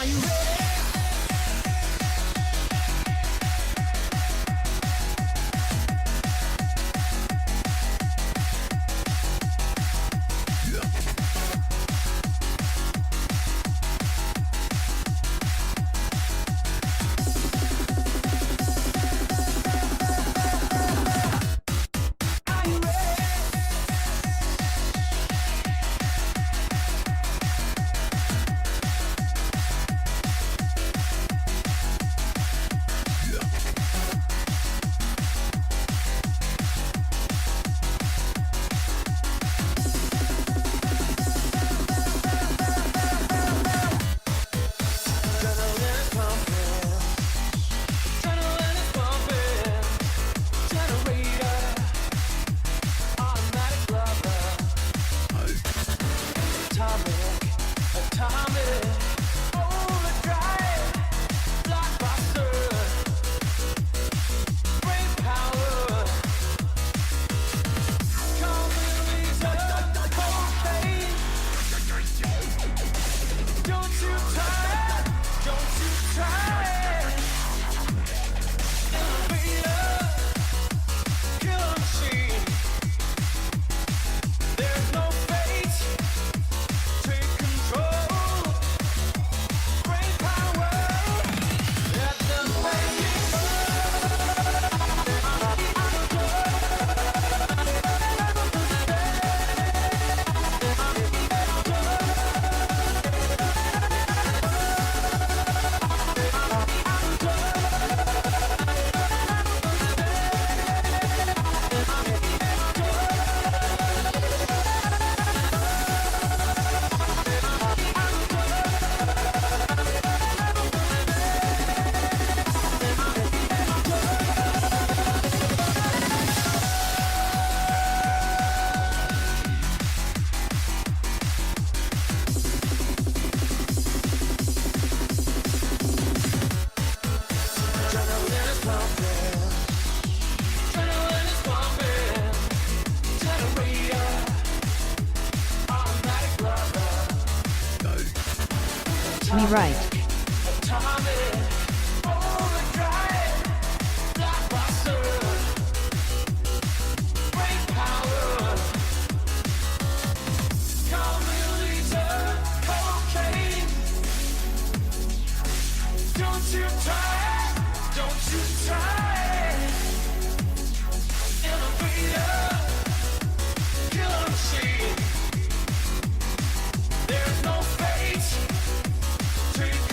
Me right. There's no fate. Take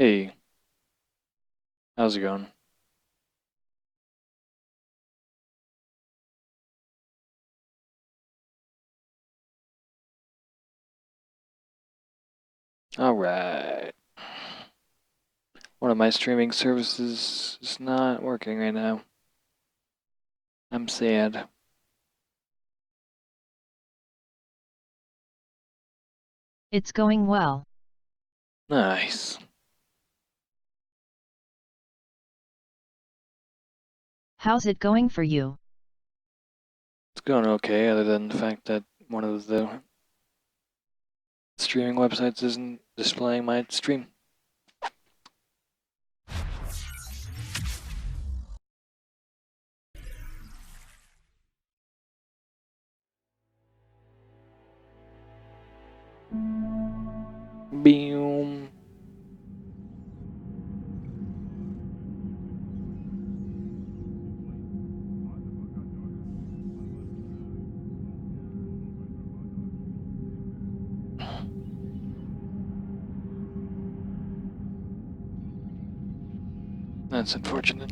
Hey, how's it going? Alright. One of my streaming services is not working right now. I'm sad. It's going well. Nice. How's it going for you? It's going okay, other than the fact that one of the streaming websites isn't displaying my stream. Boom. That's unfortunate.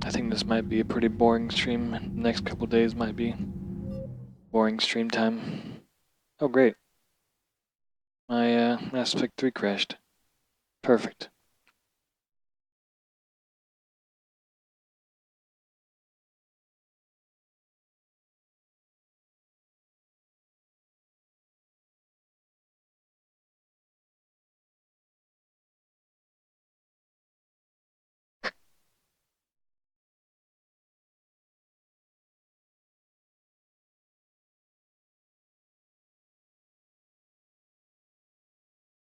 I think this might be a pretty boring stream. The next couple days might be boring stream time. Oh, great. My Mass Effect 3 crashed. Perfect.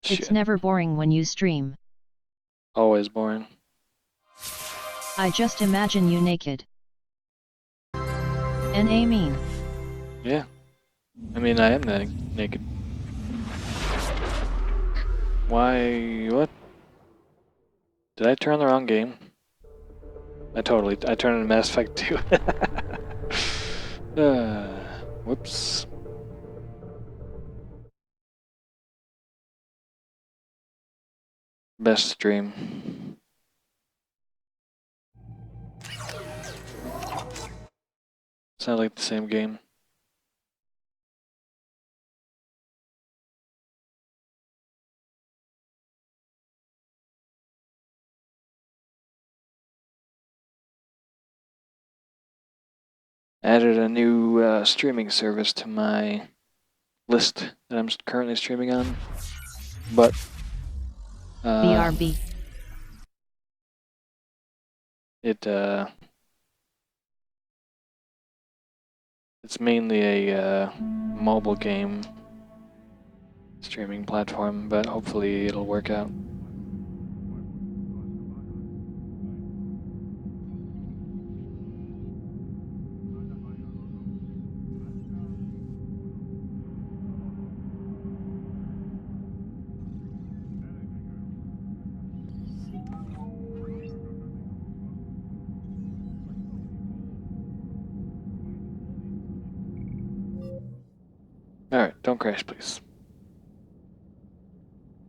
It's Shit. never boring when you stream. Always boring. I just imagine you naked. N.A. mean. Yeah. I mean, I am naked. Why? What? Did I turn the wrong game? I turned into Mass Effect 2. Whoops. Best stream. Sounds like the same game. Added a new streaming service to my list that I'm currently streaming on, but BRB. it's mainly a mobile game streaming platform, but hopefully it'll work out. Alright, don't crash, please.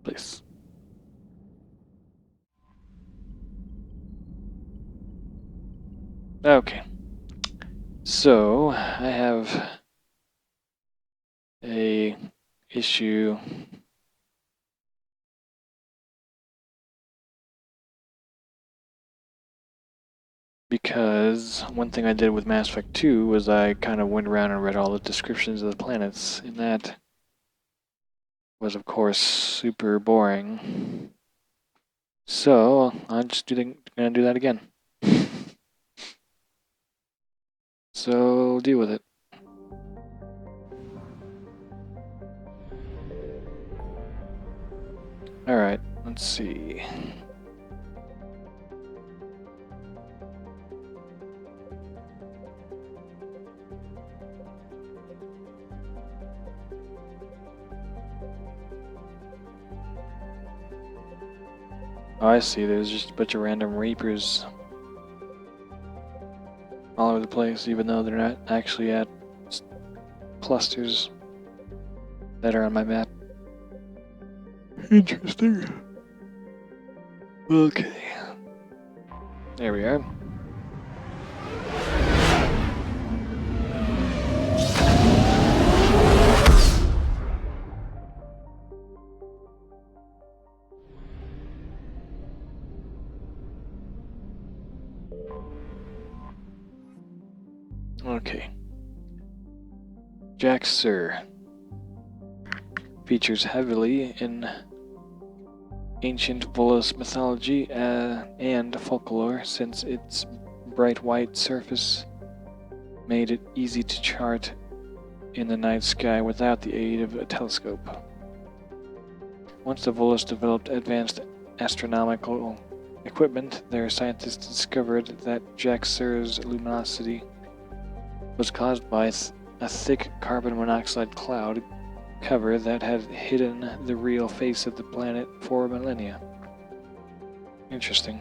Please. Okay. So, I have a issue because one thing I did with Mass Effect 2 was I kind of went around and read all the descriptions of the planets, and that was, of course, super boring. So, I'm just gonna do that again. So, deal with it. Alright, let's see. Oh, I see, there's just a bunch of random Reapers all over the place, even though they're not actually at clusters that are on my map. Interesting. Okay. There we are. Okay. BloodLustr features heavily in ancient Volus mythology and folklore, since its bright white surface made it easy to chart in the night sky without the aid of a telescope. Once the Volus developed advanced astronomical equipment, their scientists discovered that BloodLustr's luminosity was caused by a thick carbon monoxide cloud cover that had hidden the real face of the planet for millennia. Interesting.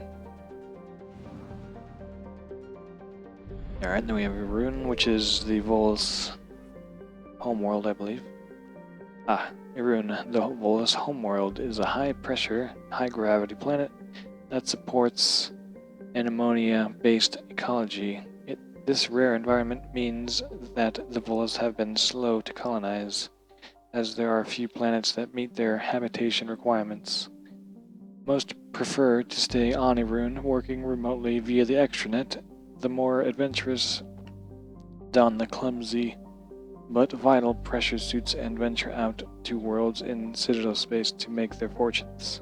Alright, then we have Irun, which is the Volus homeworld, I believe. Irun, the Volus homeworld, is a high-pressure, high-gravity planet that supports an ammonia-based ecology. This rare environment means that the Volus have been slow to colonize, as there are few planets that meet their habitation requirements. Most prefer to stay on Irun, working remotely via the extranet. The more adventurous don the clumsy but vital pressure suits and venture out to worlds in Citadel space to make their fortunes.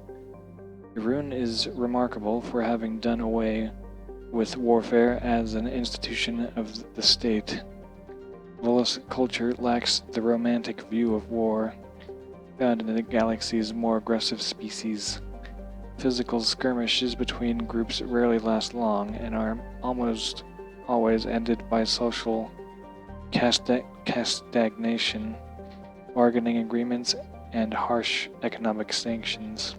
Irun is remarkable for having done away with warfare as an institution of the state. Volus culture lacks the romantic view of war found in the galaxy's more aggressive species. Physical skirmishes between groups rarely last long and are almost always ended by social stagnation, bargaining agreements, and harsh economic sanctions.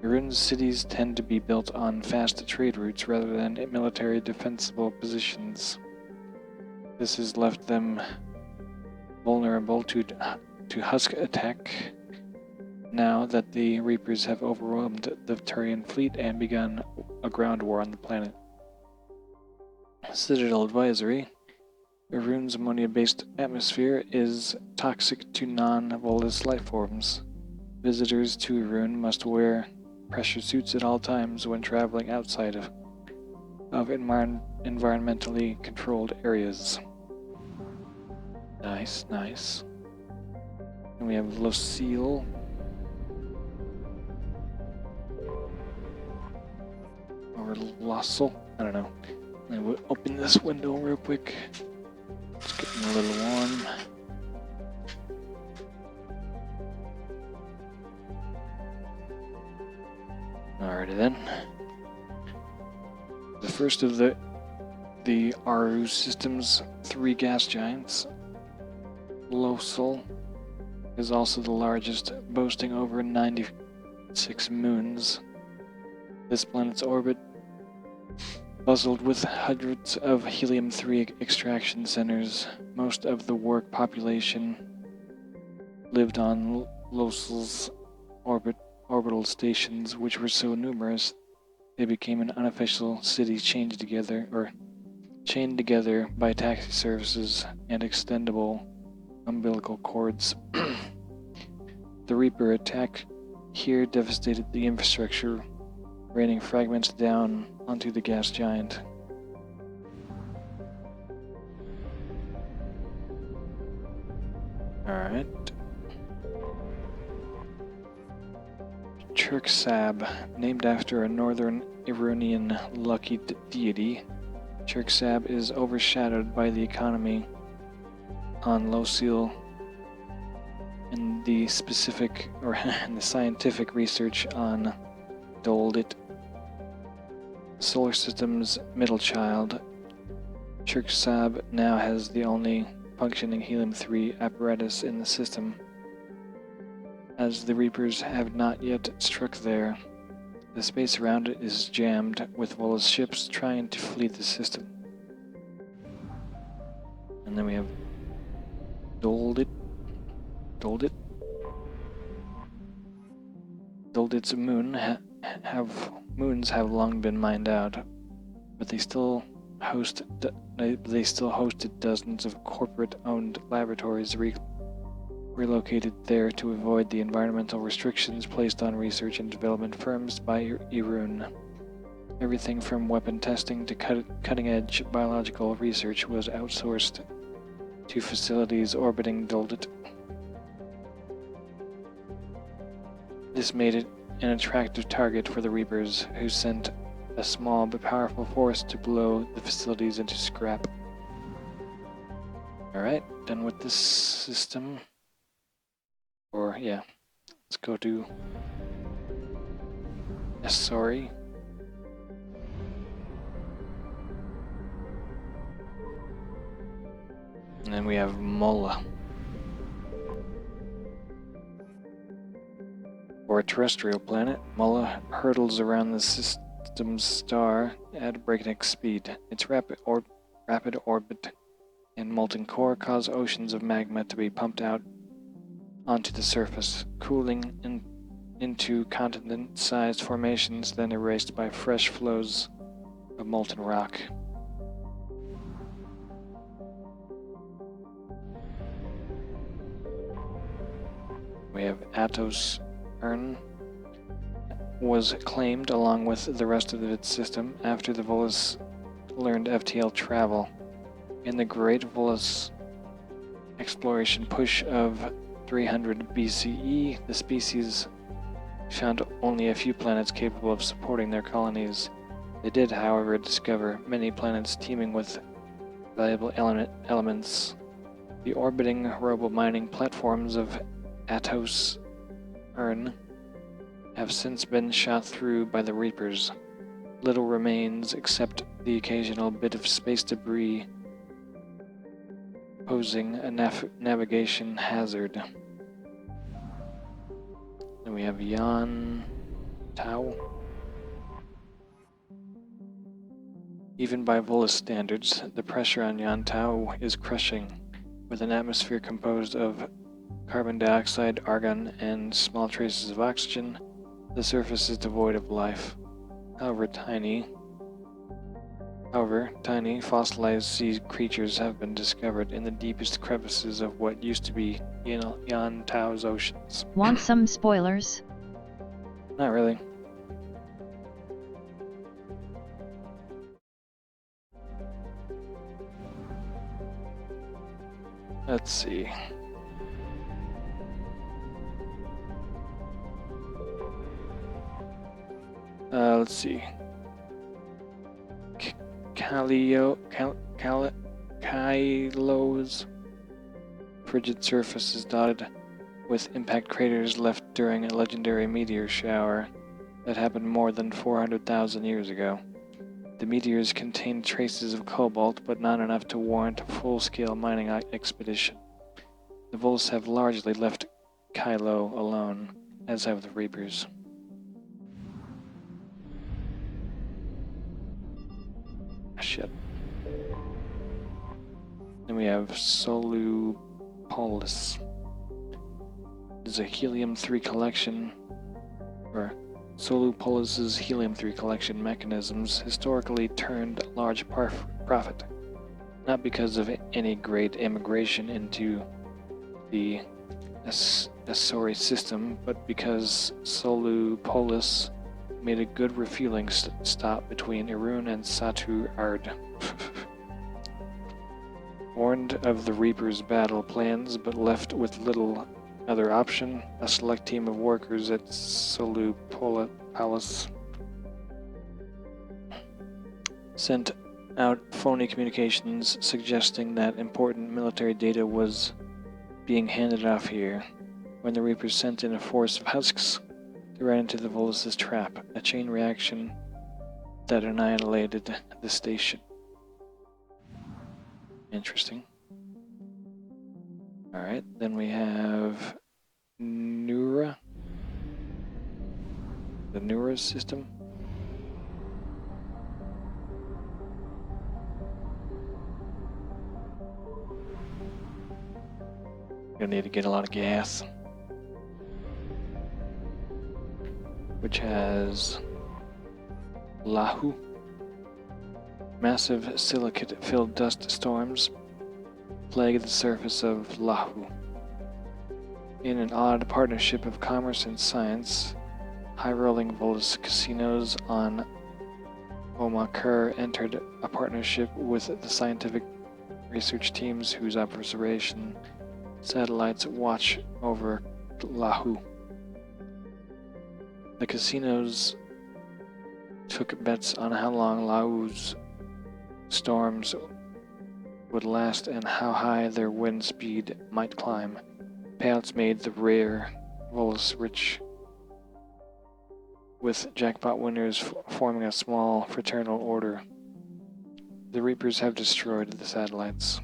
Irun's cities tend to be built on fast trade routes rather than military defensible positions. This has left them vulnerable to Husk attack now that the Reapers have overwhelmed the Turian fleet and begun a ground war on the planet. Citadel Advisory: Irun's ammonia-based atmosphere is toxic to non-Volus lifeforms. Visitors to Irun must wear pressure suits at all times when traveling outside of environmentally controlled areas. Nice, nice. And we have Lucille. Or Lossel. I don't know. Let me open this window real quick. It's getting a little warm. Alrighty then. The first of the Aru system's 3 gas giants, Lossel, is also the largest, boasting over 96 moons. This planet's orbit bustled with hundreds of helium-3 extraction centers. Most of the work population lived on Lossel's orbital stations, which were so numerous they became an unofficial city chained together by taxi services and extendable umbilical cords. The Reaper attack here devastated the infrastructure, raining fragments down onto the gas giant. Alright. Chirksab, named after a northern Iranian lucky deity, Chirksab is overshadowed by the economy on Lossel and the scientific research on Doldit, solar system's middle child. Chirksab now has the only functioning helium-3 apparatus in the system, as the Reapers have not yet struck there. The space around it is jammed with Volus ships trying to flee the system. And then we have Doldit. Doldit. Doldit's moons have long been mined out, but they still hosted dozens of corporate-owned laboratories relocated there to avoid the environmental restrictions placed on research and development firms by Irun. Everything from weapon testing to cutting-edge biological research was outsourced to facilities orbiting Doldit. This made it an attractive target for the Reapers, who sent a small but powerful force to blow the facilities into scrap. Alright, done with this system. Or, yeah, let's go to Sorry. And then we have Mola. For a terrestrial planet, Mola hurtles around the system's star at a breakneck speed. Its rapid orbit and molten core cause oceans of magma to be pumped out onto the surface, cooling into continent-sized formations, then erased by fresh flows of molten rock. We have Atos Urn was claimed along with the rest of its system after the Volus learned FTL travel. In the Great Volus exploration push of 300 BCE, the species found only a few planets capable of supporting their colonies. They did, however, discover many planets teeming with valuable elements. The orbiting robo-mining platforms of Atos Urn have since been shot through by the Reapers. Little remains except the occasional bit of space debris, posing a navigation hazard. Then we have Yan Tao. Even by Volus standards, the pressure on Yan Tao is crushing. With an atmosphere composed of carbon dioxide, argon, and small traces of oxygen, the surface is devoid of life. However, tiny fossilized sea creatures have been discovered in the deepest crevices of what used to be Yan Tao's oceans. Want some spoilers? Not really. Let's see. Let's see. Kylo's frigid surface is dotted with impact craters left during a legendary meteor shower that happened more than 400,000 years ago. The meteors contained traces of cobalt, but not enough to warrant a full-scale mining expedition. The Volus have largely left Kylo alone, as have the Reapers. Shit. Then we have Solupolis. There's a helium-3 collection, or Solupolis's helium-3 collection mechanisms historically turned a large profit, not because of any great immigration into the Asori system, but because Solupolis made a good refueling stop between Irun and Satu Ard. Warned of the Reapers' battle plans, but left with little other option, a select team of workers at Solupolis sent out phony communications suggesting that important military data was being handed off here. When the Reapers sent in a force of husks, they ran into the Volus' trap, a chain reaction that annihilated the station. Interesting. Alright, then we have Nura. The Nura system. Gonna need to get a lot of gas. Which has Lahu. Massive silicate-filled dust storms plague the surface of Lahu. In an odd partnership of commerce and science, high-rolling Volus casinos on Omakar entered a partnership with the scientific research teams whose observation satellites watch over Lahu. The casinos took bets on how long Lahu's storms would last and how high their wind speed might climb. Payouts made the rare Volus rich, with jackpot winners forming a small fraternal order. The Reapers have destroyed the satellites.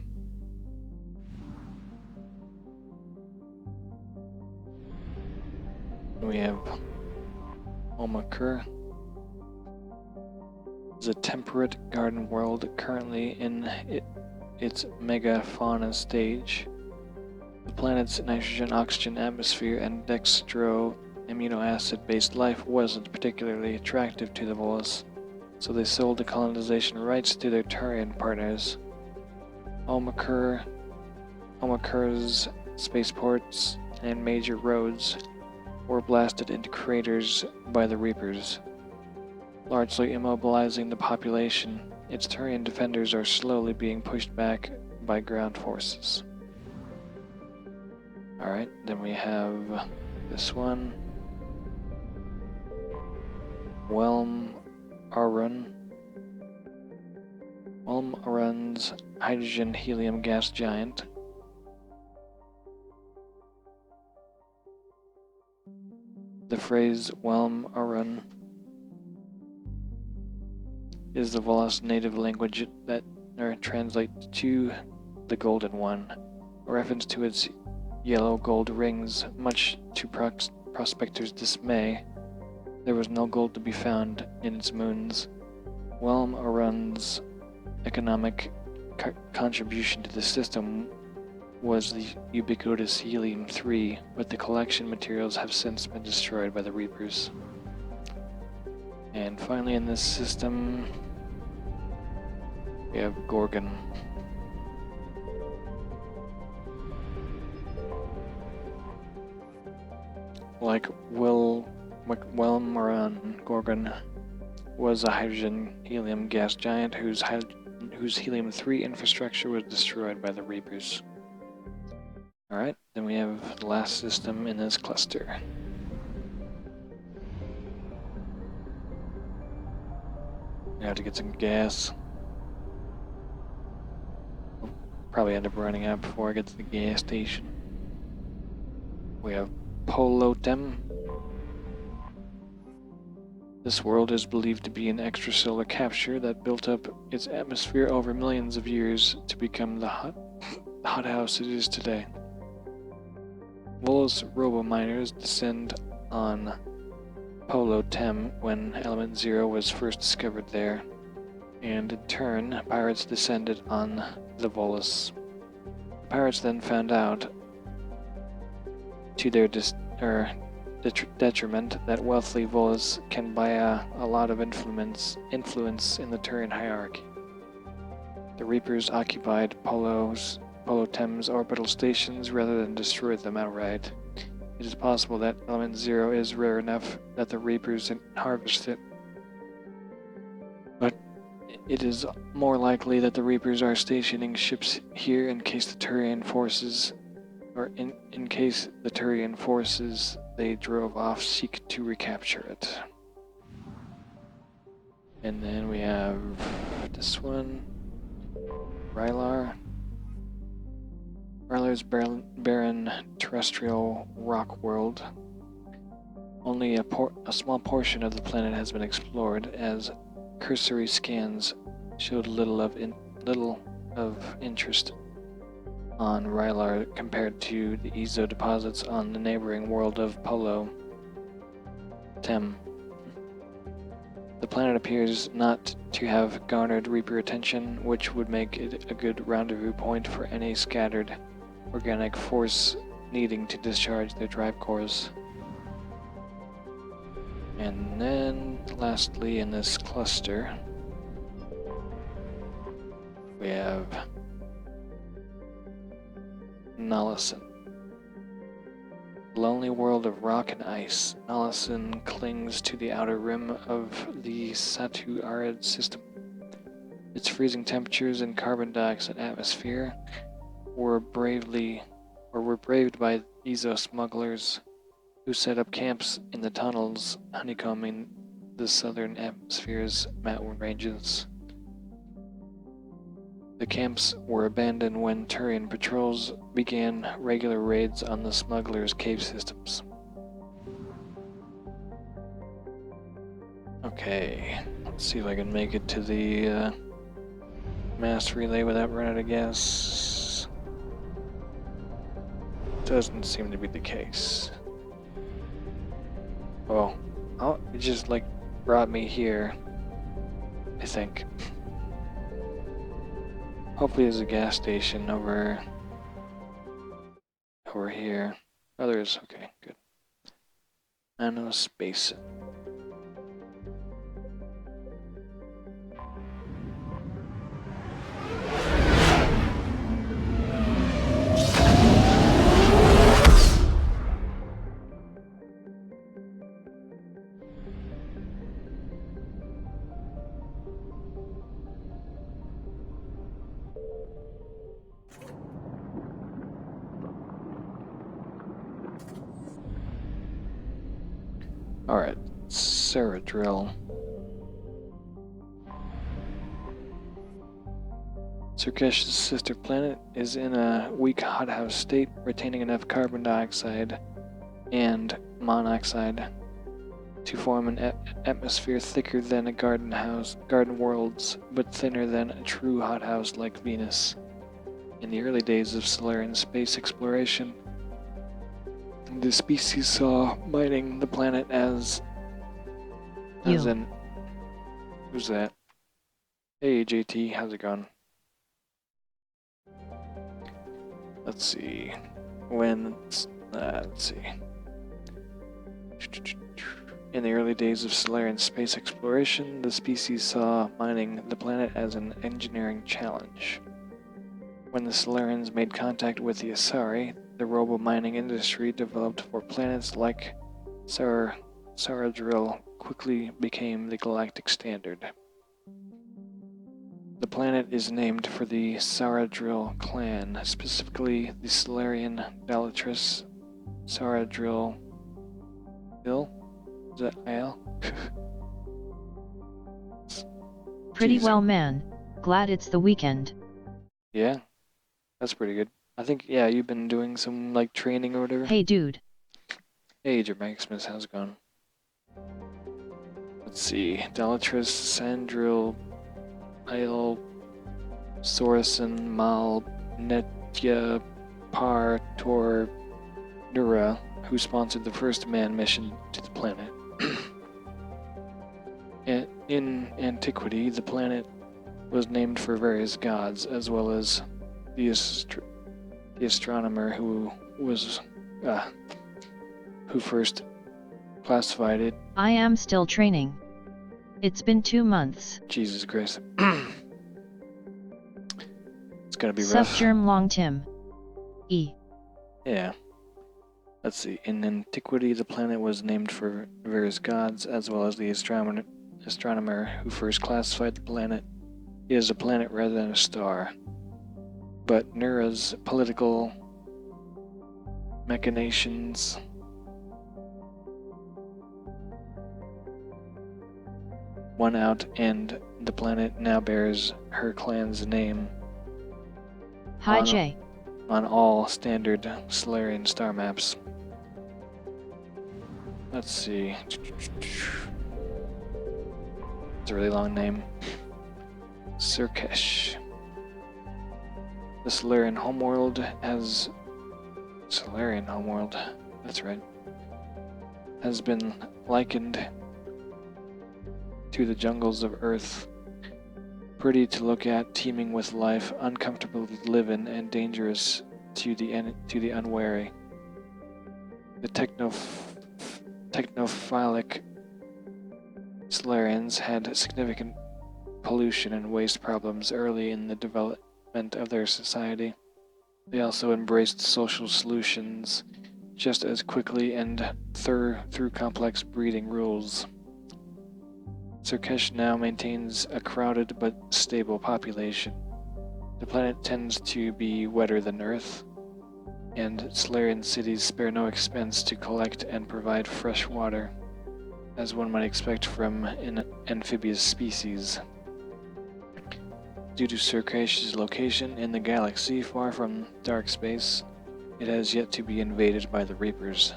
We have Omakar. It's a temperate garden world currently in its megafauna stage. The planet's nitrogen-oxygen atmosphere and dextro amino acid-based life wasn't particularly attractive to the Volus, so they sold the colonization rights to their Turian partners. Omakar's spaceports and major roads were blasted into craters by the Reapers, largely immobilizing the population. Its Turian defenders are slowly being pushed back by ground forces. Alright, then we have this one. Arun's hydrogen-helium gas giant. The phrase Arun is the Volus native language that translates to the Golden One, a reference to its yellow gold rings. Much to prospectors' dismay, there was no gold to be found in its moons. Arun's economic contribution to the system was the ubiquitous helium-3, but the collection materials have since been destroyed by the Reapers. And finally in this system, we have Gorgon. Like Welmaran, Gorgon was a hydrogen-helium gas giant whose helium-3 infrastructure was destroyed by the Reapers. Alright, then we have the last system in this cluster. We have to get some gas. We'll probably end up running out before I get to the gas station. We have Polotem. This world is believed to be an extrasolar capsule that built up its atmosphere over millions of years to become the hothouse it is today. Volus robo-miners descend on Polotem when Element Zero was first discovered there, and in turn, pirates descended on the Volus. The pirates then found out, to their detriment, that wealthy Volus can buy a lot of influence in the Turian hierarchy. The Reapers occupied Polotem's orbital stations rather than destroy them outright. It is possible that Element Zero is rare enough that the Reapers didn't harvest it, but it is more likely that the Reapers are stationing ships here in case the Turian forces they drove off seek to recapture it. And then we have this one, Rylar. Rylar's barren terrestrial rock world. Only a small portion of the planet has been explored, as cursory scans showed little of interest on Rylar compared to the Ezo deposits on the neighboring world of Polotem. The planet appears not to have garnered Reaper attention, which would make it a good rendezvous point for any scattered organic force needing to discharge their drive cores. And then, lastly, in this cluster, we have Nolison. Lonely world of rock and ice, Nolison clings to the outer rim of the Satu Arid system. Its freezing temperatures and carbon dioxide atmosphere were braved by Ezo smugglers who set up camps in the tunnels honeycombing the southern atmosphere's mountain ranges. The camps were abandoned when Turian patrols began regular raids on the smugglers' cave systems. Okay, let's see if I can make it to the mass relay without running out of gas. Doesn't seem to be the case. Well, it just like brought me here, I think. Hopefully there's a gas station over here. Oh, there is. Okay, good. Nano space. Alright, Ceradrill. Surkesh's sister planet is in a weak hothouse state, retaining enough carbon dioxide and monoxide to form an atmosphere thicker than a garden world's, but thinner than a true hothouse like Venus. In the early days of Solarian space exploration, the species saw mining the planet as an... Who's that? Hey JT, how's it going? Let's see. Let's see. In the early days of Solarian space exploration, the species saw mining the planet as an engineering challenge. When the Solarians made contact with the Asari, the robo-mining industry developed for planets like Ceradrill quickly became the galactic standard. The planet is named for the Ceradrill clan, specifically the Solarian Bellatrix Ceradrill. Is that IL? Pretty well, man. Glad it's the weekend. Yeah, that's pretty good. I think, yeah, you've been doing some, like, training or whatever. Hey, dude. Hey, Jermaxmus, how's it going? Let's see. Bellatrix, Sandril, Il, Sorison, Mal, Netya, Par, Tor, Nura, who sponsored the first manned mission to the planet. In antiquity, the planet was named for various gods, as well as the astronomer who first classified it. I am still training. It's been 2 months. Jesus Christ. It's gonna be rough. Sub-germ long Tim. Yeah. Let's see. In antiquity, the planet was named for various gods, as well as the astronomer who first classified the planet. It is a planet rather than a star. But Nura's political machinations won out, and the planet now bears her clan's name. Hi, Jay. On all standard Solarian star maps. Let's see. It's a really long name. Surkesh. The Solarian homeworld has... Solarian homeworld, that's right. Has been likened to the jungles of Earth. Pretty to look at, teeming with life, uncomfortable to live in, and dangerous to the unwary. The technophilic Solarians had significant pollution and waste problems early in the development of their society. They also embraced social solutions just as quickly and through complex breeding rules. Surkesh now maintains a crowded but stable population. The planet tends to be wetter than Earth, and Solarian cities spare no expense to collect and provide fresh water, as one might expect from an amphibious species. Due to Surkesh's location in the galaxy far from dark space, it has yet to be invaded by the Reapers.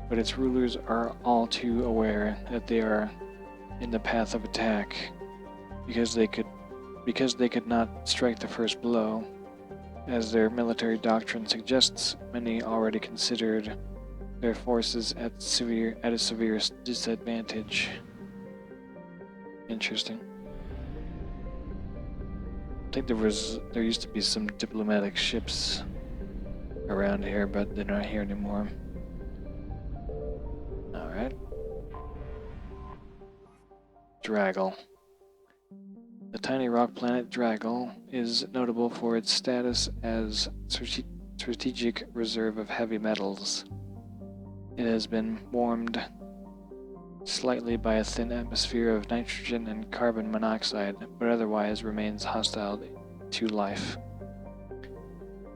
But its rulers are all too aware that they are in the path of attack, because they could not strike the first blow. As their military doctrine suggests, many already considered their forces at a severe disadvantage. Interesting. I think there used to be some diplomatic ships around here, but they're not here anymore. Alright. Draggle. The tiny rock planet Draggle is notable for its status as strategic reserve of heavy metals. It has been warmed slightly by a thin atmosphere of nitrogen and carbon monoxide, but otherwise remains hostile to life.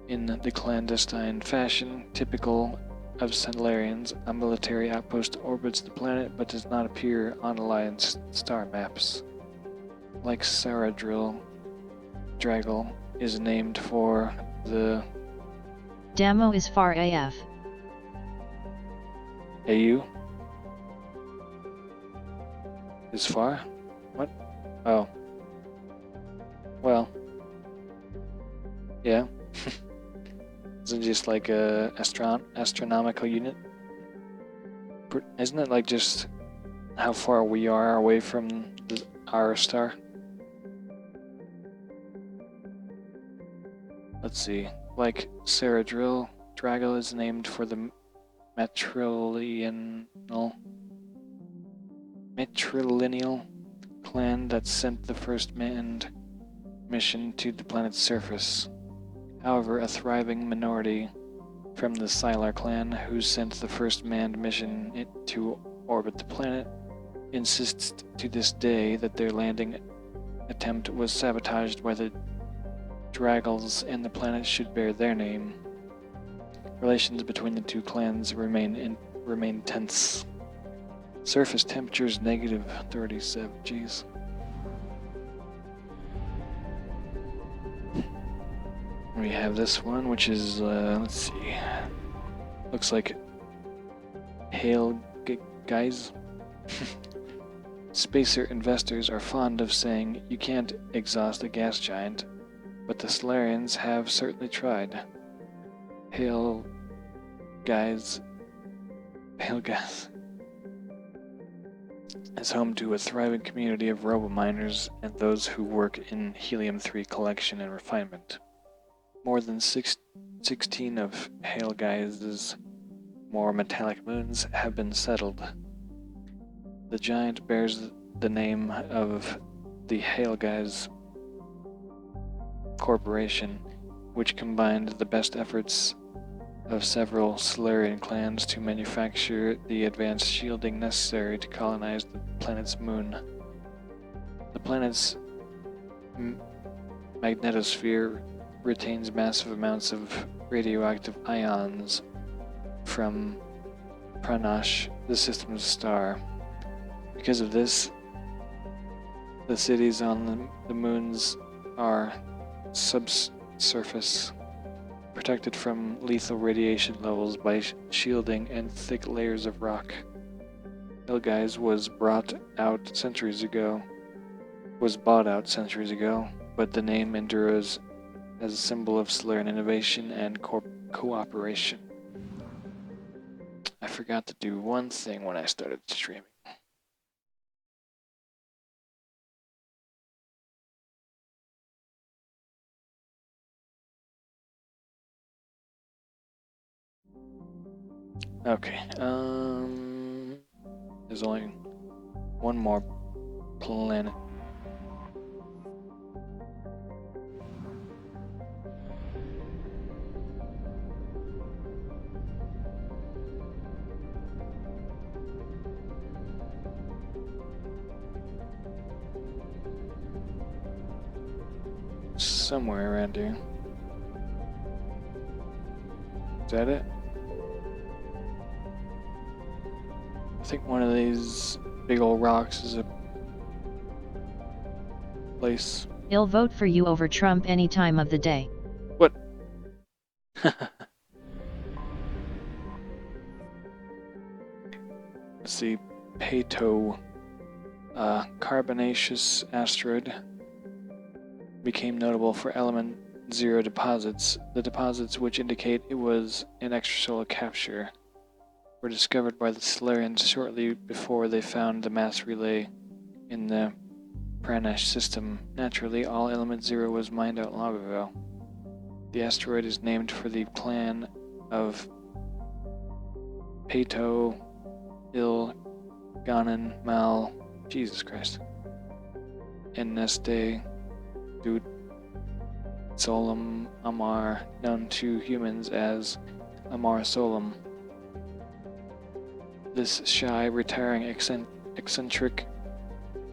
In the clandestine fashion typical of Solarians, a military outpost orbits the planet but does not appear on Alliance star maps. Like Saradrill, Draggle is named for the Damo is far AF. AU? Is far? What? Oh. Well. Yeah. Is it just like a astronomical unit? Isn't it like just how far we are away from our star? Let's see. Like Saradrill, Draggle is named for the matrilineal clan that sent the first manned mission to the planet's surface. However, a thriving minority from the Sylar clan, who sent the first manned mission to orbit the planet, insists to this day that their landing attempt was sabotaged by the Draggles and the planet should bear their name. Relations between the two clans remain tense. Surface temperatures -37. Jeez. We have this one, which is let's see. Looks like hail guys. Spacer investors are fond of saying you can't exhaust a gas giant, but the Solarians have certainly tried. Hail gas is home to a thriving community of robo-miners and those who work in helium-3 collection and refinement. More than 16 of Hail Guy's more metallic moons have been settled. The giant bears the name of the Hail Guys Corporation, which combined the best efforts of several Solarian clans to manufacture the advanced shielding necessary to colonize the planet's moon. The planet's magnetosphere retains massive amounts of radioactive ions from Pranash, the system's star. Because of this, the cities on the moons are subsurface, protected from lethal radiation levels by shielding and thick layers of rock. Helgeiz was bought out centuries ago, but the name endures as a symbol of Solarian innovation and cooperation. I forgot to do one thing when I started streaming. Okay, there's only one more planet. Somewhere around here. Is that it? I think one of these big old rocks is a place. I'll vote for you over Trump any time of the day. What? Let's see. Pato. Carbonaceous asteroid became notable for element 0 deposits. The deposits, which indicate it was an extrasolar capture, were discovered by the Solarians shortly before they found the mass relay in the Pranesh system. Naturally, all element 0 was mined out long ago. The asteroid is named for the clan of Pato, Il, Ganan, Mal, Jesus Christ, and Neste, Dut, Solum, Amar, known to humans as Amar Solum. This shy, retiring eccentric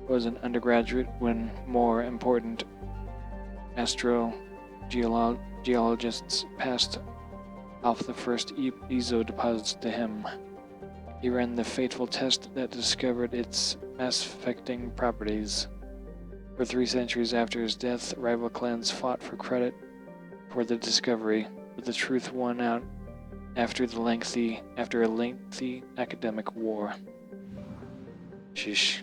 was an undergraduate when more important astrogeologists passed off the first ESO deposits to him. He ran the fateful test that discovered its mass-affecting properties. For 3 centuries after his death, rival clans fought for credit for the discovery, but the truth won out after a lengthy academic war. Sheesh.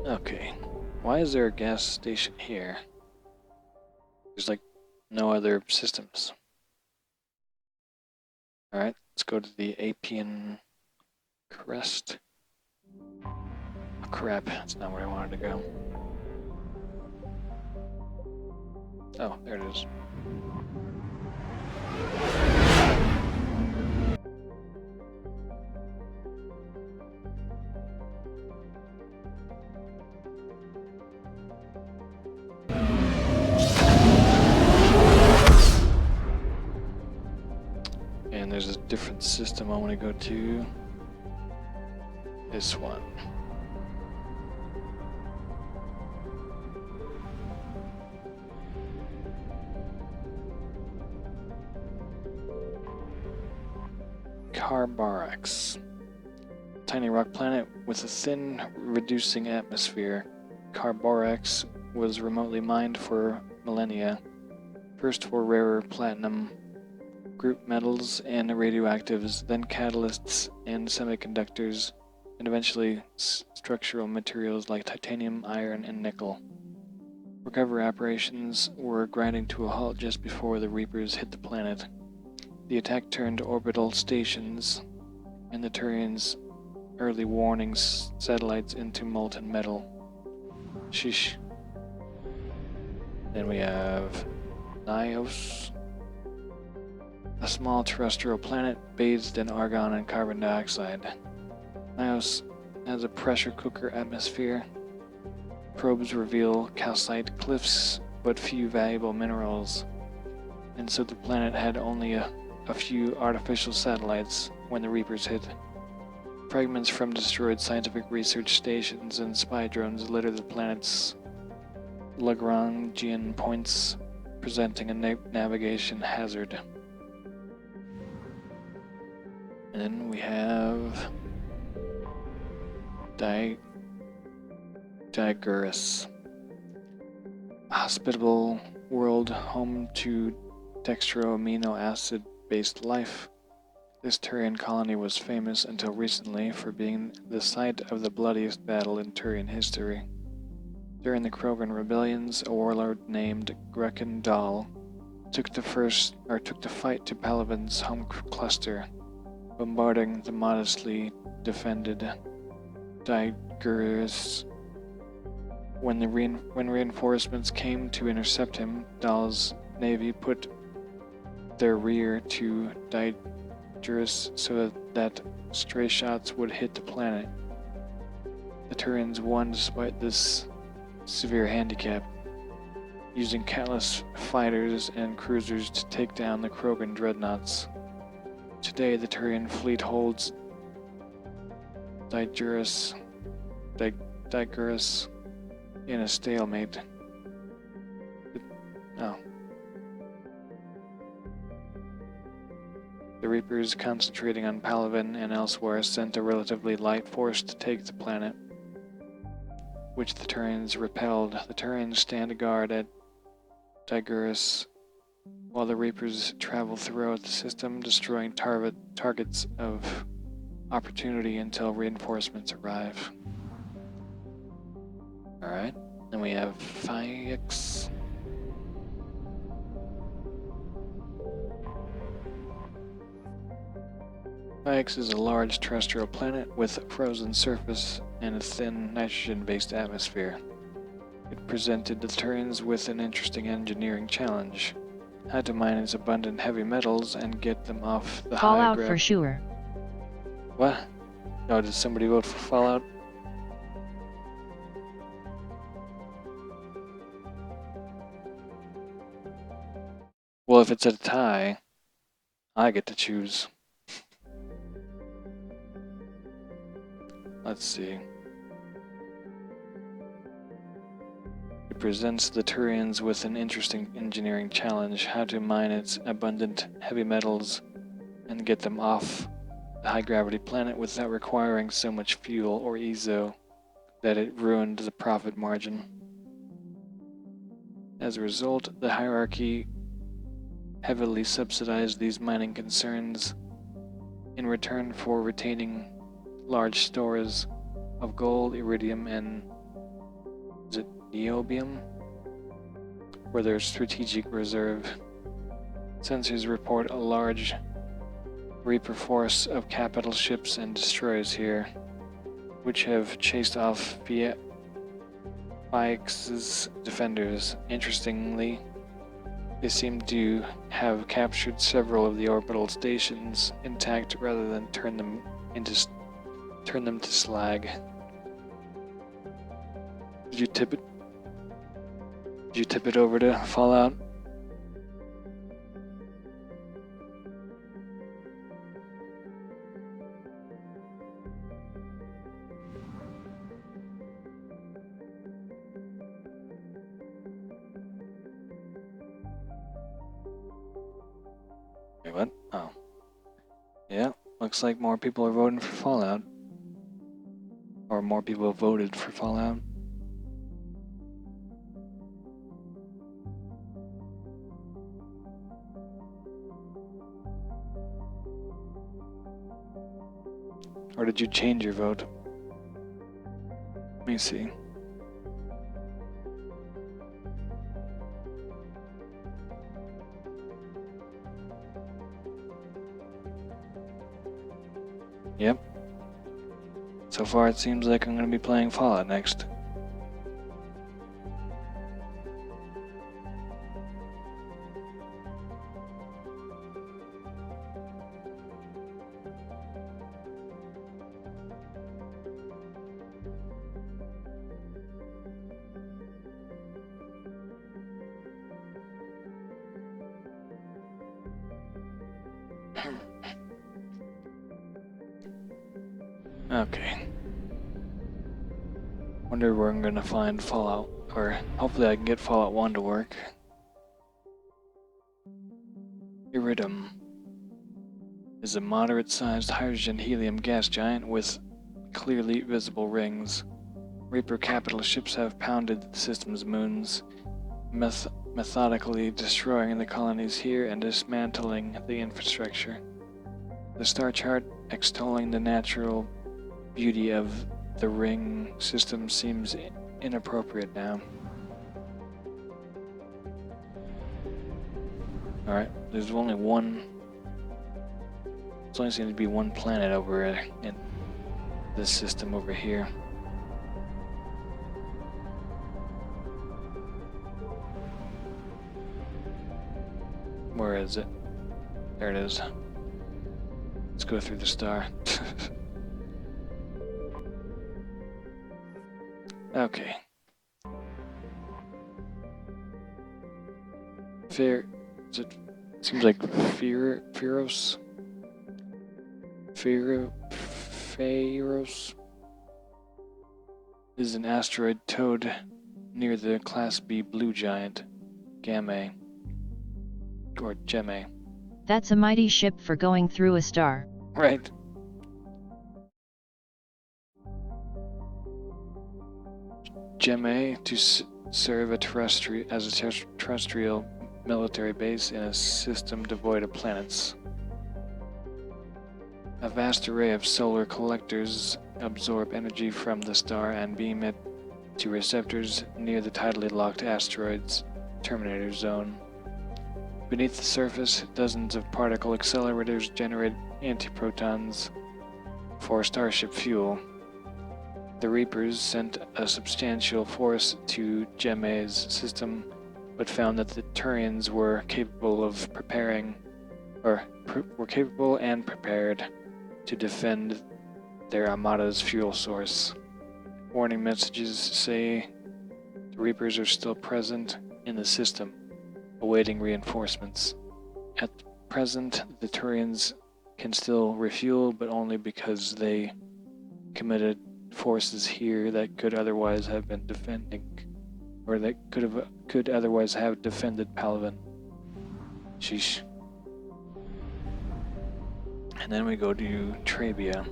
Okay, why is there a gas station here? There's like no other systems. Alright, let's go to the Apian Crest. Oh crap, that's not where I wanted to go. Oh, there it is. And there's a different system I want to go to. This one. Carbarax. Tiny rock planet with a thin, reducing atmosphere. Carbarax was remotely mined for millennia. First for rarer platinum, group metals and radioactives, then catalysts and semiconductors, and eventually structural materials like titanium, iron, and nickel. Recovery operations were grinding to a halt just before the Reapers hit the planet. The attack turned orbital stations and the Turians' early warning satellites into molten metal. Sheesh. Then we have Nios, a small terrestrial planet bathed in argon and carbon dioxide. Nios has a pressure cooker atmosphere. Probes reveal calcite cliffs, but few valuable minerals, and so the planet had only a few artificial satellites when the Reapers hit. Fragments from destroyed scientific research stations and spy drones litter the planet's Lagrangian points, presenting a navigation hazard. And then we have Diagurus, a hospitable world home to dextro amino acid based life. This Turian colony was famous until recently for being the site of the bloodiest battle in Turian history. During the Krogan rebellions, a warlord named Grekin Dal took the fight to Palaven's home cluster, bombarding the modestly defended Diagurus. When reinforcements came to intercept him, Dal's navy put their rear to Juris so that stray shots would hit the planet. The Turians won despite this severe handicap, using countless fighters and cruisers to take down the Krogan dreadnoughts. Today, the Turian fleet holds Digerus in a stalemate. The Reapers, concentrating on Palaven and elsewhere, sent a relatively light force to take the planet, which the Turians repelled. The Turians stand guard at Digerus, while the Reapers travel throughout the system, destroying targets of opportunity until reinforcements arrive. Alright, then we have Phaex. Phaex is a large terrestrial planet with a frozen surface and a thin nitrogen-based atmosphere. It presented the Turians with an interesting engineering challenge: how to mine its abundant heavy metals and get them off the Fallout for sure. What? No, did somebody vote for Fallout? Well, if it's a tie, I get to choose. Let's see. It presents the Turians with an interesting engineering challenge: how to mine its abundant heavy metals and get them off the high-gravity planet without requiring so much fuel or ezo that it ruined the profit margin. As a result, the hierarchy heavily subsidized these mining concerns in return for retaining large stores of gold, iridium, and niobium for their strategic reserve. Sensors report a large Reaper force of capital ships and destroyers here, which have chased off Phaex's defenders. Interestingly, they seem to have captured several of the orbital stations intact rather than turn them to slag. Did you tip it over to Fallout? Wait, what? Oh. Yeah, looks like more people are voting for Fallout. Or more people have voted for Fallout. Or did you change your vote? Let me see. Yep. So far it seems like I'm going to be playing Fallout next. Okay. Wonder where I'm gonna find Fallout, or hopefully I can get Fallout 1 to work. Iridium is a moderate-sized hydrogen-helium gas giant with clearly visible rings. Reaper capital ships have pounded the system's moons, methodically destroying the colonies here and dismantling the infrastructure. The star chart extolling the natural beauty of the ring system seems inappropriate now. Alright, there's only seems to be one planet over in this system over here. Where is it? There it is. Let's go through the star. Okay. Is it? Seems like Pharos. Pharos is an asteroid towed near the Class B blue giant, Gamma, or Gemma. That's a mighty ship for going through a star. Right. Gemma to serve as a terrestrial military base in a system devoid of planets. A vast array of solar collectors absorb energy from the star and beam it to receptors near the tidally locked asteroid's terminator zone. Beneath the surface, dozens of particle accelerators generate antiprotons for starship fuel. The Reapers sent a substantial force to Gemma's system, but found that the Turians were capable and prepared to defend their Armada's fuel source. Warning messages say the Reapers are still present in the system, awaiting reinforcements. At present, the Turians can still refuel, but only because they committed forces here that could otherwise have been defending, or that could otherwise have defended Palvin. Sheesh. And then we go to Trabia.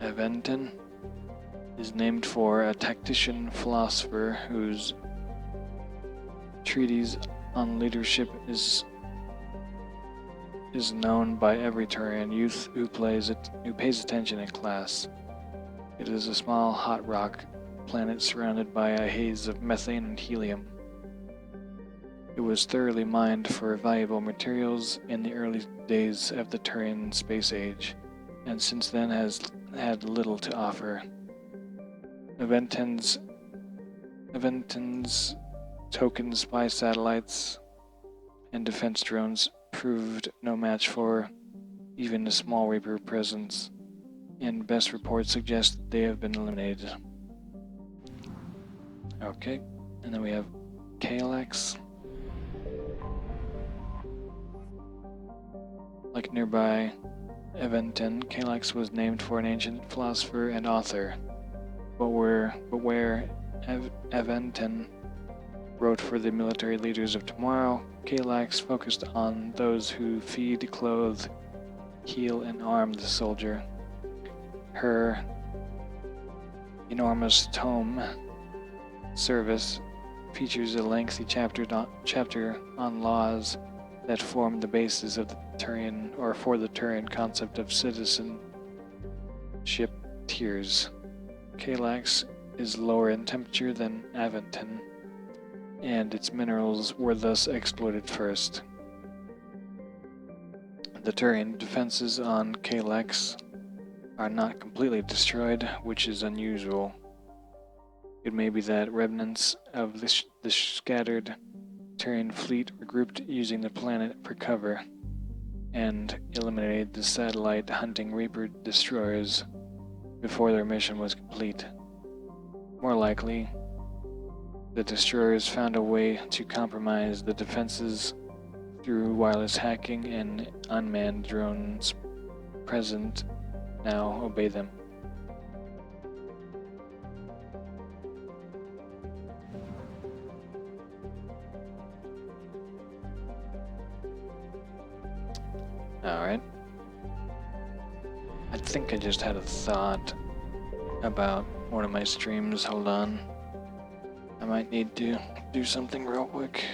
Aventon is named for a tactician philosopher whose treatise on leadership is known by every Turian youth who pays attention in class. It is a small hot rock planet surrounded by a haze of methane and helium. It was thoroughly mined for valuable materials in the early days of the Turian space age, and since then has had little to offer. Aventon's token spy satellites and defense drones proved no match for even a small Reaper presence, and best reports suggest that they have been eliminated. Okay, and then we have Kalax. Like nearby Aventon, Kalax was named for an ancient philosopher and author, but where Aventon wrote for the military leaders of tomorrow, Kalax focused on those who feed, clothe, heal, and arm the soldier. Her enormous tome, Service, features a lengthy chapter on laws that form the basis of the Turian concept of citizenship tiers. Kalax is lower in temperature than Aventon, and its minerals were thus exploited first. The Turian defenses on Kalax are not completely destroyed, which is unusual. It may be that remnants of the scattered Turian fleet regrouped using the planet for cover and eliminated the satellite hunting Reaper destroyers before their mission was complete. More likely, the destroyers found a way to compromise the defenses through wireless hacking, and unmanned drones present now obey them. Alright. I think I just had a thought about one of my streams. Hold on. I might need to do something real quick.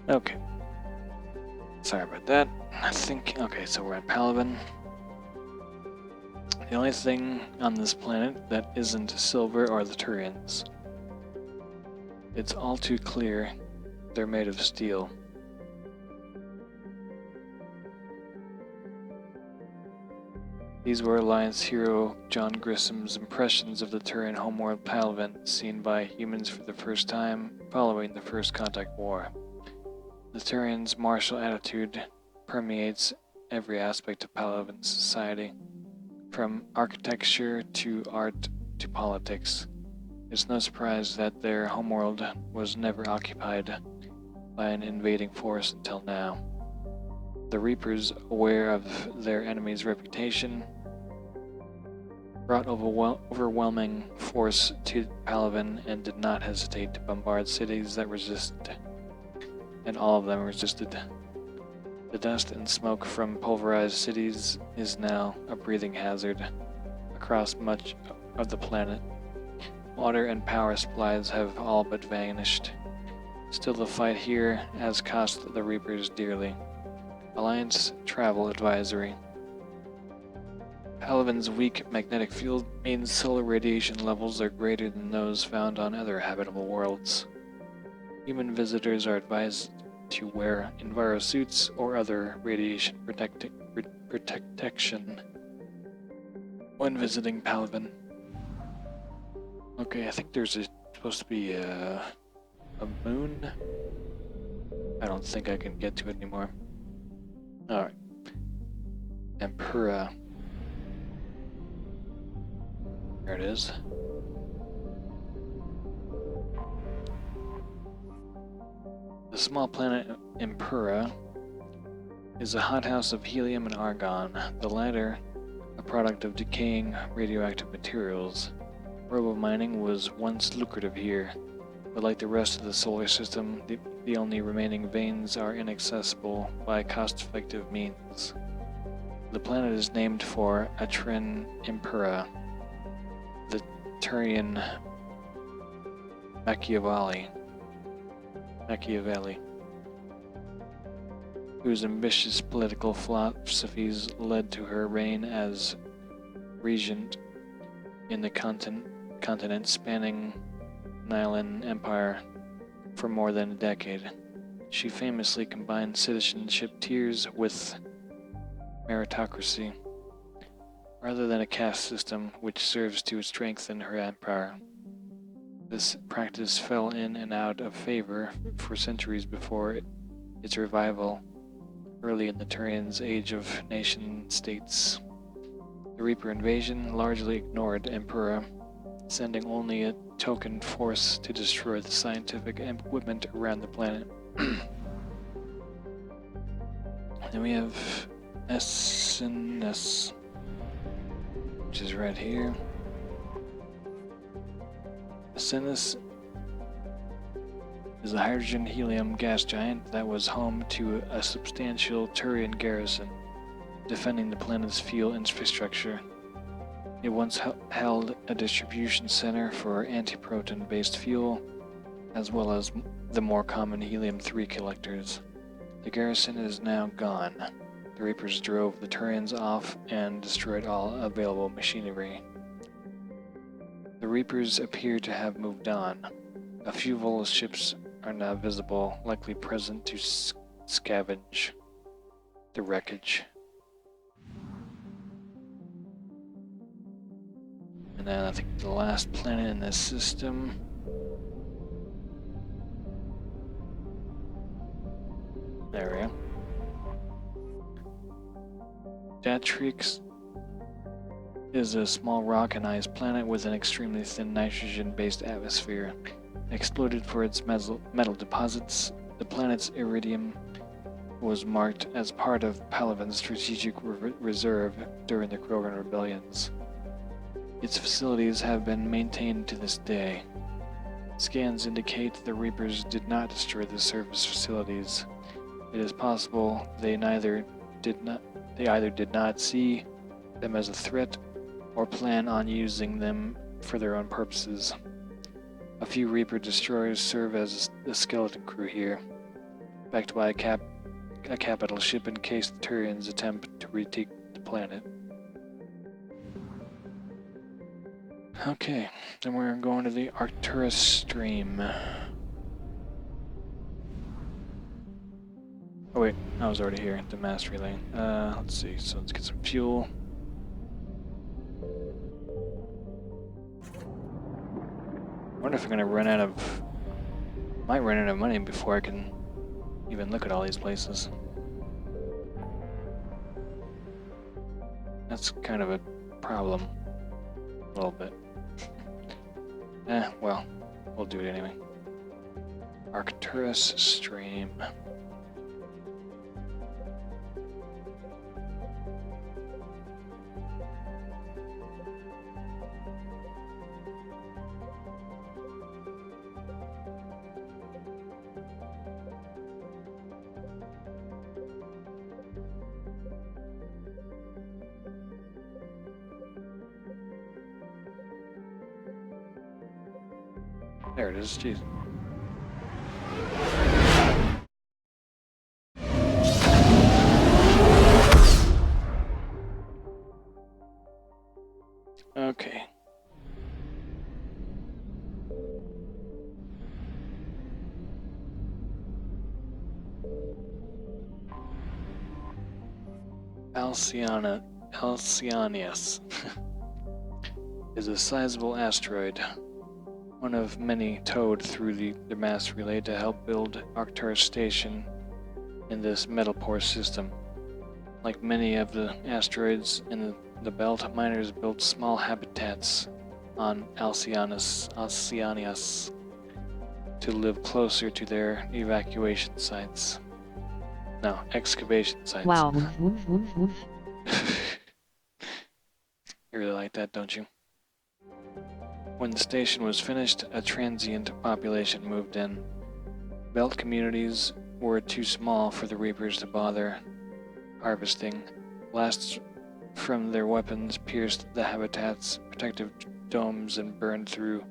Okay. Sorry about that. I think, okay, so we're at Palaven. The only thing on this planet that isn't silver are the Turians. It's all too clear they're made of steel. These were Alliance hero John Grissom's impressions of the Turian homeworld Palaven, seen by humans for the first time following the First Contact War. The Turians' martial attitude permeates every aspect of Palaven's society, from architecture to art to politics. It's no surprise that their homeworld was never occupied by an invading force until now. The Reapers, aware of their enemy's reputation, brought overwhelming force to Palaven and did not hesitate to bombard cities that resisted, and all of them resisted. The dust and smoke from pulverized cities is now a breathing hazard across much of the planet. Water and power supplies have all but vanished. Still, the fight here has cost the Reapers dearly. Alliance Travel Advisory. Palaven's weak magnetic field means solar radiation levels are greater than those found on other habitable worlds. Human visitors are advised to wear envirosuits or other radiation protection when visiting Palaven. Okay, I think there's supposed to be a moon. I don't think I can get to it anymore. Alright. Empura. There it is. The small planet Empura is a hothouse of helium and argon, the latter a product of decaying radioactive materials. Robo-mining was once lucrative here, but like the rest of the solar system, the only remaining veins are inaccessible by cost-effective means. The planet is named for Atrin Empura, the Turian Machiavelli, whose ambitious political philosophies led to her reign as regent in the continent spanning Nilan Empire for more than a decade. She famously combined citizenship tiers with meritocracy, rather than a caste system which serves to strengthen her empire. This practice fell in and out of favor for centuries before its revival early in the Turians' age of nation-states. The Reaper invasion largely ignored Empura, sending only a token force to destroy the scientific equipment around the planet. Then we have SNS, which is right here. SNS is a hydrogen-helium gas giant that was home to a substantial Turian garrison, defending the planet's fuel infrastructure. It once held a distribution center for antiproton-based fuel, as well as the more common helium-3 collectors. The garrison is now gone. The Reapers drove the Turians off and destroyed all available machinery. The Reapers appear to have moved on. A few Volus ships are now visible, likely present to scavenge the wreckage. And then I think the last planet in this system. There we go. Datrix is a small rock and ice planet with an extremely thin nitrogen-based atmosphere. Exploited for its metal deposits, the planet's iridium was marked as part of Palaven's strategic reserve during the Krogan rebellions. Its facilities have been maintained to this day. Scans indicate the Reapers did not destroy the surface facilities. It is possible they either did not see them as a threat or plan on using them for their own purposes. A few Reaper destroyers serve as the skeleton crew here. backed by a capital ship in case the Turians attempt to retake the planet. Okay, then we're going to the Arcturus stream. Oh wait, I was already here, the mass relay. Let's see, so let's get some fuel. I wonder if I'm gonna run out of... might run out of money before I can even look at all these places. That's kind of a problem. A little bit. Well, we'll do it anyway. Arcturus stream. There it is, jeez. Okay. Alcyonius is a sizable asteroid, one of many towed through the mass relay to help build Arcturus Station in this metal pore system. Like many of the asteroids in the belt, miners built small habitats on Alcyonius to live closer to their evacuation sites. No, excavation sites. Wow. You really like that, don't you? When the station was finished, a transient population moved in. Belt communities were too small for the Reapers to bother harvesting. Blasts from their weapons pierced the habitat's protective domes and burned through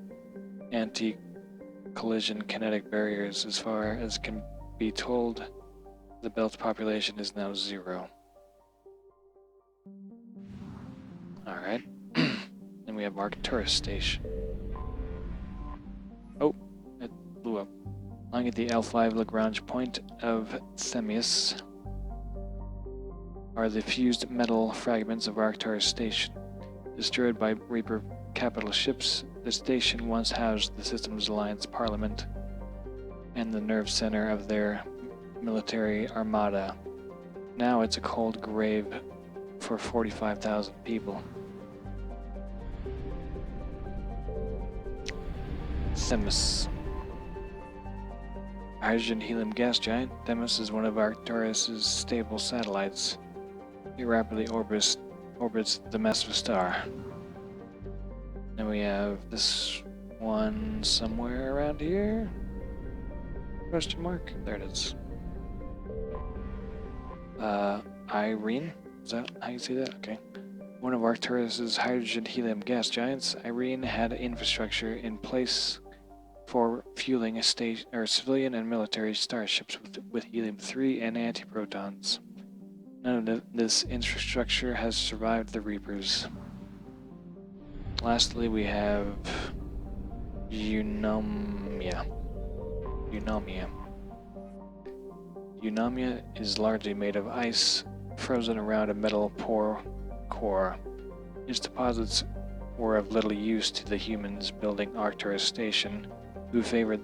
anti-collision kinetic barriers. As far as can be told, the belt population is now 0. Alright. Then we have Arcturus Station. Oh, it blew up. Lying at the L5 Lagrange point of Themis are the fused metal fragments of Arcturus Station. Destroyed by Reaper capital ships, the station once housed the Systems Alliance Parliament and the nerve center of their military armada. Now it's a cold grave for 45,000 people. Themis. Hydrogen helium gas giant, Themis is one of Arcturus's stable satellites. It rapidly orbits the massive star. Then we have this one somewhere around here? Question mark? There it is. Irene? Is that how you say that? Okay. One of Arcturus's hydrogen helium gas giants, Irene had infrastructure in place for fueling a civilian and military starships with helium-3 and antiprotons. None of this infrastructure has survived the Reapers. Lastly, we have Eunomia. Eunomia is largely made of ice, frozen around a metal pore core. Its deposits were of little use to the humans building Arcturus Station, who favored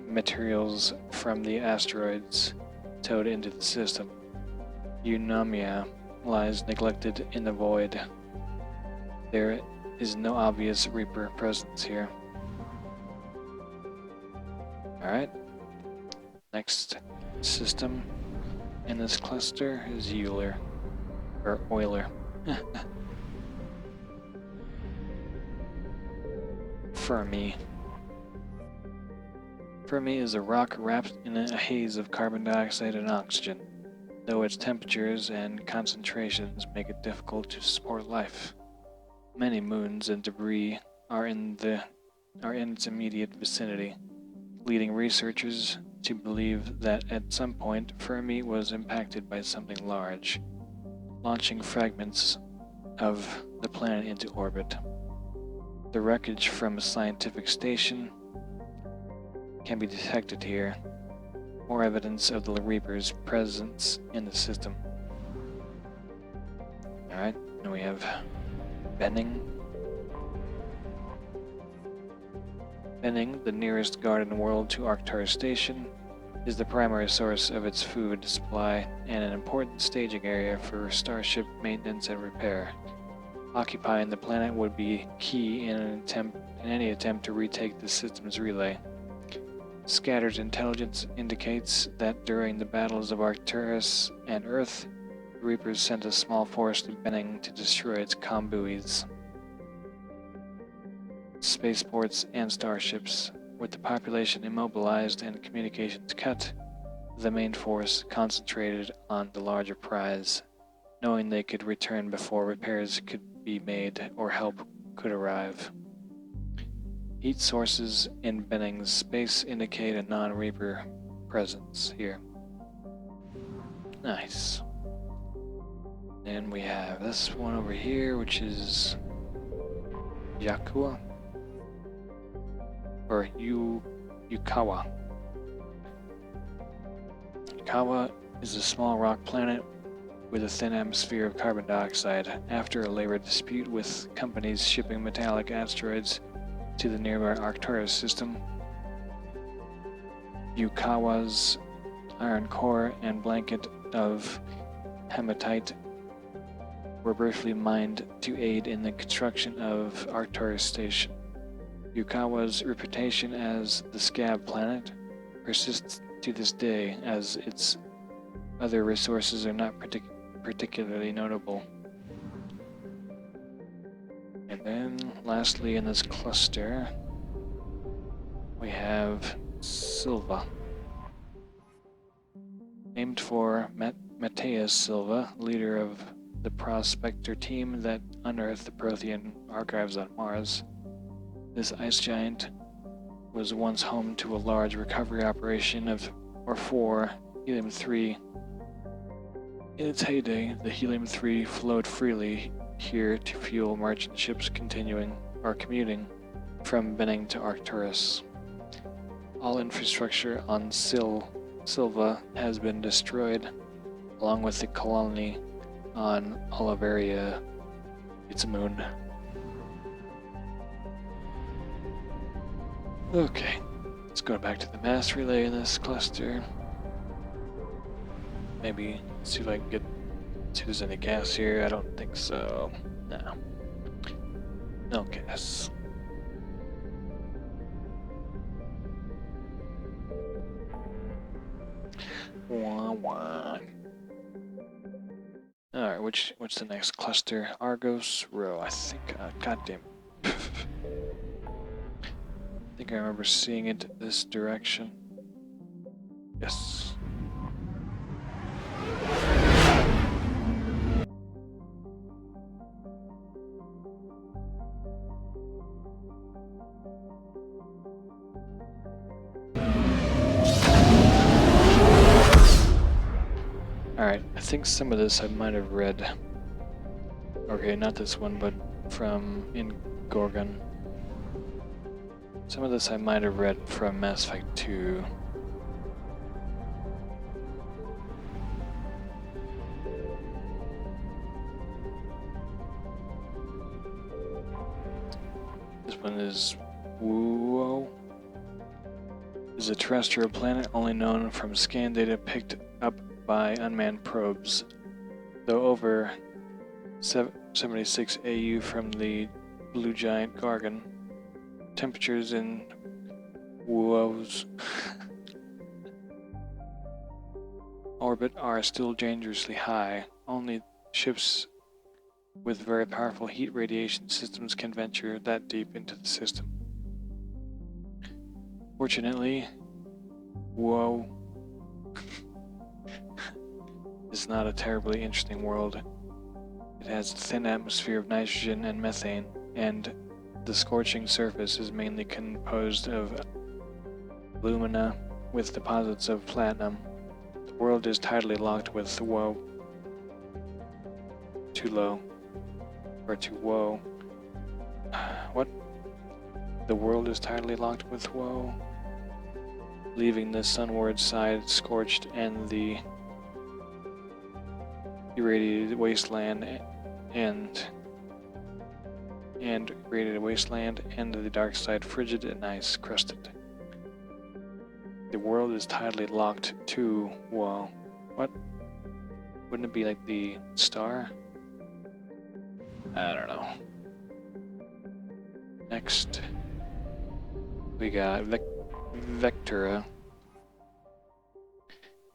materials from the asteroids towed into the system. Eunomia lies neglected in the void. There is no obvious Reaper presence here. Alright. Next system in this cluster is Euler. Or Euler. Fermi. Fermi is a rock wrapped in a haze of carbon dioxide and oxygen, though its temperatures and concentrations make it difficult to support life. Many moons and debris are in its immediate vicinity, leading researchers to believe that at some point Fermi was impacted by something large, launching fragments of the planet into orbit. The wreckage from a scientific station can be detected here, more evidence of the Reaper's presence in the system. Alright, and we have Benning. Benning, the nearest garden world to Arcturus Station, is the primary source of its food supply and an important staging area for starship maintenance and repair. Occupying the planet would be key in any attempt to retake the system's relay. Scattered intelligence indicates that during the battles of Arcturus and Earth, the Reapers sent a small force to Benning to destroy its comm buoys, spaceports, and starships. With the population immobilized and communications cut, the main force concentrated on the larger prize, knowing they could return before repairs could be made or help could arrive. Heat sources in Benning's space indicate a non-Reaper presence here. Nice. And we have this one over here, which is Yakua, or Yukawa. Yukawa is a small rock planet with a thin atmosphere of carbon dioxide. After a labored dispute with companies shipping metallic asteroids to the nearby Arcturus system, Yukawa's iron core and blanket of hematite were briefly mined to aid in the construction of Arcturus Station. Yukawa's reputation as the scab planet persists to this day, as its other resources are not particularly notable. And then, lastly in this cluster, we have Silva. Named for Mateus Silva, leader of the prospector team that unearthed the Prothean archives on Mars. This ice giant was once home to a large recovery operation for helium-3. In its heyday, the helium-3 flowed freely here to fuel merchant ships commuting from Benning to Arcturus. All infrastructure on Silva has been destroyed, along with the colony on Oliveria, its moon. Okay, let's go back to the mass relay in this cluster. Maybe see if I can see if there's any gas here. I don't think so. No. No gas. Wah, wah. Alright, what's the next cluster? Argos Row, I think. Goddamn. I think I remember seeing it this direction. Yes. Alright, I think some of this I might have read. Okay, not this one, but in Gorgon. Some of this I might have read from Mass Effect 2. This one is Wuo. This is a terrestrial planet only known from scan data picked up by unmanned probes. Though over 76 AU from the blue giant Gorgon, temperatures in Wuo's orbit are still dangerously high. Only ships with very powerful heat radiation systems can venture that deep into the system. Fortunately, Wuo is not a terribly interesting world. It has a thin atmosphere of nitrogen and methane, and the scorching surface is mainly composed of alumina with deposits of platinum. The world is tidally locked with woe. Too low. Or too woe. What? The world is tidally locked with woe, leaving the sunward side scorched and the irradiated wasteland and the dark side frigid and ice crusted. The world is tidally locked to woe. What? Wouldn't it be like the star? I don't know. Next, we got Vectura.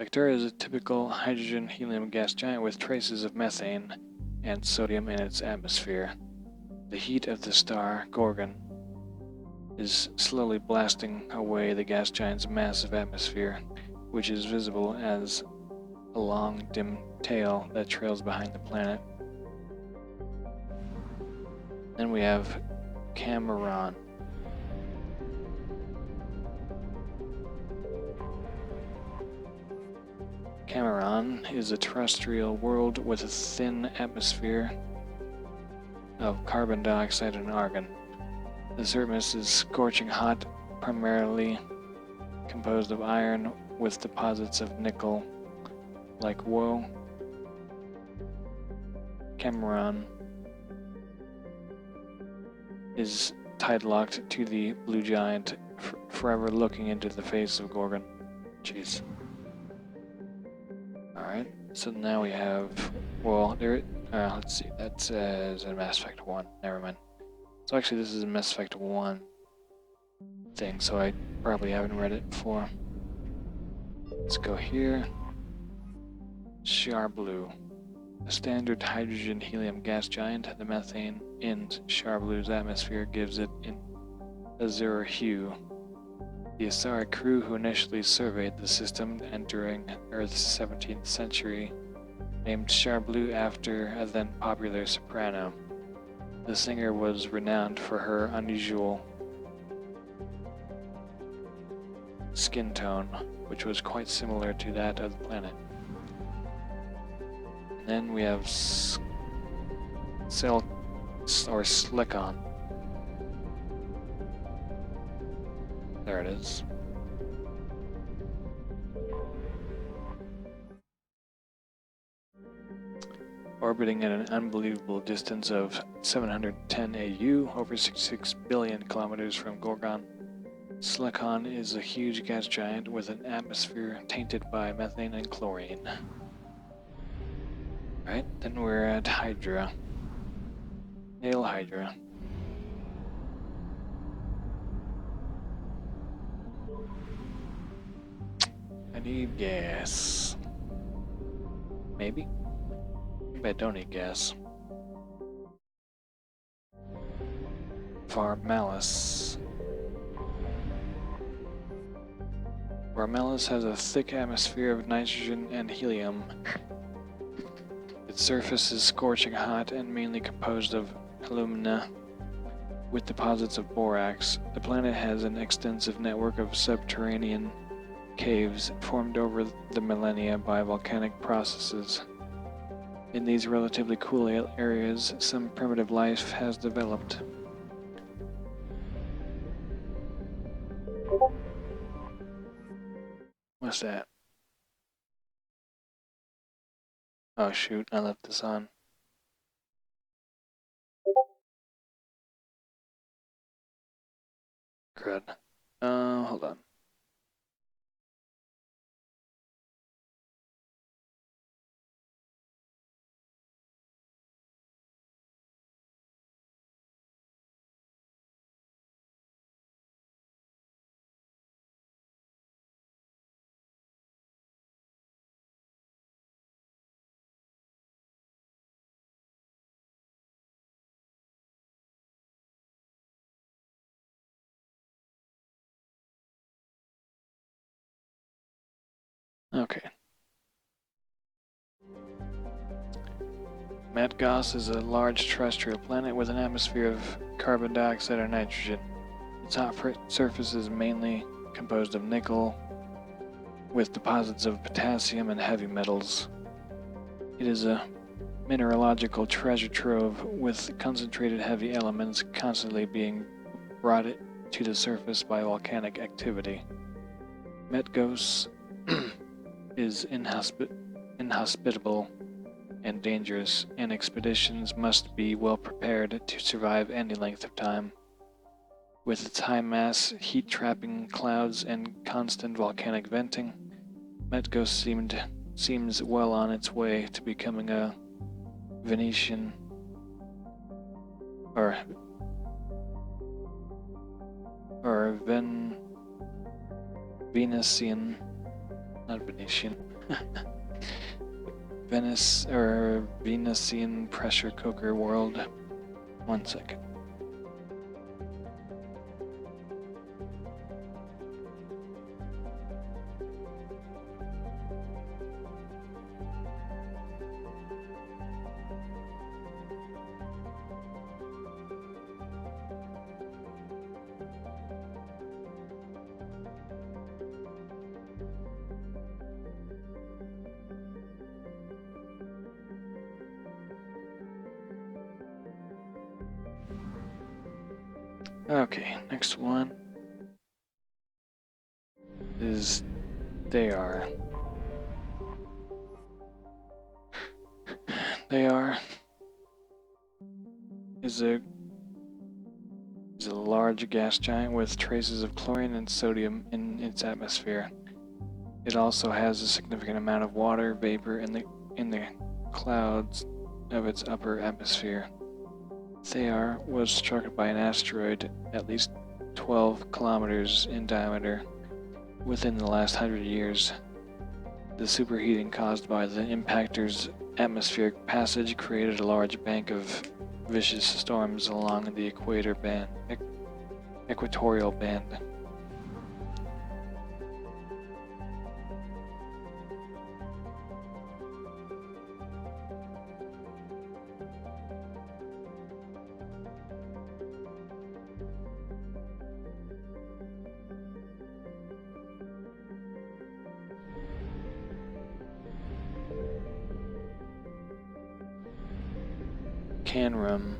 Vectura is a typical hydrogen-helium gas giant with traces of methane and sodium in its atmosphere. The heat of the star, Gorgon, is slowly blasting away the gas giant's massive atmosphere, which is visible as a long, dim tail that trails behind the planet. Then we have Cameron. Cameron is a terrestrial world with a thin atmosphere of carbon dioxide and argon. The surface is scorching hot, primarily composed of iron with deposits of nickel, like woe. Cameron is tide-locked to the blue giant, forever looking into the face of Gorgon. Jeez. Alright, so now we have, well, let's see, that says in Mass Effect 1, never mind. So actually this is a Mass Effect 1 thing, so I probably haven't read it before. Let's go here. Charblu. A standard hydrogen-helium gas giant, the methane in Charblu's atmosphere gives it an azure hue. The Asari crew who initially surveyed the system entering Earth's 17th century named Charblu after a then popular soprano. The singer was renowned for her unusual skin tone, which was quite similar to that of the planet. Then we have Slickon. There it is. Orbiting at an unbelievable distance of 710 AU, over 66 billion kilometers from Gorgon, Slickon is a huge gas giant with an atmosphere tainted by methane and chlorine. Right, then we're at Hydra. Hail Hydra. I need gas. Maybe? Maybe I don't need gas. Varmalis. Varmalis has a thick atmosphere of nitrogen and helium. Its surface is scorching hot and mainly composed of alumina with deposits of borax. The planet has an extensive network of subterranean caves formed over the millennia by volcanic processes. In these relatively cool areas, some primitive life has developed. What's that? Oh shoot, I left this on. Crud. Hold on. Okay. Matgos is a large terrestrial planet with an atmosphere of carbon dioxide and nitrogen. Its hot surface is mainly composed of nickel, with deposits of potassium and heavy metals. It is a mineralogical treasure trove with concentrated heavy elements constantly being brought to the surface by volcanic activity. Metgos is inhospitable and dangerous, and expeditions must be well prepared to survive any length of time. With its high mass, heat-trapping clouds, and constant volcanic venting, Metgos seems well on its way to becoming a Venetian or Venetian, not Venetian, Venice or Venetian pressure cooker world. 1 second. Okay, next one is Dayar. Dayar is a large gas giant with traces of chlorine and sodium in its atmosphere. It also has a significant amount of water vapor in the clouds of its upper atmosphere. Thayar was struck by an asteroid at least 12 kilometers in diameter within the last 100 years. The superheating caused by the impactor's atmospheric passage created a large bank of vicious storms along the equatorial band. Canrum.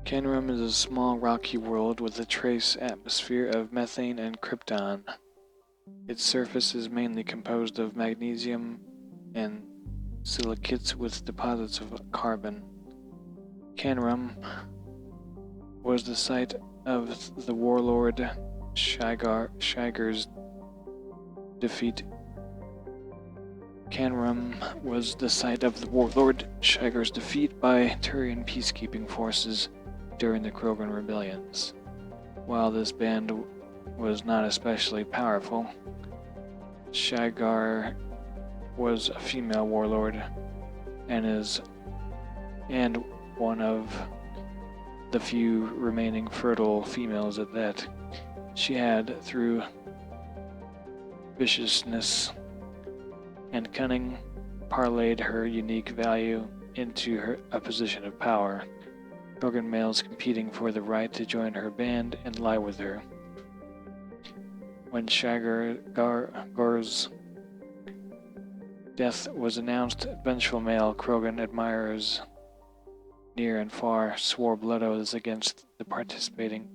Canrum is a small rocky world with a trace atmosphere of methane and krypton. Its surface is mainly composed of magnesium and silicates with deposits of carbon. Canrum was the site of the warlord Shigar's defeat. Canrum was the site of the warlord Shigar's defeat by Turian peacekeeping forces during the Krogan rebellions. While this band was not especially powerful, Shigar was a female warlord and one of the few remaining fertile females at that. She had, through viciousness and cunning, parlayed her unique value into a position of power. Krogan males competing for the right to join her band and lie with her. When Shigar's death was announced, vengeful male Krogan admirers near and far swore blood oaths against the participating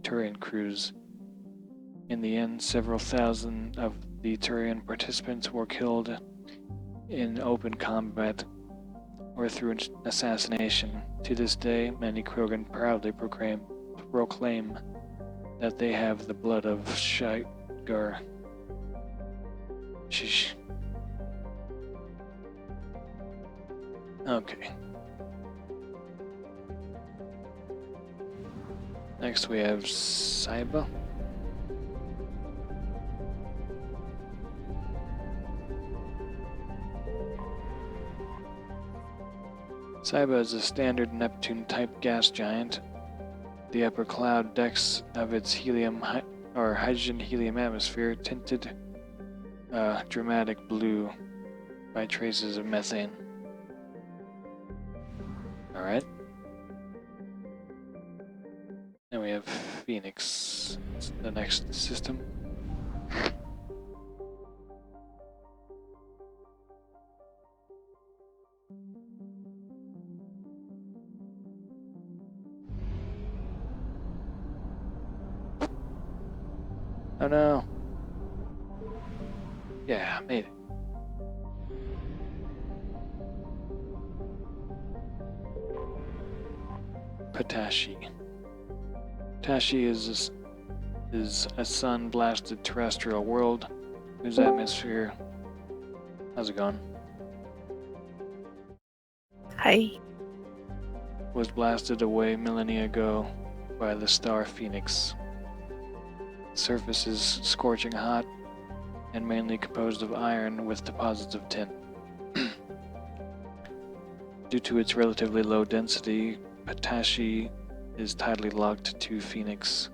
Turian crews. In the end, several thousand of the Turian participants were killed in open combat or through assassination. To this day, many Krogan proudly proclaim that they have the blood of Shigar. Okay. Next we have Saiba. Saiba is a standard Neptune-type gas giant. The upper cloud decks of its hydrogen-helium atmosphere tinted dramatic blue by traces of methane. Alright. Then we have Phoenix. It's the next system. Oh no. Yeah, made it. Patashi. Patashi is a sun-blasted terrestrial world whose atmosphere... How's it going? Hi. Was blasted away millennia ago by the star Phoenix. The surface is scorching hot and mainly composed of iron with deposits of tin. Due to its relatively low density, Patashi is tidally locked to Phoenix.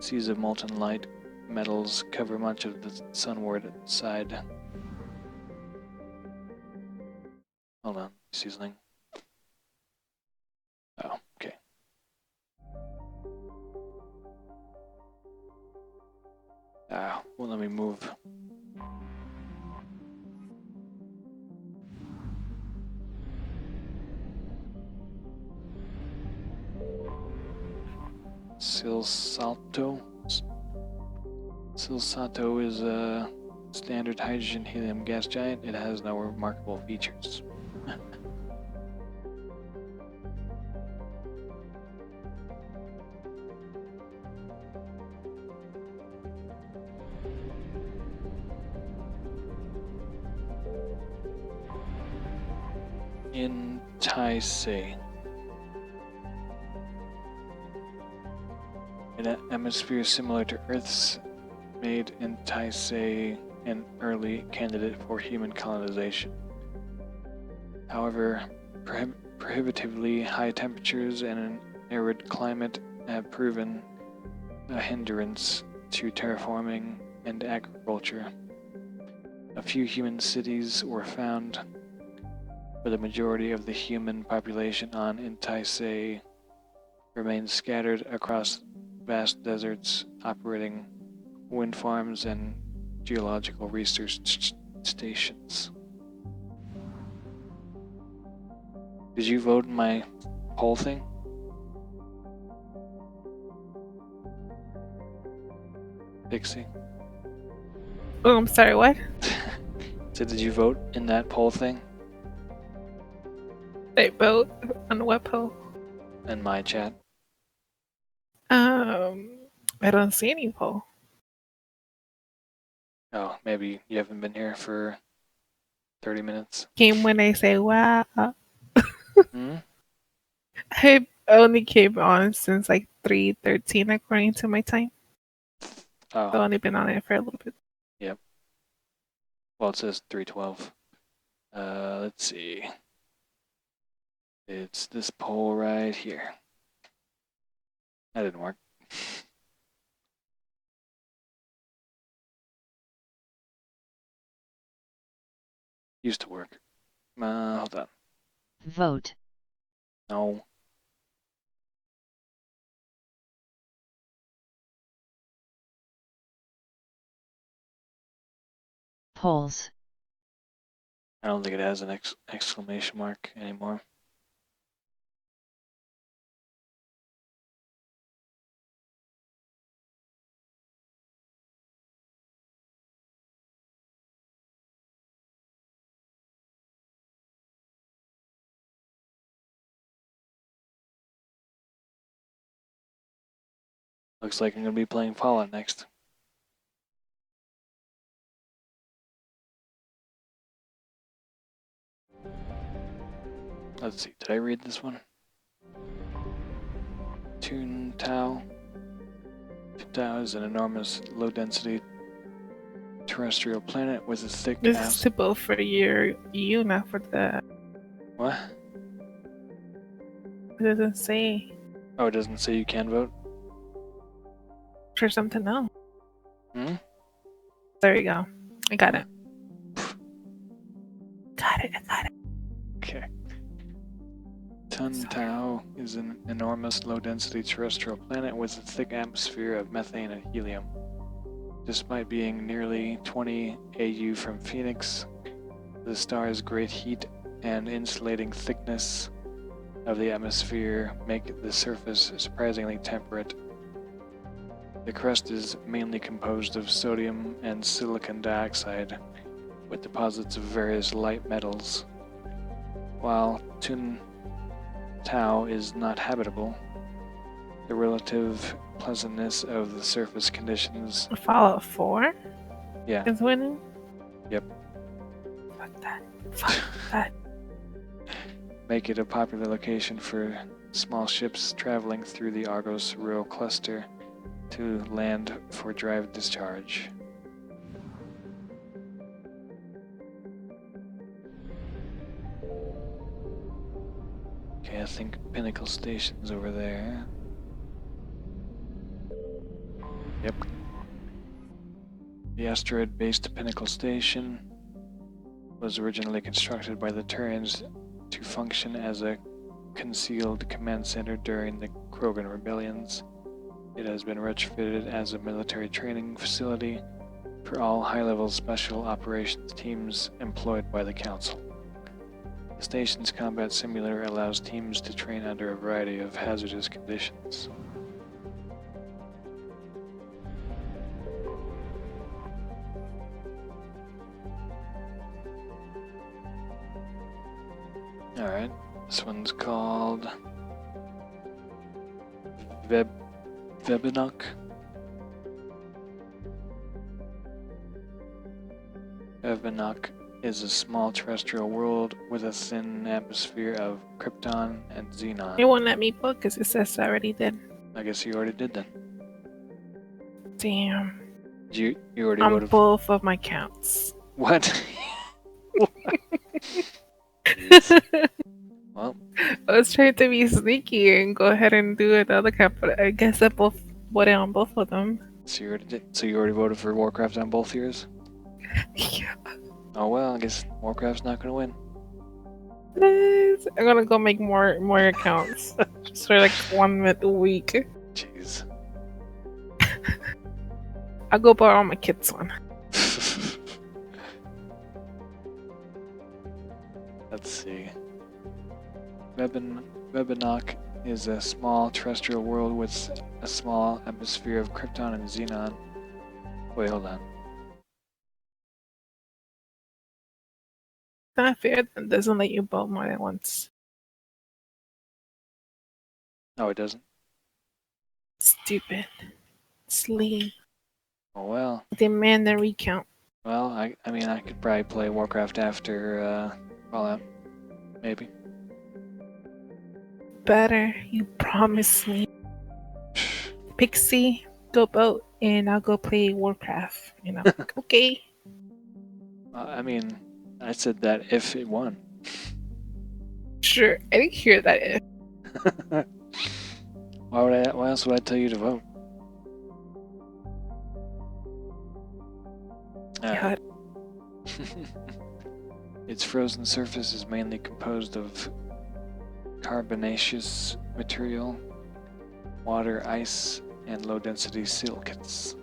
Seas of molten light metals cover much of the sunward side. Hold on, see something. Oh, okay. Well, let me move. Silsato. Silsato is a standard hydrogen helium gas giant. It has no remarkable features. In Taisei. An atmosphere similar to Earth's made in Taisei an early candidate for human colonization. However, prohibitively high temperatures and an arid climate have proven a hindrance to terraforming and agriculture. A few human cities were found, but the majority of the human population on Intaisei remains scattered across vast deserts, operating wind farms and geological research stations. Did you vote in my poll thing? Pixie? Oh, I'm sorry, what? So did you vote in that poll thing? They vote on what poll? In my chat? I don't see any poll. Oh, maybe you haven't been here for 30 minutes. Came when they say, wow. Hmm? I only came on since like 3:13 according to my time. Oh. I've only been on it for a little bit. Yep. Well, it says 3:12. Let's see. It's this poll right here. That didn't work. Used to work. Hold on. Vote. No. Polls. I don't think it has an exclamation mark anymore. Looks like I'm going to be playing Fallout next. Let's see, did I read this one? Toon Tau. Toon Tau is an enormous, low-density terrestrial planet with a thick This is to vote for you, not for the... What? It doesn't say. Oh, it doesn't say you can vote? For something else. Hmm? There you go. I got it. I got it. Okay. Tau is an enormous low-density terrestrial planet with a thick atmosphere of methane and helium. Despite being nearly 20 AU from Phoenix, the star's great heat and insulating thickness of the atmosphere make the surface surprisingly temperate. The crust is mainly composed of sodium and silicon dioxide, with deposits of various light metals. While Tau is not habitable, the relative pleasantness of the surface conditions. Fallout 4 Yeah, is winning? Yep. Fuck that. Fuck that. make it a popular location for small ships traveling through the Argos Rural Cluster to land for drive discharge. Okay, I think Pinnacle Station's over there. Yep. The asteroid-based Pinnacle Station was originally constructed by the Turians to function as a concealed command center during the Krogan rebellions. It has been retrofitted as a military training facility for all high-level special operations teams employed by the Council. The station's combat simulator allows teams to train under a variety of hazardous conditions. Alright, this one's called Vebinok. Vebinok is a small terrestrial world with a thin atmosphere of krypton and xenon. It won't let me book because it says I already did. I guess you already did then. Damn. You already On would have. both of my counts. What? Jeez. Well, I was trying to be sneaky and go ahead and do another count, but I guess I both voted on both of them. so you already did. So you already voted for Warcraft on both yours? Yeah. Oh well, I guess Warcraft's not gonna win. I'm gonna go make more accounts. Just for like 1 minute a week. Jeez. I'll go borrow my kid's one. Let's see. Vebinok is a small terrestrial world with a small atmosphere of krypton and xenon. Wait, hold on. It's not fair that it doesn't let you vote more than once. No, it doesn't. Stupid. Sleep. Oh well. Demand a recount. Well, I mean, I could probably play Warcraft after Fallout. Maybe. Better, you promise me. Pixie, go vote, and I'll go play Warcraft. You know, okay. I mean, I said that if it won. Sure, I didn't hear that. If. Why else would I tell you to vote? God. Its frozen surface is mainly composed of carbonaceous material, water, ice, and low-density silicates.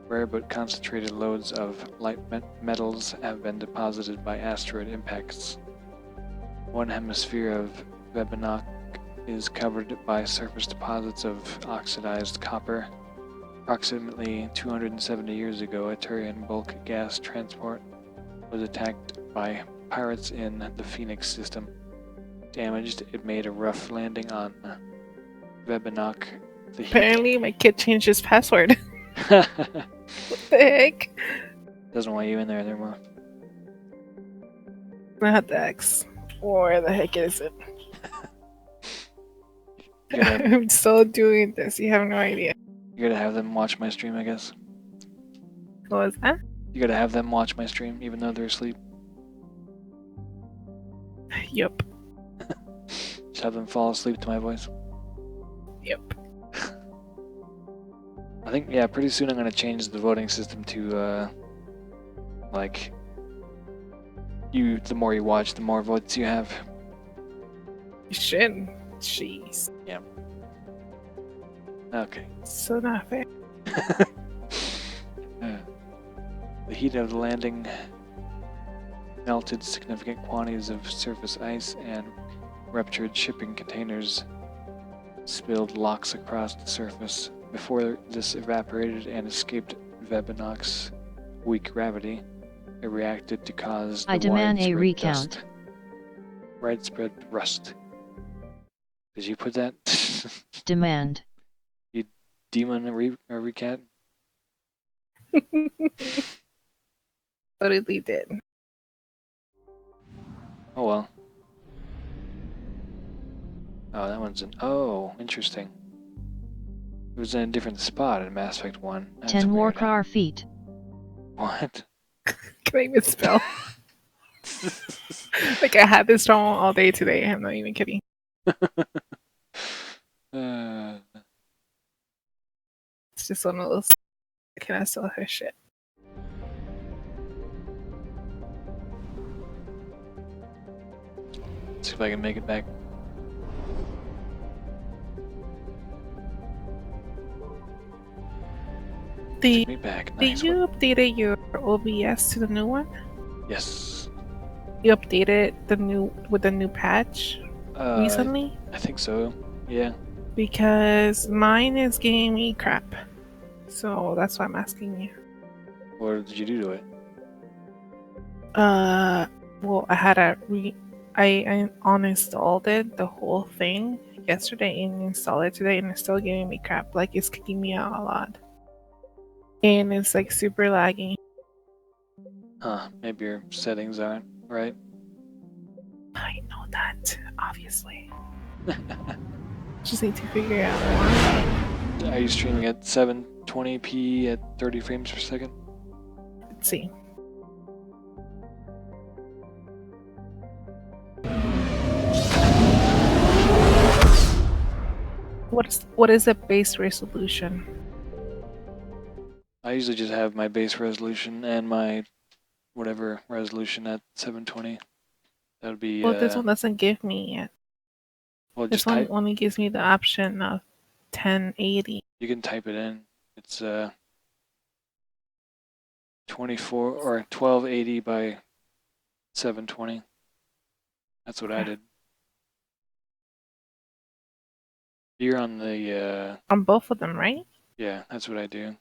Rare but concentrated loads of light metals have been deposited by asteroid impacts. One hemisphere of Vebinok is covered by surface deposits of oxidized copper. Approximately 270 years ago, a Turian bulk gas transport was attacked by pirates in the Phoenix system. Damaged, it made a rough landing on Vebinok. Apparently, my kid changed his password. What the heck? Doesn't want you in there anymore. I have to ask. Where the heck is it? I'm still doing this. You have no idea. You gotta have them watch my stream, I guess. What was that? You gotta have them watch my stream, even though they're asleep. Yup. Just have them fall asleep to my voice. Yep. I think, yeah, pretty soon I'm gonna change the voting system to, like, the more you watch, the more votes you have. You should. Jeez. Yeah. Okay. So not fair. The heat of the landing melted significant quantities of surface ice and ruptured shipping containers spilled locks across the surface. Before this evaporated and escaped Vebenock's weak gravity, it reacted to cause the I demand a widespread recount. dust. Widespread rust. Did you put that? Demand. You demon a recount? Totally did. Oh well. Oh, that one's in. Oh, interesting. It was in a different spot in Mass Effect 1. That's 10 weird. Warcar feet. What? Can I even spell? Like I had this wrong all day today. I'm not even kidding. uh, It's just one of those. Can I sell her shit? see if I can make it back. Did Took me back. Nice you one. updated your OBS to the new one? Yes. You updated the new with the new patch recently? I think so. Yeah. Because mine is giving me crap. So that's why I'm asking you. What did you do to it? Well, I had I uninstalled it, the whole thing, yesterday and installed it today, and it's still giving me crap. Like it's kicking me out a lot, and it's like super laggy. Huh. Maybe your settings aren't right. I know that, obviously. Just need to figure it out more. Are you streaming at 720p at 30 frames per second? Let's see. What is the base resolution? I usually just have my base resolution and my whatever resolution at 720. That would be Well, this one doesn't give me yet. well, This just one type. only gives me the option of 1080. You can type it in. It's 24 or 1280 by 720. That's what I did. You're on the On both of them, right? yeah, that's what I do.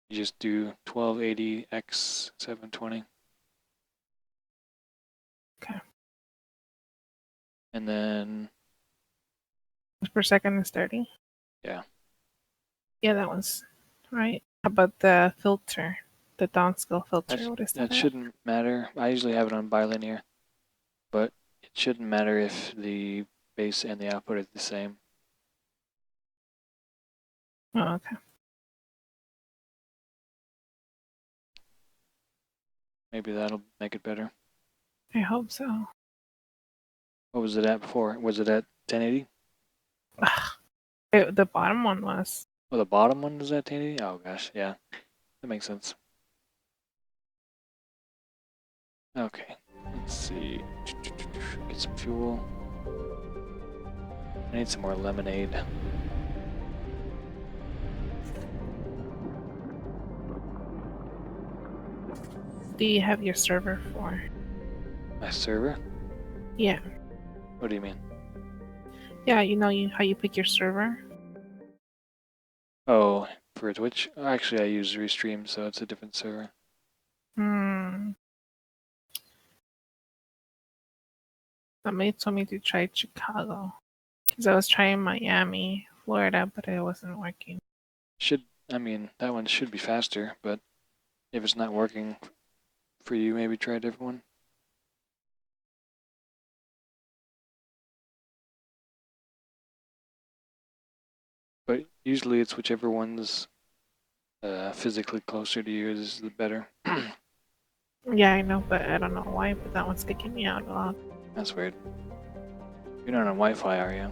You just do 1280 x 720. Okay. And then Per second is 30. yeah. Yeah, that one's right. How about the filter? The downscale filter. What is That that? shouldn't matter. I usually have it on bilinear, but it shouldn't matter if the base and the output are the same. Oh, okay. Maybe that'll make it better. I hope so. What was it at before? Was it at 1080? The bottom one was. Oh, the bottom one was at 1080? Oh gosh, yeah. That makes sense. Okay, let's see. Get some fuel. I need some more lemonade. Do you have your server for? My server? Yeah. What do you mean? Yeah, you know how you pick your server? Oh, for Twitch? Actually, I use Restream, so it's a different server. Hmm. Somebody told me to try Chicago. Because I was trying Miami, Florida, but it wasn't working. I mean, that one should be faster, but if it's not working for you, maybe try a different one. But usually it's whichever one's physically closer to you is the better. Yeah, I know, but I don't know why, but that one's kicking me out a lot. That's weird. You're not on Wi-Fi, are you?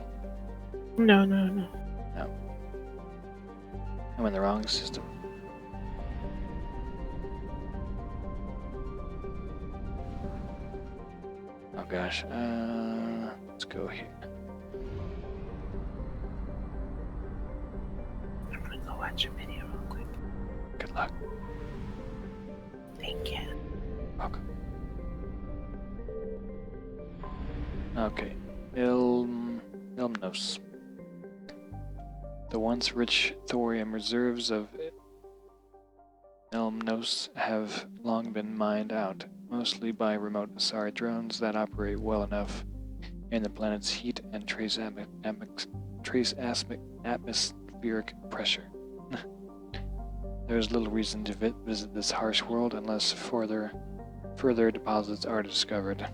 No. No. I'm in the wrong system. Oh gosh. Let's go here. I'm gonna go watch a video real quick. Good luck. Thank you. Welcome. Okay. Ilmnos. The once rich thorium reserves of Ilmnos have long been mined out, mostly by remote Asari drones that operate well enough in the planet's heat and trace atmospheric pressure. There is little reason to visit this harsh world unless further deposits are discovered.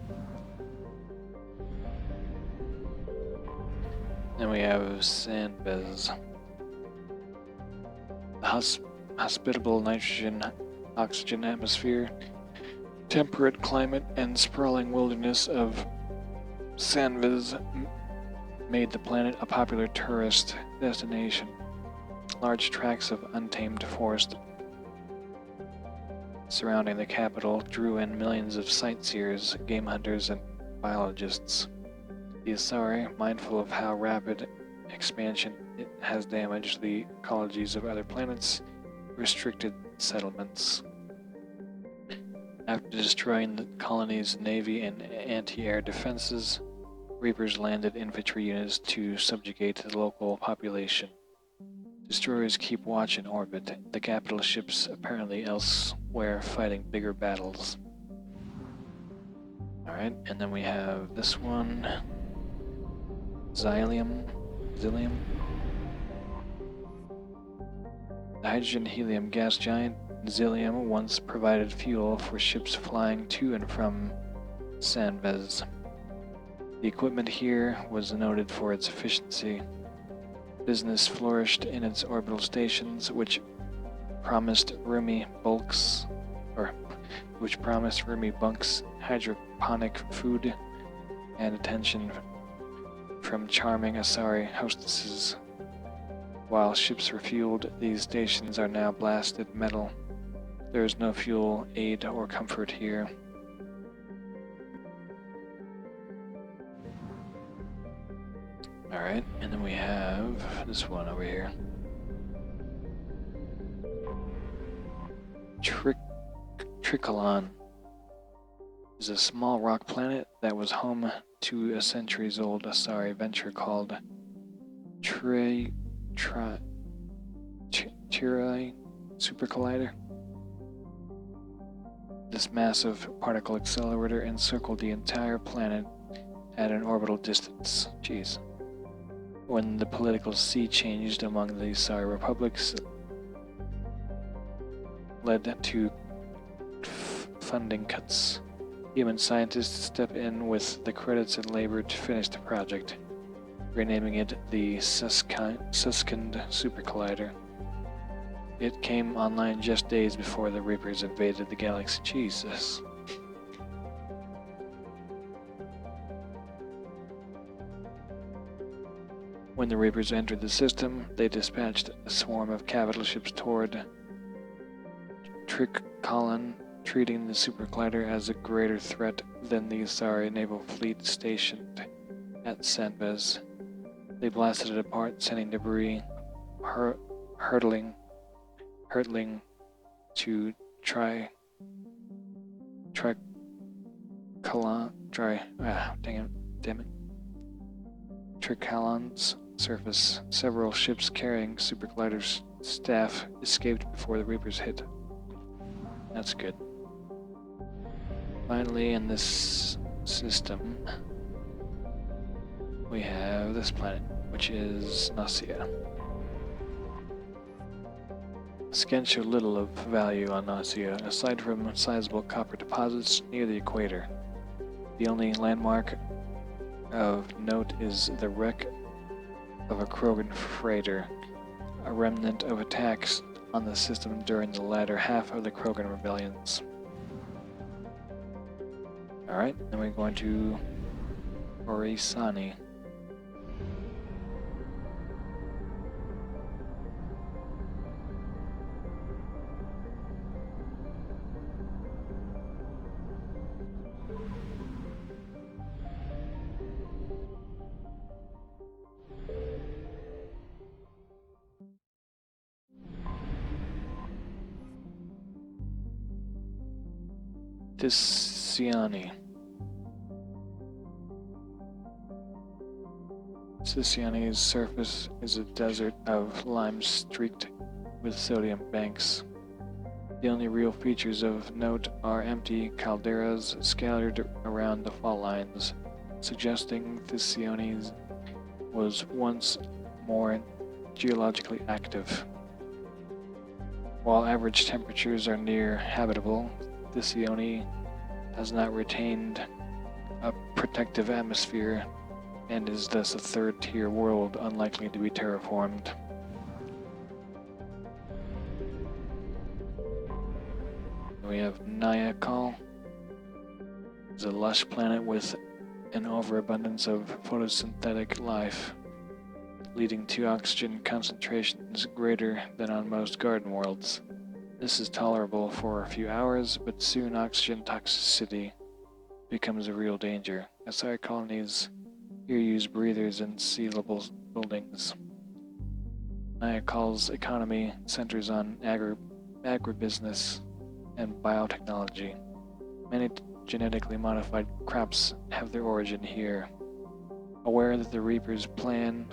Then we have Sandbez. The hospitable nitrogen-oxygen atmosphere, temperate climate, and sprawling wilderness of Sandbez made the planet a popular tourist destination. Large tracts of untamed forest surrounding the capital drew in millions of sightseers, game hunters, and biologists. The Asari, mindful of how rapid expansion it has damaged the ecologies of other planets, restricted settlements. After destroying the colony's navy and anti-air defenses, Reapers landed infantry units to subjugate the local population. Destroyers keep watch in orbit, the capital ships apparently elsewhere fighting bigger battles. Alright, and then we have this one. Xylium. The hydrogen-helium gas giant Xylium once provided fuel for ships flying to and from Sandbez. The equipment here was noted for its efficiency. Business flourished in its orbital stations, which promised roomy bunks, hydroponic food, and attention from charming Asari hostesses. While ships refueled, these stations are now blasted metal. There is no fuel, aid, or comfort here. Alright, and then we have this one over here. Tricolon is a small rock planet that was home to a centuries-old Asari venture called Tirai Super Collider. This massive particle accelerator encircled the entire planet at an orbital distance. Jeez. When the political sea changed among the Asari republics, led to funding cuts. Human scientists step in with the credits and labor to finish the project, renaming it the Suskind Super Collider. It came online just days before the Reapers invaded the galaxy. Jesus. When the Reapers entered the system, they dispatched a swarm of capital ships toward Tricolon, treating the Super Collider as a greater threat than the Asari naval fleet stationed at Sandbez. They blasted it apart, sending debris hurtling to Tricolon's surface. Several ships carrying Super Collider's staff escaped before the Reapers hit. That's good. Finally, in this system, we have this planet, which is Nausea. Scans show little of value on Nausea, aside from sizable copper deposits near the equator. The only landmark of note is the wreck of a Krogan freighter, a remnant of attacks on the system during the latter half of the Krogan rebellions. Alright, then we're going to Orisani. Tisiani. Tisiani's surface is a desert of lime streaked with sodium banks. The only real features of note are empty calderas scattered around the fault lines, suggesting Tisiani was once more geologically active. While average temperatures are near habitable, Tisiani has not retained a protective atmosphere and is thus a third-tier world unlikely to be terraformed. We have Nayakal. It's a lush planet with an overabundance of photosynthetic life, leading to oxygen concentrations greater than on most garden worlds. This is tolerable for a few hours, but soon oxygen toxicity becomes a real danger. Asari colonies here use breathers and sea-level buildings. Nayakal's economy centers on agribusiness and biotechnology. Many genetically modified crops have their origin here. Aware that the Reaper's plan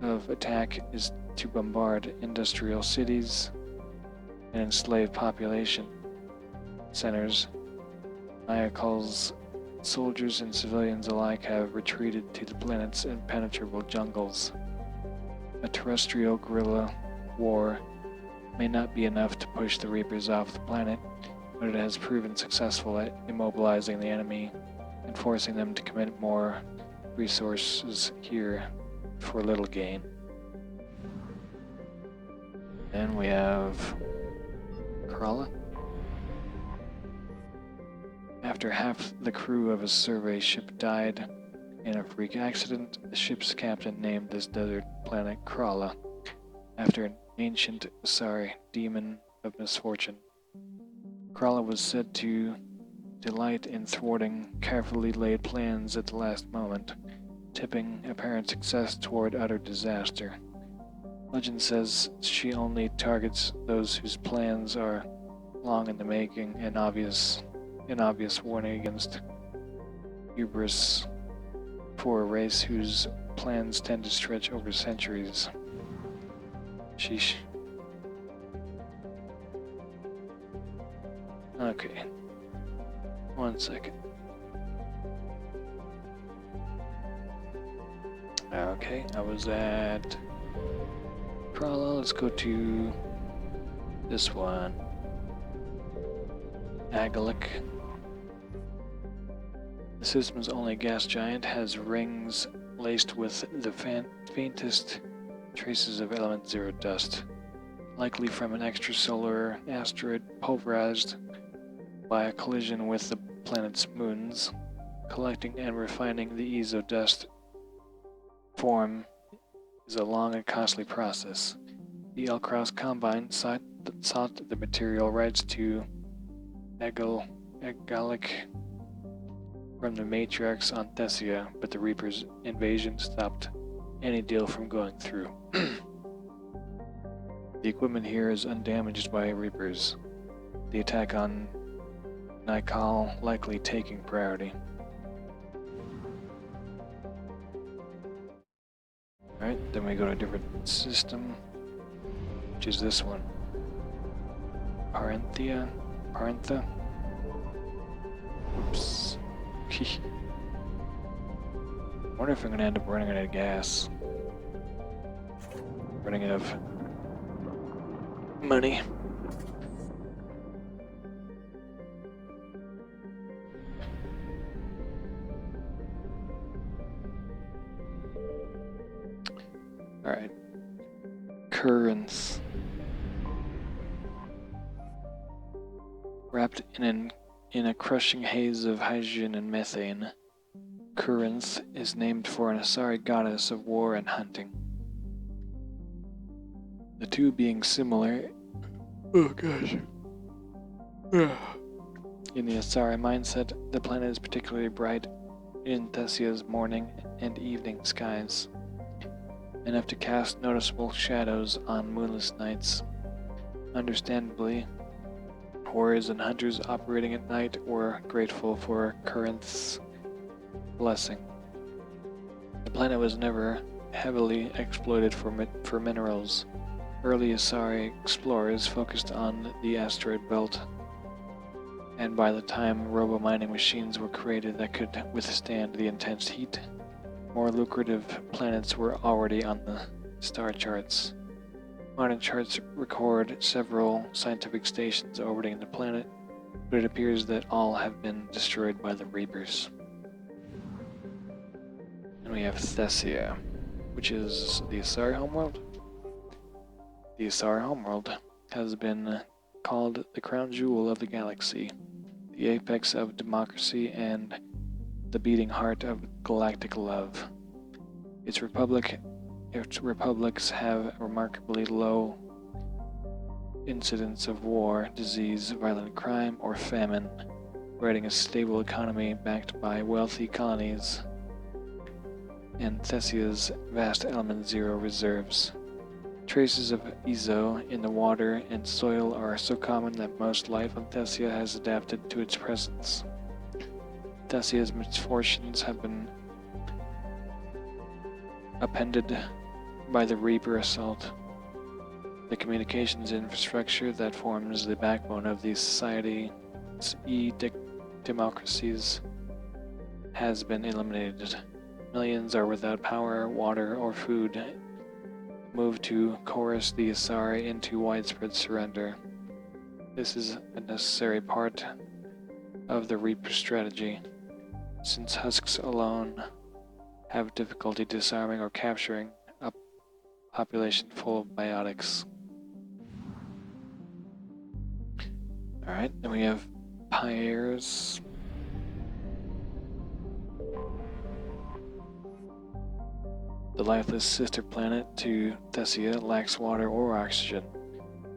of attack is to bombard industrial cities and enslave population centers, Nayakal's soldiers and civilians alike have retreated to the planet's impenetrable jungles. A terrestrial guerrilla war may not be enough to push the Reapers off the planet, but it has proven successful at immobilizing the enemy and forcing them to commit more resources here for little gain. Then we have Kerala. After half the crew of a survey ship died in a freak accident, the ship's captain named this desert planet Kerala, after an ancient Asari demon of misfortune. Kerala was said to delight in thwarting carefully laid plans at the last moment, tipping apparent success toward utter disaster. Legend says she only targets those whose plans are long in the making and an obvious warning against hubris for a race whose plans tend to stretch over centuries. Sheesh. Okay. 1 second. Okay, I was at Kerala. Let's go to this one. Agalik. The system's only gas giant has rings laced with the faintest traces of element 0 dust, likely from an extrasolar asteroid pulverized by a collision with the planet's moons. Collecting and refining the EZO dust form is a long and costly process. The Elcross Combine sought the material rights to Agalik from the Matriarchs on Thessia, but the Reaper's invasion stopped any deal from going through. The equipment here is undamaged by Reapers. The attack on Nayakal likely taking priority. Alright, then we go to a different system, which is this one. Parentha. Oops. I wonder if I'm gonna end up running out of gas. Running out of money. Alright. Currents. Wrapped in a crushing haze of hydrogen and methane, Currents is named for an Asari goddess of war and hunting. The two being similar. Oh gosh. In the Asari mindset, the planet is particularly bright in Thessia's morning and evening skies, enough to cast noticeable shadows on moonless nights. Understandably, warriors and hunters operating at night were grateful for Corinth's blessing. The planet was never heavily exploited for minerals. Early Asari explorers focused on the asteroid belt, and by the time robo-mining machines were created that could withstand the intense heat, more lucrative planets were already on the star charts. Modern charts record several scientific stations orbiting the planet, but it appears that all have been destroyed by the Reapers. And we have Thessia, which is the Asari homeworld. The Asari homeworld has been called the crown jewel of the galaxy, the apex of democracy, and the beating heart of galactic love. Its republics have remarkably low incidence of war, disease, violent crime, or famine, providing a stable economy backed by wealthy colonies and Thessia's vast element zero reserves. Traces of Ezo in the water and soil are so common that most life on Thessia has adapted to its presence. Thessia's misfortunes have been appended by the Reaper assault. The communications infrastructure that forms the backbone of these society's democracies has been eliminated. Millions are without power, water, or food, moved to coerce the Asari into widespread surrender. This is a necessary part of the Reaper strategy, since husks alone have difficulty disarming or capturing a population full of biotics. Alright, then we have Pyres. The lifeless sister planet to Thessia lacks water or oxygen.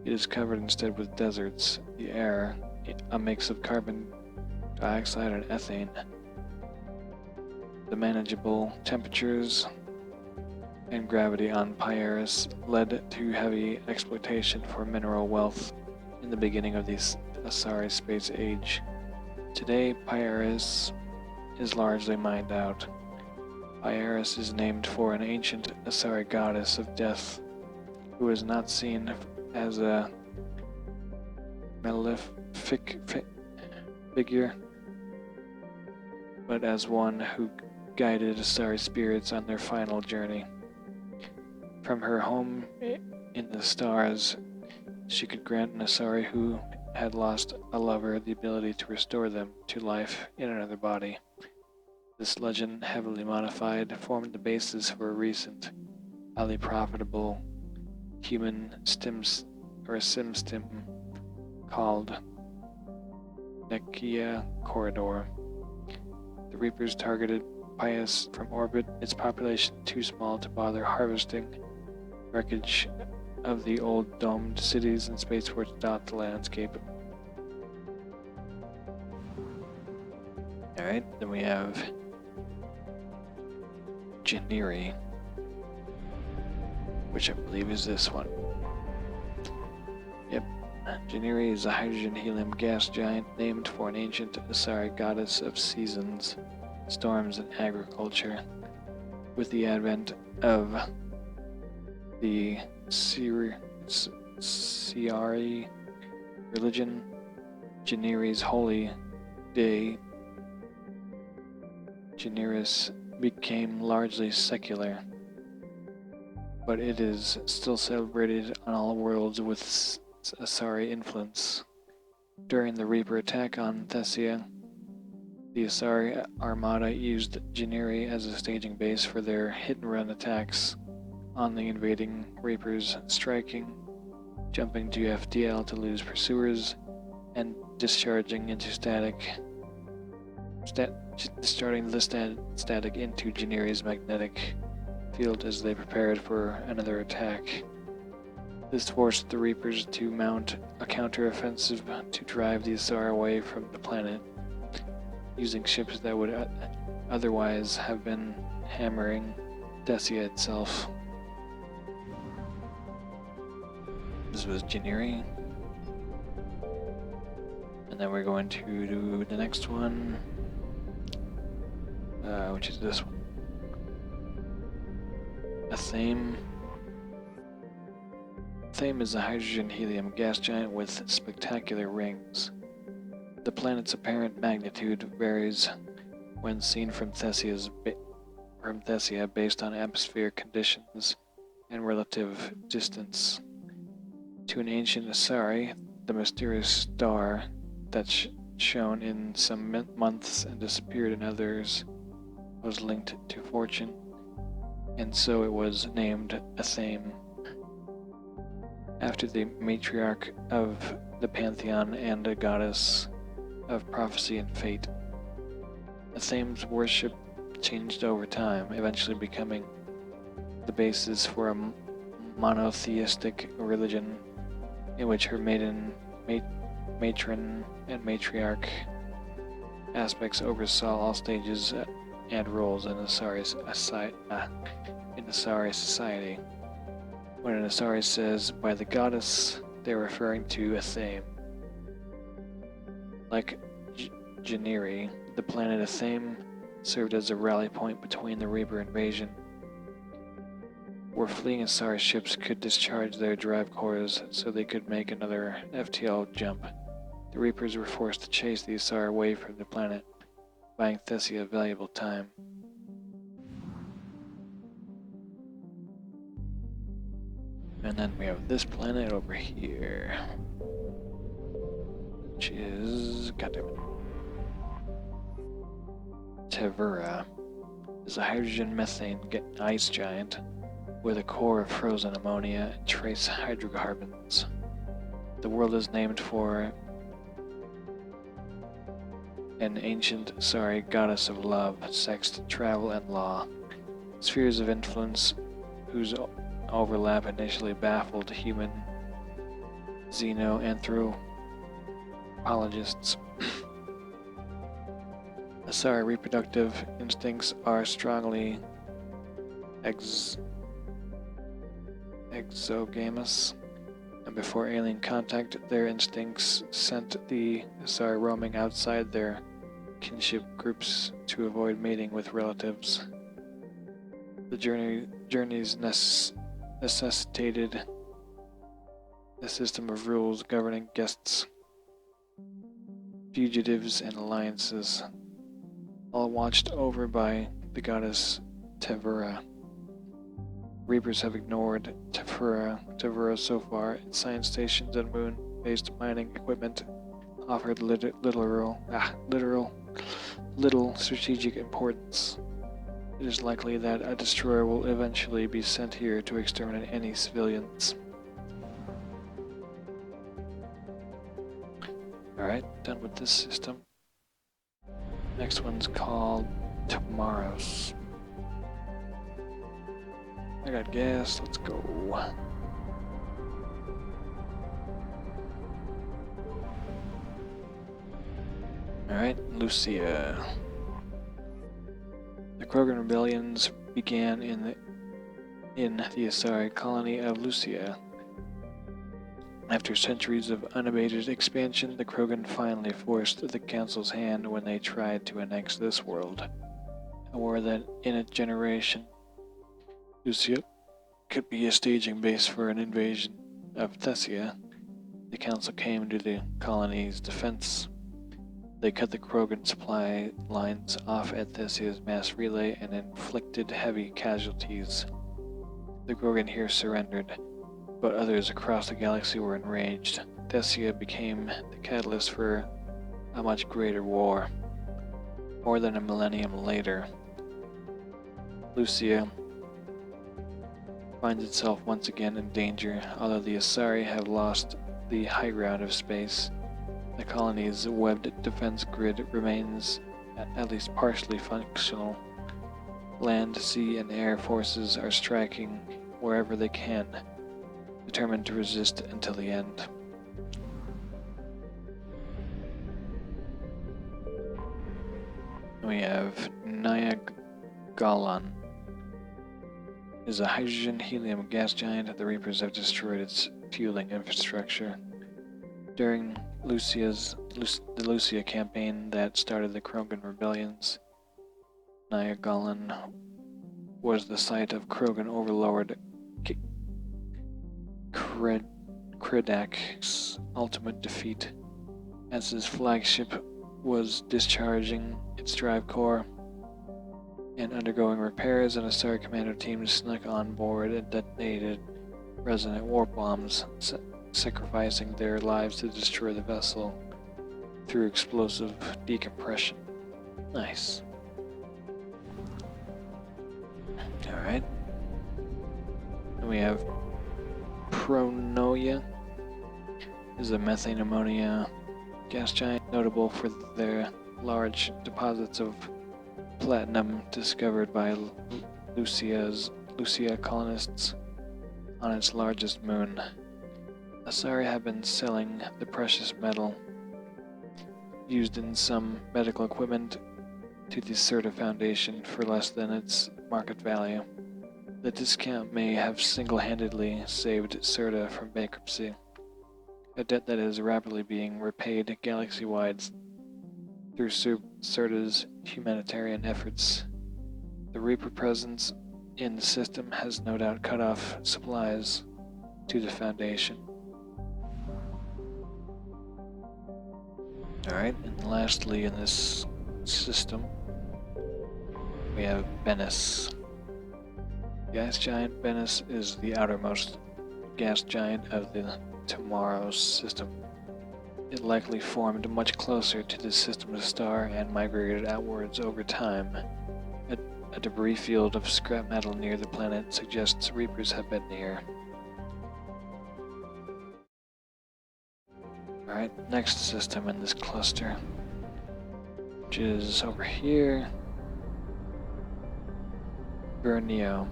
It is covered instead with deserts. The air, a mix of carbon dioxide and ethane. The manageable temperatures and gravity on Pyres led to heavy exploitation for mineral wealth in the beginning of the Asari space age. Today, Pyres is largely mined out. Pyres is named for an ancient Asari goddess of death, who is not seen as a malefic figure, but as one who guided Asari spirits on their final journey. From her home in the stars, she could grant an Asari who had lost a lover the ability to restore them to life in another body. This legend, heavily modified, formed the basis for a recent, highly profitable human SimStim called Nekia Corridor. The Reapers targeted Pyres from orbit, its population too small to bother harvesting wreckage of the old domed cities and spaceports dot the landscape. Alright, then we have Janiri, which I believe is this one. Yep, Janiri is a hydrogen-helium gas giant named for an ancient Asari goddess of seasons, storms, and agriculture. With the advent of the Siari religion, Janiri's holy day, Janiris, became largely secular, but it is still celebrated on all worlds with Asari influence. During the Reaper attack on Thessia, the Asari armada used Janiri as a staging base for their hit-and-run attacks on the invading Reapers, striking, jumping to FTL to lose pursuers, and discharging the static into Janiri's magnetic field as they prepared for another attack. This forced the Reapers to mount a counter-offensive to drive the Asari away from the planet, using ships that would otherwise have been hammering Thessia itself. This was Janiri. And then we're going to do the next one, which is this one. Athame. Athame is a hydrogen-helium gas giant with spectacular rings. The planet's apparent magnitude varies when seen from Thesia based on atmospheric conditions and relative distance. To an ancient Asari, the mysterious star that shone in some months and disappeared in others was linked to fortune, and so it was named Athame, after the matriarch of the pantheon and a goddess of prophecy and fate. Athame's worship changed over time, eventually becoming the basis for a monotheistic religion in which her matron and matriarch aspects oversaw all stages and roles in Asari society. When an Asari says by the goddess, they're referring to Athame. Like Janiri, the planet Athame served as a rally point between the Reaper invasion, where fleeing Asari ships could discharge their drive cores so they could make another FTL jump. The Reapers were forced to chase the Asari away from the planet, buying Thesia valuable time. And then we have this planet over here, which is, goddammit, Tevura. Is a hydrogen methane ice giant with a core of frozen ammonia and trace hydrocarbons. The world is named for an ancient Asari goddess of love, sex, travel, and law. Spheres of influence whose overlap initially baffled human xenoanthropologists. Asari reproductive instincts are strongly exogamous, and before alien contact, their instincts sent the Asari roaming outside their kinship groups to avoid mating with relatives. The journeys necessitated a system of rules governing guests, fugitives, and alliances, all watched over by the goddess Tevura. Reapers have ignored Tevura so far. Its science stations and moon-based mining equipment offered little strategic importance. It is likely that a destroyer will eventually be sent here to exterminate any civilians. Alright, done with this system. Next one's called Tomorrow's. I got gas, let's go. Alright, Lucia. The Krogan rebellions began in the Asari colony of Lucia. After centuries of unabated expansion, the Krogan finally forced the Council's hand when they tried to annex this world. A war that, in a generation, Lucia could be a staging base for an invasion of Thesia. The Council came to the colony's defense. They cut the Krogan supply lines off at Thesia's mass relay and inflicted heavy casualties. The Krogan here surrendered, but others across the galaxy were enraged. Thesia became the catalyst for a much greater war. More than a millennium later, Lucia finds itself once again in danger. Although the Asari have lost the high ground of space, the colony's webbed defense grid remains at least partially functional. Land, sea, and air forces are striking wherever they can, determined to resist until the end. We have Galan. Is a hydrogen-helium gas giant. The Reapers have destroyed its fueling infrastructure. During the Lucia campaign that started the Krogan rebellions, Niagolan was the site of Krogan overlord Kredak's ultimate defeat. As his flagship was discharging its drive core and undergoing repairs, an Asari commando team snuck on board and detonated resonant warp bombs, sacrificing their lives to destroy the vessel through explosive decompression. Nice. Alright. Then we have Pronoia. This is a methane ammonia gas giant notable for their large deposits of platinum discovered by Lucia colonists on its largest moon. Asari have been selling the precious metal used in some medical equipment to the Serta Foundation for less than its market value. The discount may have single-handedly saved Serta from bankruptcy, a debt that is rapidly being repaid galaxy-wide through Serta's humanitarian efforts. The Reaper presence in the system has no doubt cut off supplies to the Foundation. Alright, and lastly in this system, we have Bennis. Gas giant Bennis is the outermost gas giant of the Tomorrow system. It likely formed much closer to the system's star and migrated outwards over time. A debris field of scrap metal near the planet suggests Reapers have been near. Alright, next system in this cluster, which is over here. Burnio.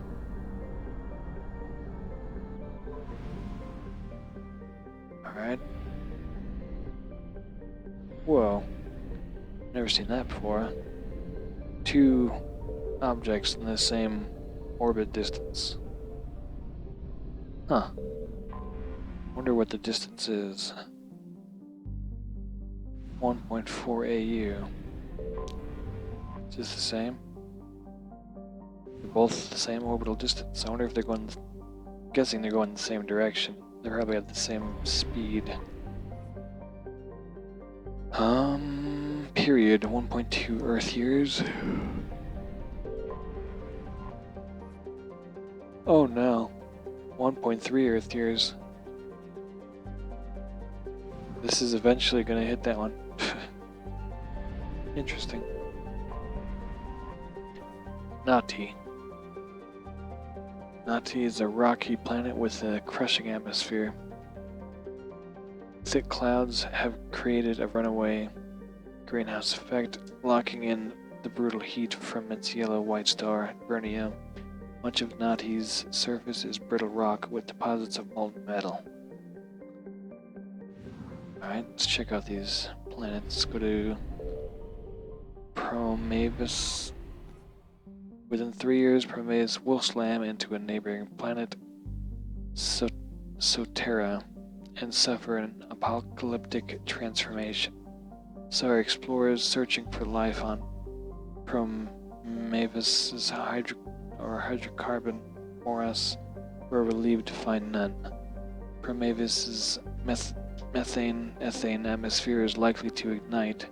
Alright. Whoa. Never seen that before. Two objects in the same orbit distance. Huh. Wonder what the distance is. 1.4 AU. Is this the same? They're both the same orbital distance. I wonder if they're going... I'm guessing they're going the same direction. They probably have the same speed. Period. 1.2 Earth years. Oh no. 1.3 Earth years. This is eventually gonna hit that one. Interesting. Nati. Nati is a rocky planet with a crushing atmosphere. Thick clouds have created a runaway greenhouse effect, locking in the brutal heat from its yellow-white star, Burnio. Much of Nati's surface is brittle rock with deposits of molten metal. Alright, let's check out these planets. Go to Promavis. Within 3 years, Prometheus will slam into a neighboring planet, Sotera, and suffer an apocalyptic transformation. Asari explorers searching for life on Prometheus's hydrocarbon morass were relieved to find none. Prometheus's ethane atmosphere is likely to ignite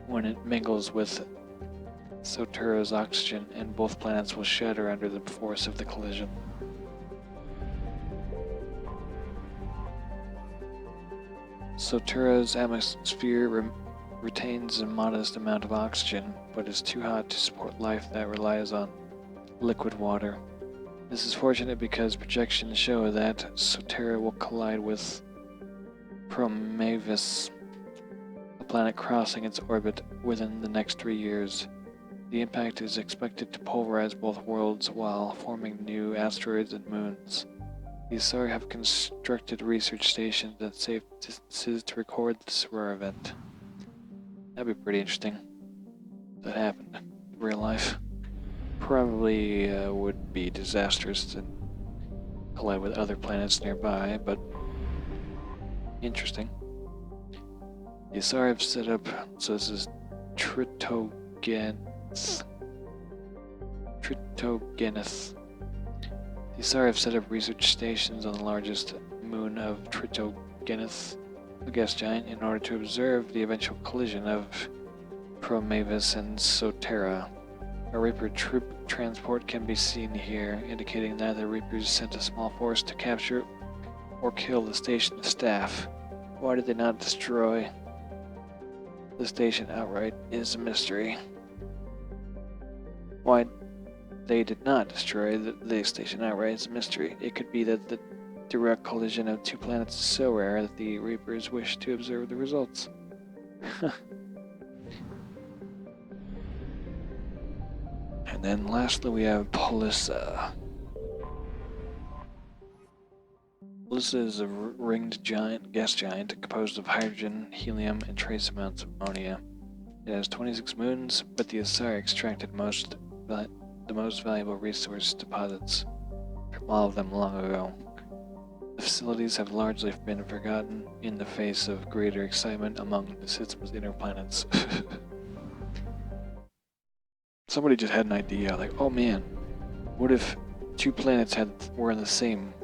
when it mingles with Sotera's oxygen, and both planets will shatter under the force of the collision. Sotera's atmosphere retains a modest amount of oxygen, but is too hot to support life that relies on liquid water. This is fortunate because projections show that Sotera will collide with Prometheus, a planet crossing its orbit within the next 3 years. The impact is expected to pulverize both worlds while forming new asteroids and moons. The Asari have constructed research stations at safe distances to record this rare event. That'd be pretty interesting if that happened in real life. Probably would be disastrous to collide with other planets nearby, but interesting. The Asari have set up, so this is Tritogeneth. Tritogeneth. The Asari have set up research stations on the largest moon of Tritogeneth, the gas giant, in order to observe the eventual collision of Promavis and Sotera. A Reaper troop transport can be seen here, indicating that the Reapers sent a small force to capture or kill the station staff. Why did they not destroy the station outright is a mystery. Why they did not destroy the station outright is a mystery. It could be that the direct collision of two planets is so rare that the Reapers wish to observe the results. And then lastly we have Polissa. Polissa is a ringed gas giant composed of hydrogen, helium, and trace amounts of ammonia. It has 26 moons, but the Asari extracted the most valuable resource deposits from all of them long ago. The facilities have largely been forgotten in the face of greater excitement among the system's inner planets. Somebody just had an idea, like, oh man, what if two planets were in the same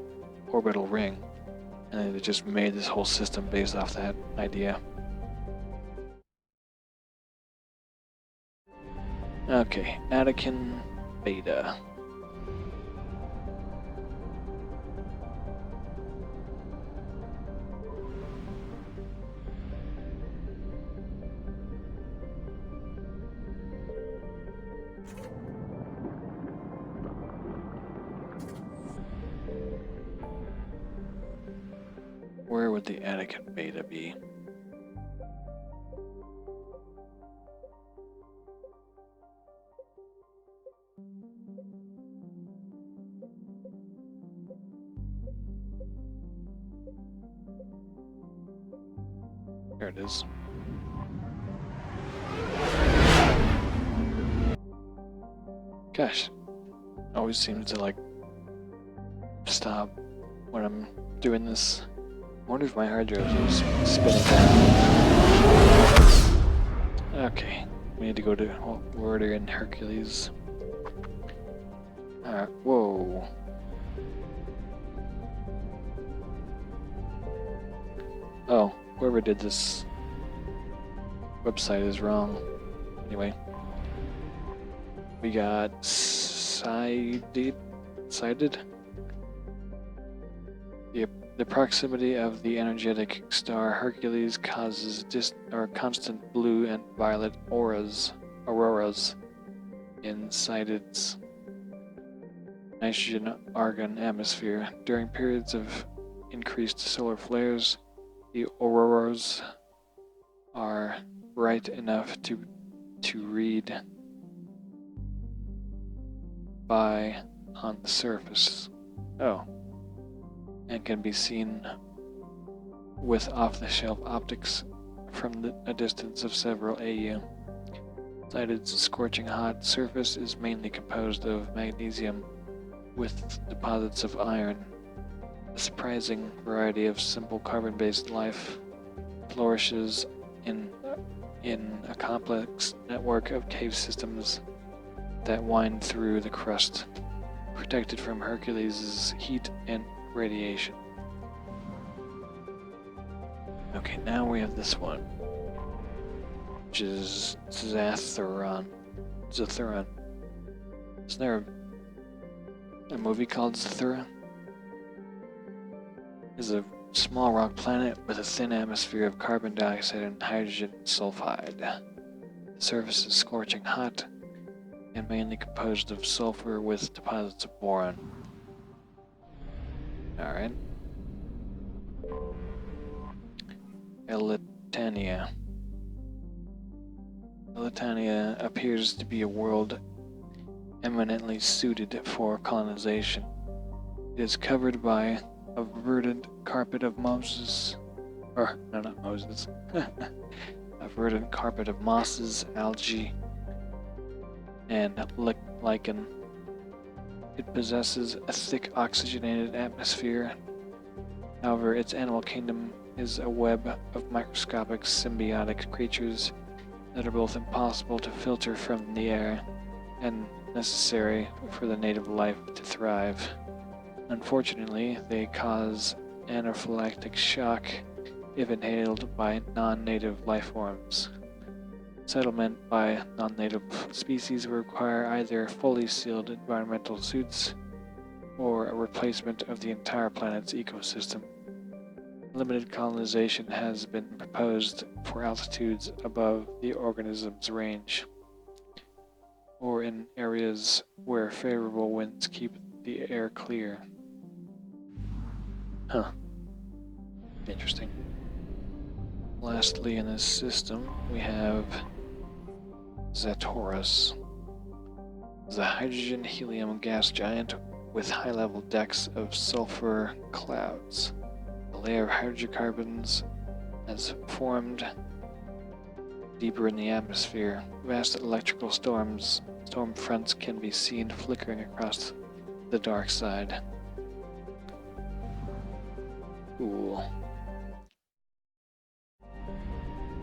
orbital ring, and they just made this whole system based off that idea. Okay, Attican Beta. Where would the Attican Beta be? There it is. Gosh, always seems to like stop when I'm doing this. I wonder if my hard drive is spinning down. Okay, we need to go to Order and Hercules. Whoa. Oh, whoever did this website is wrong. Anyway, we got cited. The proximity of the energetic star Hercules causes constant blue and violet auroras inside its nitrogen-argon atmosphere. During periods of increased solar flares, the auroras are bright enough to read by on the surface. Oh. And can be seen with off-the-shelf optics from a distance of several AU. Cited's scorching hot surface is mainly composed of magnesium with deposits of iron. A surprising variety of simple carbon-based life flourishes in a complex network of cave systems that wind through the crust, protected from Hercules' heat and radiation. Okay, now we have this one, which is Zathura. Isn't there a movie called Zathura? It's a small rock planet with a thin atmosphere of carbon dioxide and hydrogen sulfide. The surface is scorching hot and mainly composed of sulfur with deposits of boron. Alright. Elitania. Elitania appears to be a world eminently suited for colonization. It is covered by a verdant carpet of Moses. Or, no, not Moses. A verdant carpet of mosses, algae, and lichen. It possesses a thick oxygenated atmosphere However, its animal kingdom is a web of microscopic symbiotic creatures that are both impossible to filter from the air and necessary for the native life to thrive. Unfortunately, they cause anaphylactic shock if inhaled by non-native life forms. Settlement by non-native species will require either fully sealed environmental suits or a replacement of the entire planet's ecosystem. Limited colonization has been proposed for altitudes above the organism's range, or in areas where favorable winds keep the air clear. Huh. Interesting. Lastly, in this system, we have Zetaurus. It's a hydrogen-helium gas giant with high-level decks of sulfur clouds. A layer of hydrocarbons has formed deeper in the atmosphere. Vast electrical storm fronts can be seen flickering across the dark side. Cool.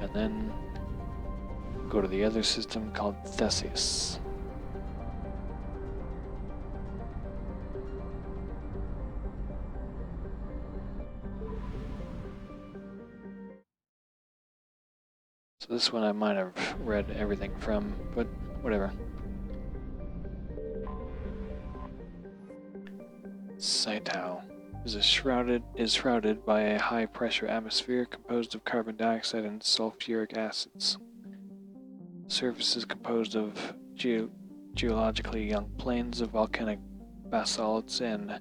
And then go to the other system called Theseus. So this one I might have read everything from, but whatever. Saitao is shrouded by a high-pressure atmosphere composed of carbon dioxide and sulfuric acids. The surface is composed of geologically young plains of volcanic basalts and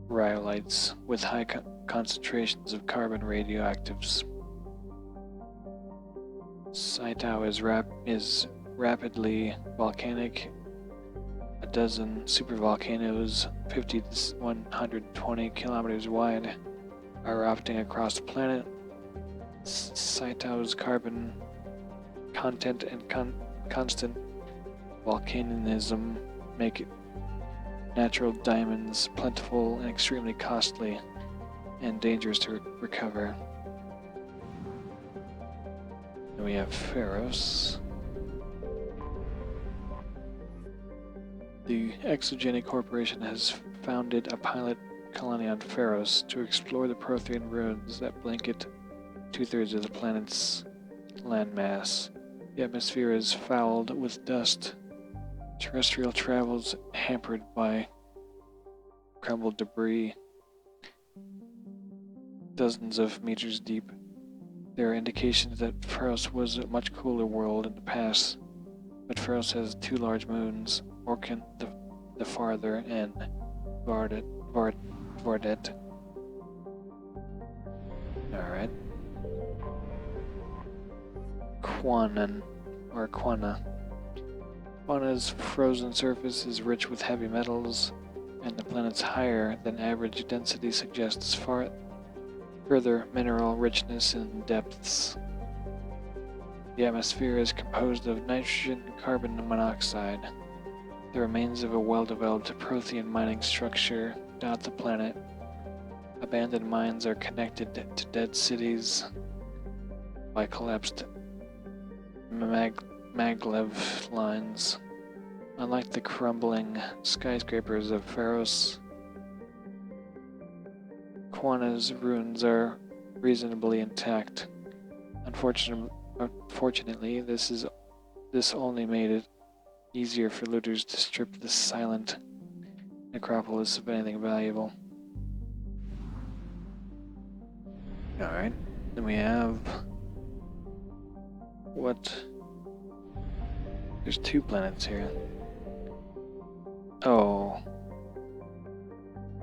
rhyolites with high concentrations of carbon radioactives. Saitao is rapidly volcanic. A dozen supervolcanoes, 50 to 120 kilometers wide, are erupting across the planet. Saitao's carbon content and constant volcanism make natural diamonds plentiful and extremely costly and dangerous to recover. Then we have Pharos. The Exogenic Corporation has founded a pilot colony on Pharos to explore the Prothean ruins that blanket 2/3 of the planet's landmass. The atmosphere is fouled with dust. Terrestrial travels hampered by crumbled debris, dozens of meters deep. There are indications that Pharos was a much cooler world in the past, but Pharos has 2 large moons, Orkan the Farther and Vardet. Alright. Quanan, or Quana. Quana's frozen surface is rich with heavy metals, and the planet's higher than average density suggests further mineral richness in depths. The atmosphere is composed of nitrogen and carbon monoxide. The remains of a well-developed Prothean mining structure dot the planet. Abandoned mines are connected to dead cities by collapsed maglev lines. Unlike the crumbling skyscrapers of Pharos, Quana's ruins are reasonably intact. Unfortunately, this only made it easier for looters to strip the silent necropolis of anything valuable. Alright, then we have... what? There's 2 planets here. Oh.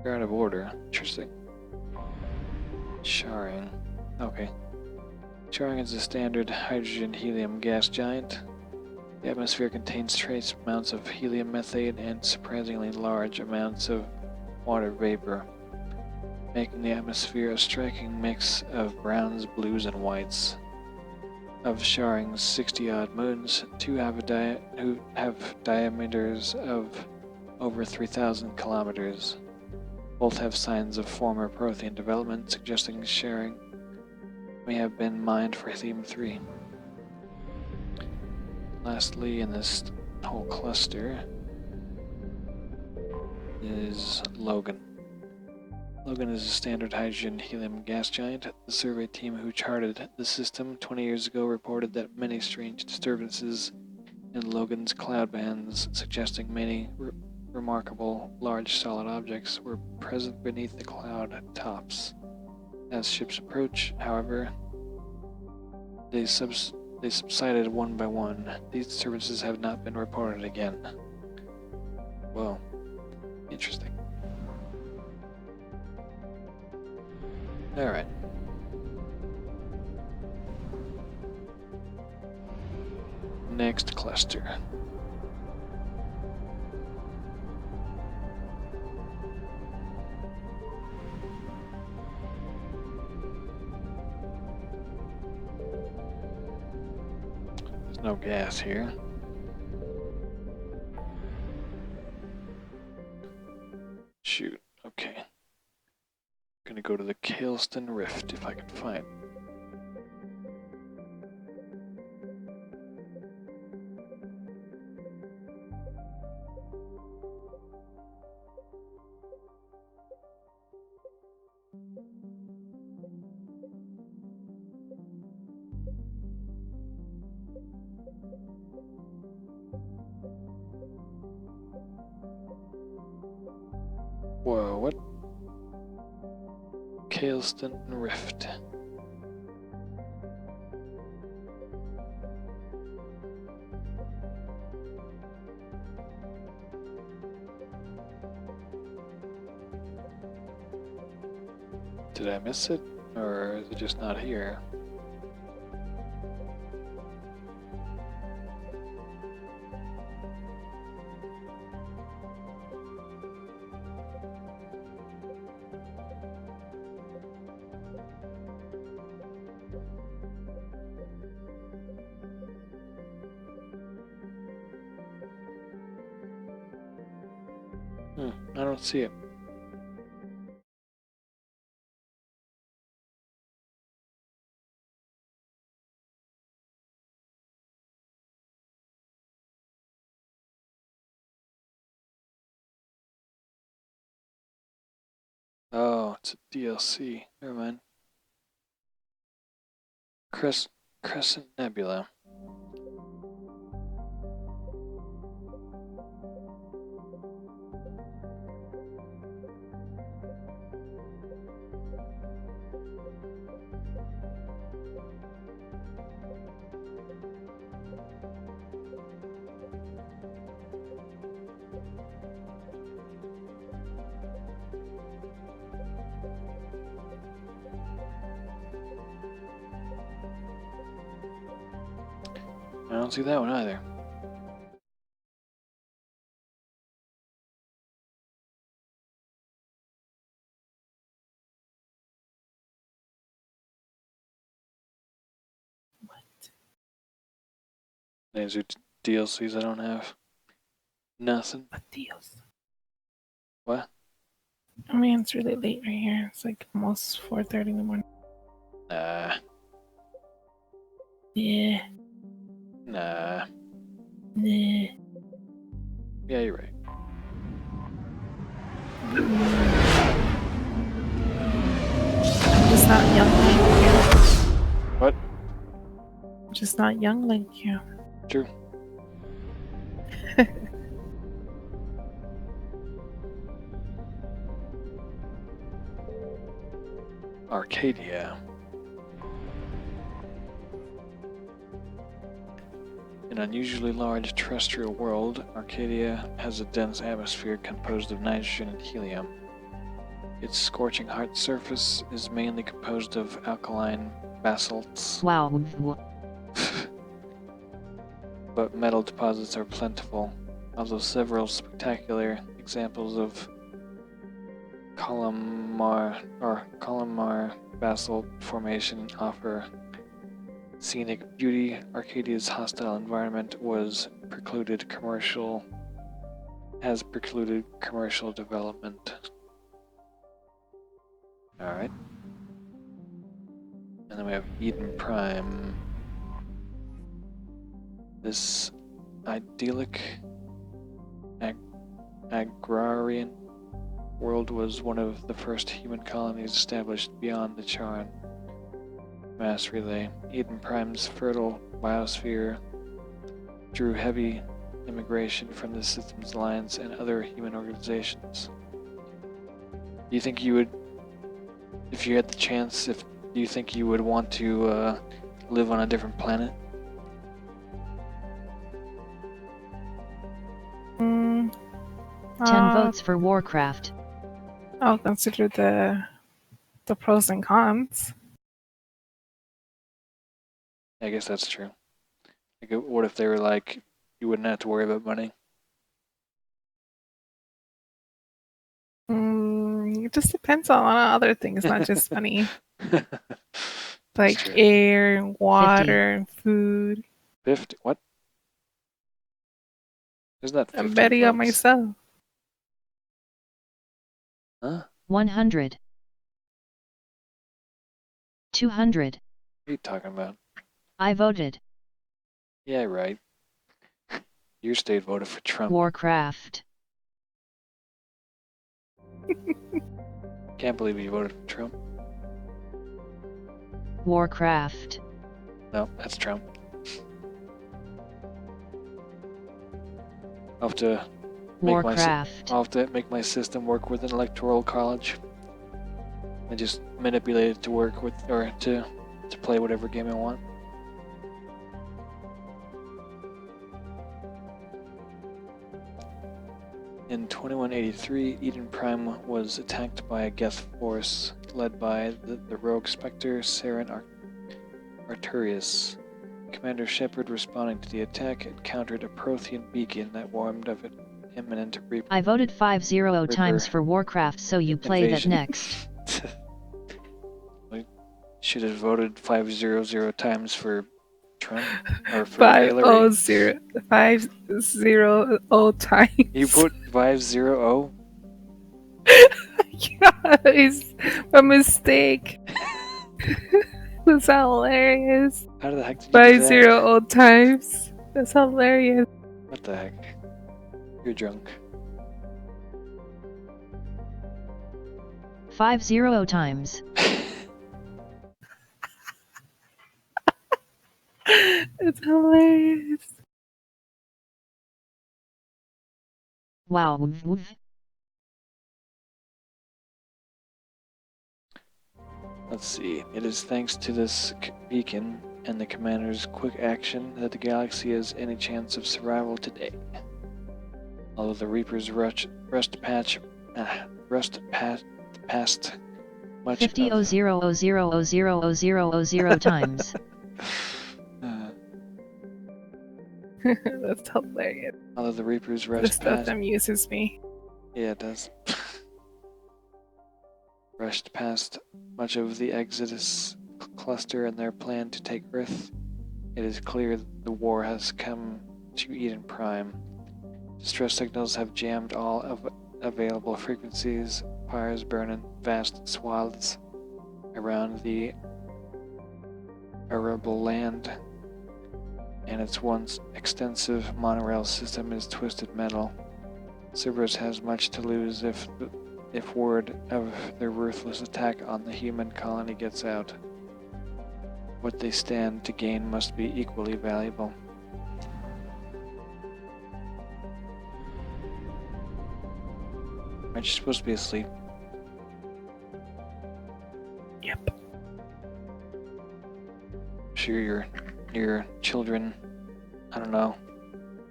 They're out of order. Interesting. Charing. Okay. Charing is a standard hydrogen-helium gas giant. The atmosphere contains trace amounts of helium methane and surprisingly large amounts of water vapor, making the atmosphere a striking mix of browns, blues, and whites. Of Charing's 60-odd moons, 2 have diameters of over 3,000 kilometers, Both have signs of former Prothean development, suggesting sharing may have been mined for helium-3. Lastly, in this whole cluster is Logan. Logan is a standard hydrogen helium gas giant. The survey team who charted the system 20 years ago reported that many strange disturbances in Logan's cloud bands, suggesting many remarkable large solid objects were present beneath the cloud tops. As ships approach, however, they subsided one by one. These disturbances have not been reported again. Whoa. Interesting. Alright. Next cluster. There's no gas here. Shoot, okay. Gonna go to the Kailston Rift if I can find. Whoa, what? Kailston Rift. Did I miss it? Or is it just not here? I don't see it. Oh, it's a DLC. Never mind. Crescent Nebula. I don't see that one either. What? These are DLCs I don't have. Nothing. What deals? What? I mean, it's really late right here. It's like almost 4:30 in the morning. Nah. Yeah. Nah. Nah. Yeah, you're right. I'm just not young like you. What? I'm just not young like you. True. Arcadia. An unusually large terrestrial world, Arcadia has a dense atmosphere composed of nitrogen and helium. Its scorching hot surface is mainly composed of alkaline basalts. Wow. But metal deposits are plentiful, although several spectacular examples of columnar basalt formation offer scenic beauty. Arcadia's hostile environment has precluded commercial development. Alright. And then we have Eden Prime. This idyllic agrarian world was one of the first human colonies established beyond the Charon mass relay. Eden Prime's fertile biosphere drew heavy immigration from the Systems Alliance and other human organizations. Do you think you would, if you had the chance, do you think you would want to live on a different planet? Mm, 10 votes for Warcraft. I'll consider the pros and cons. I guess that's true. Like, what if they were like, you wouldn't have to worry about money? It just depends on a lot of other things, not just money. That's Like true. air, water, and food. 50? What? Isn't that 50 I'm betting on votes? myself. Huh? 100. 200. What are you talking about? I voted. Yeah, right. Your state voted for Trump. Warcraft. Can't believe you voted for Trump. Warcraft. No, that's Trump. I'll have to Warcraft. I'll have to make my system work with an electoral college. I just manipulate it to work with, or to play whatever game I want. In 2183, Eden Prime was attacked by a Geth force led by the rogue Spectre Saren Arturius. Commander Shepard, responding to the attack, encountered a Prothean beacon that warned of an imminent Reaper. I voted 500 times for Warcraft, so you play invasion. that next. We should have voted 500 times for Trump, or for 500 times. You put 500? Yeah, it's a mistake. That's hilarious. How the heck did you do that? 50 times. That's hilarious. What the heck? You're drunk. 50 times. It's hilarious. Wow. Let's see. It is thanks to this beacon and the commander's quick action that the galaxy has any chance of survival today. Although the Reapers rust past much 50 of... 0 times. That's hilarious. Although the Reapers This rushed stuff past... amuses me. Yeah, it does. Rushed past much of the Exodus cluster and their plan to take Earth, it is clear the war has come to Eden Prime. Distress signals have jammed all of available frequencies, fires burn in vast swaths around the arable land, and its once extensive monorail system is twisted metal. Cerberus has much to lose if word of their ruthless attack on the human colony gets out. What they stand to gain must be equally valuable. Aren't you supposed to be asleep? Yep. I'm sure your children, I don't know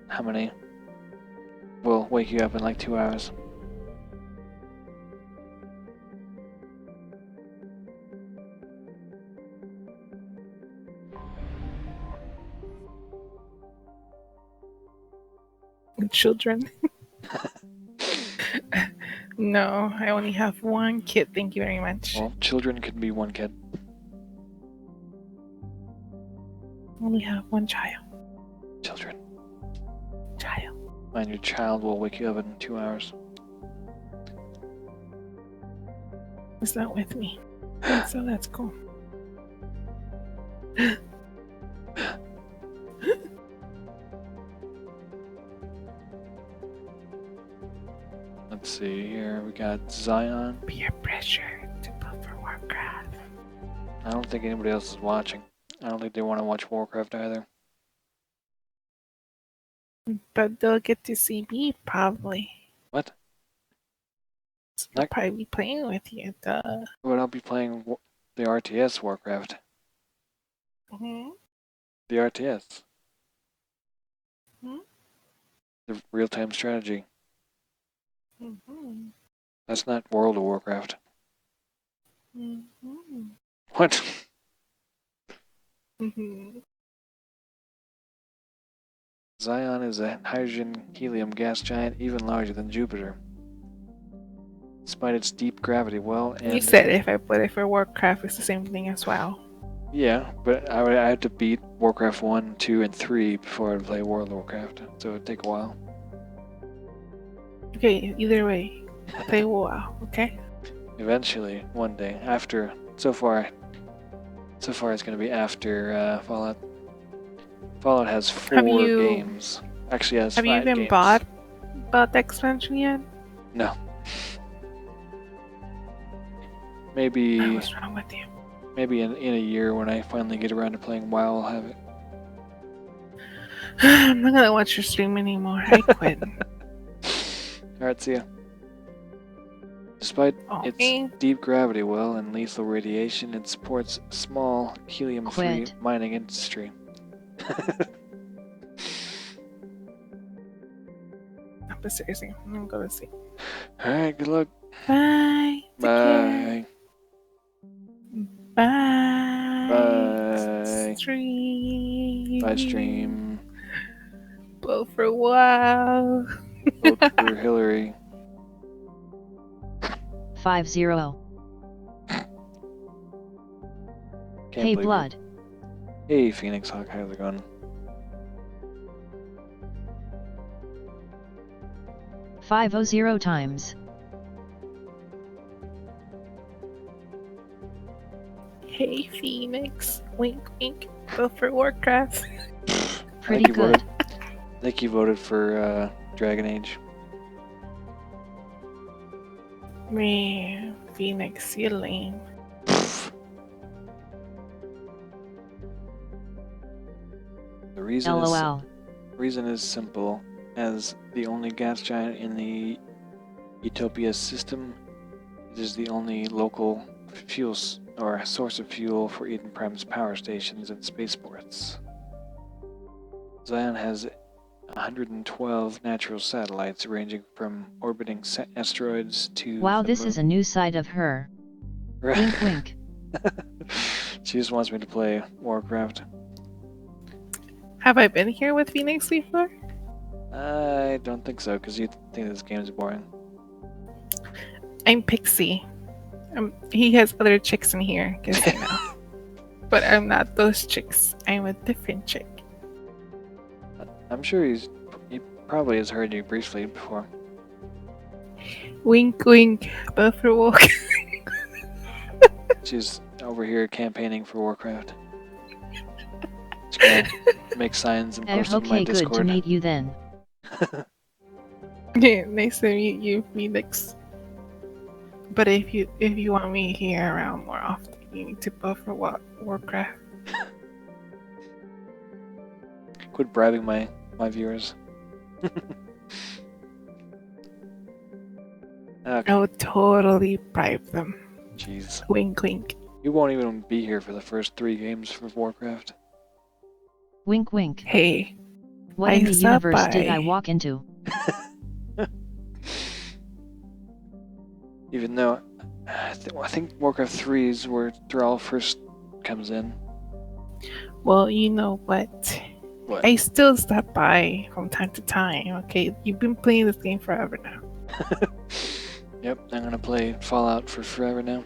how many, will wake you up in like 2 hours. Children. No, I only have one kid. Thank you very much. Well, children can be one kid. Only have one child. Children. Child. And your child will wake you up in 2 hours. It's not with me. So that's cool. Let's see here. We got Zion. Peer pressure to vote for Warcraft. I don't think anybody else is watching. I don't think they want to watch Warcraft either. But they'll get to see me probably. What? So they'll probably be playing with you. Duh. But I'll be playing the RTS Warcraft. Mm-hmm. The RTS. Hmm? The real-time strategy. Mm-hmm. That's not World of Warcraft. Mm-hmm. What? Mm-hmm. Zion is a hydrogen helium gas giant even larger than Jupiter. Despite its deep gravity well and... You said if I put it for Warcraft, it's the same thing as WoW. Yeah, but I had to beat Warcraft 1, 2, and 3 before I'd play World of Warcraft, so it'd take a while. Okay, either way, play WoW, okay? Eventually, one day, after... So far it's going to be after Fallout. Fallout has 4 games. Actually, it has 5 games. Have you even bought the expansion yet? No. Maybe... What's wrong with you? Maybe in a year when I finally get around to playing WoW, I'll have it. I'm not gonna watch your stream anymore. I quit. Alright, see ya. Despite its deep gravity well and lethal radiation, it supports small helium-free mining industry. But seriously, I'm gonna go to sleep. Alright, good luck. Bye. Bye. Bye. Bye. Stream. Bye, stream. Vote for WoW. Vote for Hillary. 5-0. Hey, Blood. Hey, Phoenix Hawk, how's it going? 500 times. Hey, Phoenix. Wink, wink. Vote for Warcraft. Pretty good. I think you voted for Dragon Age. Man, Phoenix, you're lame. The reason LOL. Reason is simple. As the only gas giant in the Utopia system, it is the only local fuel or source of fuel for Eden Prime's power stations and spaceports. Zion has 112 natural satellites ranging from orbiting asteroids to... Wow, this is a new side of her. Wink wink. She just wants me to play Warcraft. Have I been here with Phoenix before? I don't think so, because you think this game is boring. I'm Pixie. He has other chicks in here, because you know. But I'm not those chicks. I'm a different chick. I'm sure he probably has heard you briefly before. Wink wink, Buffer Walk. She's over here campaigning for Warcraft. She's gonna make signs and post them in my Discord. Okay, good to meet you then. Yeah, nice to meet you, Phoenix. But if you want me here around more often, you need to buffer Warcraft. Quit bribing my viewers. Okay. I would totally bribe them. Jeez. Wink wink. You won't even be here for the first 3 games for Warcraft. Wink wink. Hey. What in the universe did I walk into? Even though I think Warcraft 3 is where Thrall first comes in. Well, you know what? What? I still stop by from time to time, okay? You've been playing this game forever now. Yep, I'm gonna play Fallout for forever now.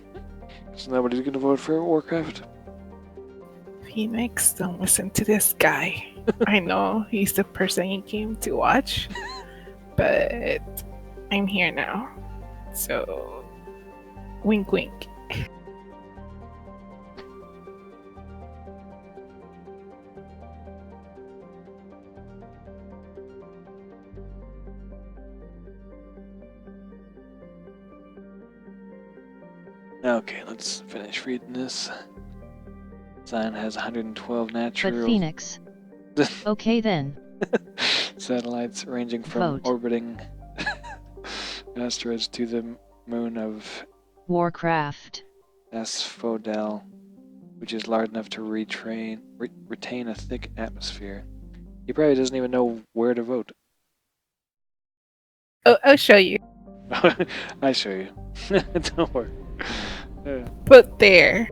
So nobody's gonna vote for Warcraft. Phoenix, don't listen to this guy. I know he's the person you came to watch, but I'm here now. So Wink, wink. Okay, let's finish reading this. Zion has 112 natural. But Phoenix. Okay then. Satellites ranging from Vote. orbiting asteroids to the moon of Warcraft. Asphodel, which is large enough to retain a thick atmosphere. He probably doesn't even know where to vote. Oh, I'll show you. I show you. Don't worry. Put there.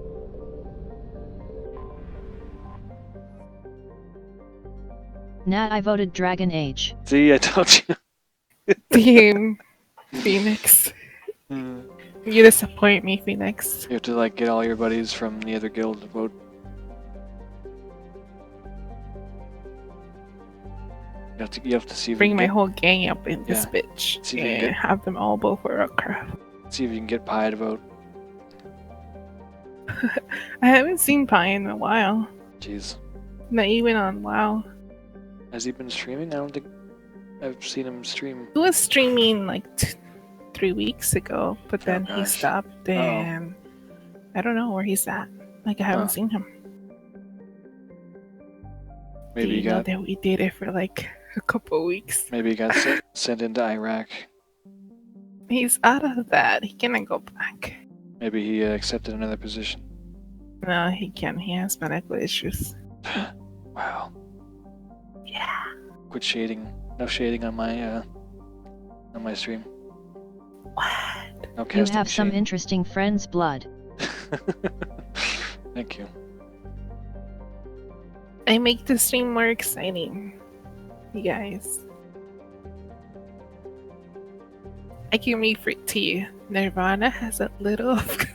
Nah, I voted Dragon Age. See, I told you. Team Phoenix. You disappoint me, Phoenix. You have to like get all your buddies from the other guild to vote. You have to see if Bring you my can whole gang up in this Yeah. bitch See if you can and get- have them all vote for Warcraft. see if you can get Pi to vote. I haven't seen Pi in a while. Jeez. Not even on WoW. Has he been streaming? I don't think I've seen him stream. He was streaming like 3 weeks ago, but then he gosh. stopped and I don't know where he's at. Like I haven't Oh. seen him. Maybe Do he you know got that we did it for like a couple weeks? sent into Iraq. He's out of that. He cannot go back. Maybe he accepted another position. No, he can't. He has medical issues. Wow. Yeah. Quit shading. No shading on my stream. What? No You casting have some shade. interesting friends, Blood. Thank you. I make the stream more exciting. You guys. I can read for it to you. Nirvana has a little of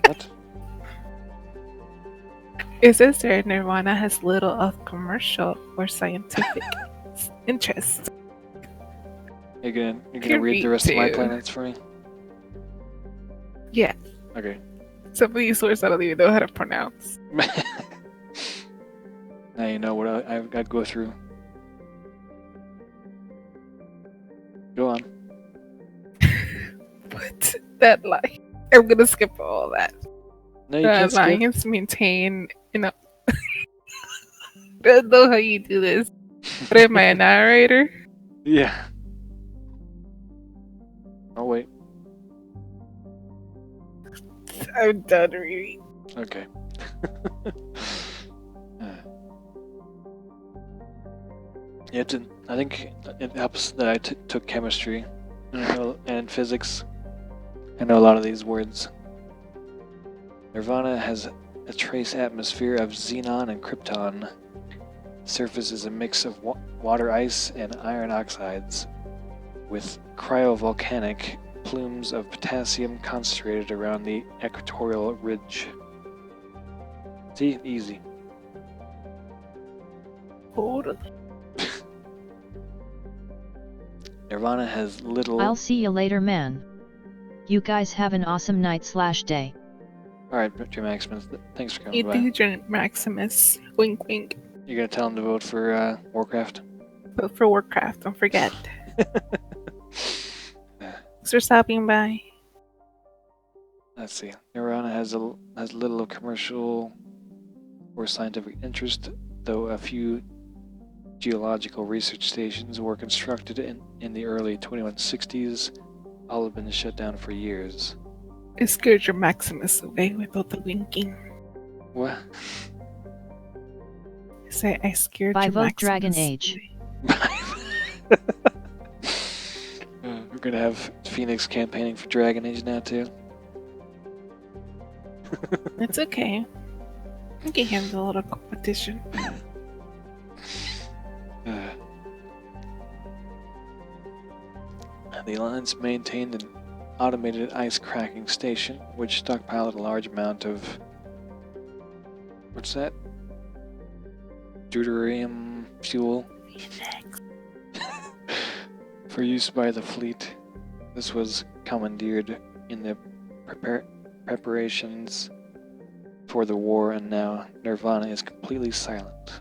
What? it says there Nirvana has little of commercial or scientific interest. You're gonna Can read the read rest of my too. planets for me? Yeah. Okay. Some of these words I don't even know how to pronounce. Now you know what I've got to go through. Go on. But that line, I'm gonna skip all that. No, you can't The skip. lines maintain, you know. I don't know how you do this. But am I a narrator? Yeah. Oh wait. I'm done reading. Okay. Yeah, I think it helps that I took chemistry and physics. I know a lot of these words. Nirvana has a trace atmosphere of xenon and krypton. The surface is a mix of water ice and iron oxides, with cryovolcanic plumes of potassium concentrated around the equatorial ridge. See? Easy. Hold on. Nirvana has little... I'll see you later, man. You guys have an awesome night/day. Alright, Jim Maximus, thanks for coming You by. do, John Maximus. Wink, wink. You're gonna tell him to vote for Warcraft? Vote for Warcraft, don't forget. Thanks for stopping by. Let's see. Nirvana has little of commercial or scientific interest, though a few geological research stations were constructed in the early 2160s. All have been shut down for years. I scared your Maximus away with all the winking. What? I scared By your vote Maximus Dragon Age. away. We're gonna have Phoenix campaigning for Dragon Age now too. It's okay. I can handle a little competition. The Alliance maintained an automated ice cracking station, which stockpiled a large amount of... what's that? Deuterium fuel for use by the fleet. This was commandeered in the preparations for the war, and now Nirvana is completely silent.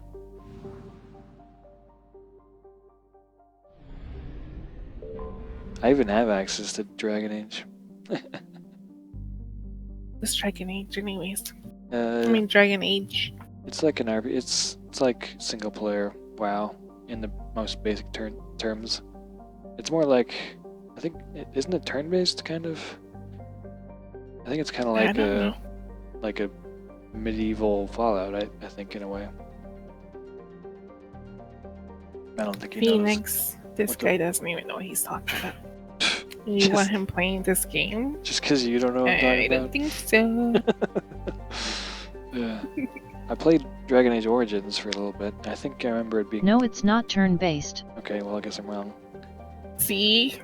I even have access to Dragon Age. This Dragon Age, anyways. Uh, I mean, Dragon Age. It's like an RP. It's like single player WoW in the most basic terms. It's more like, I think, isn't it turn-based kind of? I think it's kind of I like don't know. a medieval Fallout. I think in a way. I don't think he knows. Phoenix. This What the- guy doesn't even know what he's talking about. You want him playing this game? Just because you don't know what I'm talking I about. don't think so. Yeah. I played Dragon Age Origins for a little bit. I think I remember it being. No, it's not turn-based. Okay, well I guess I'm wrong. See?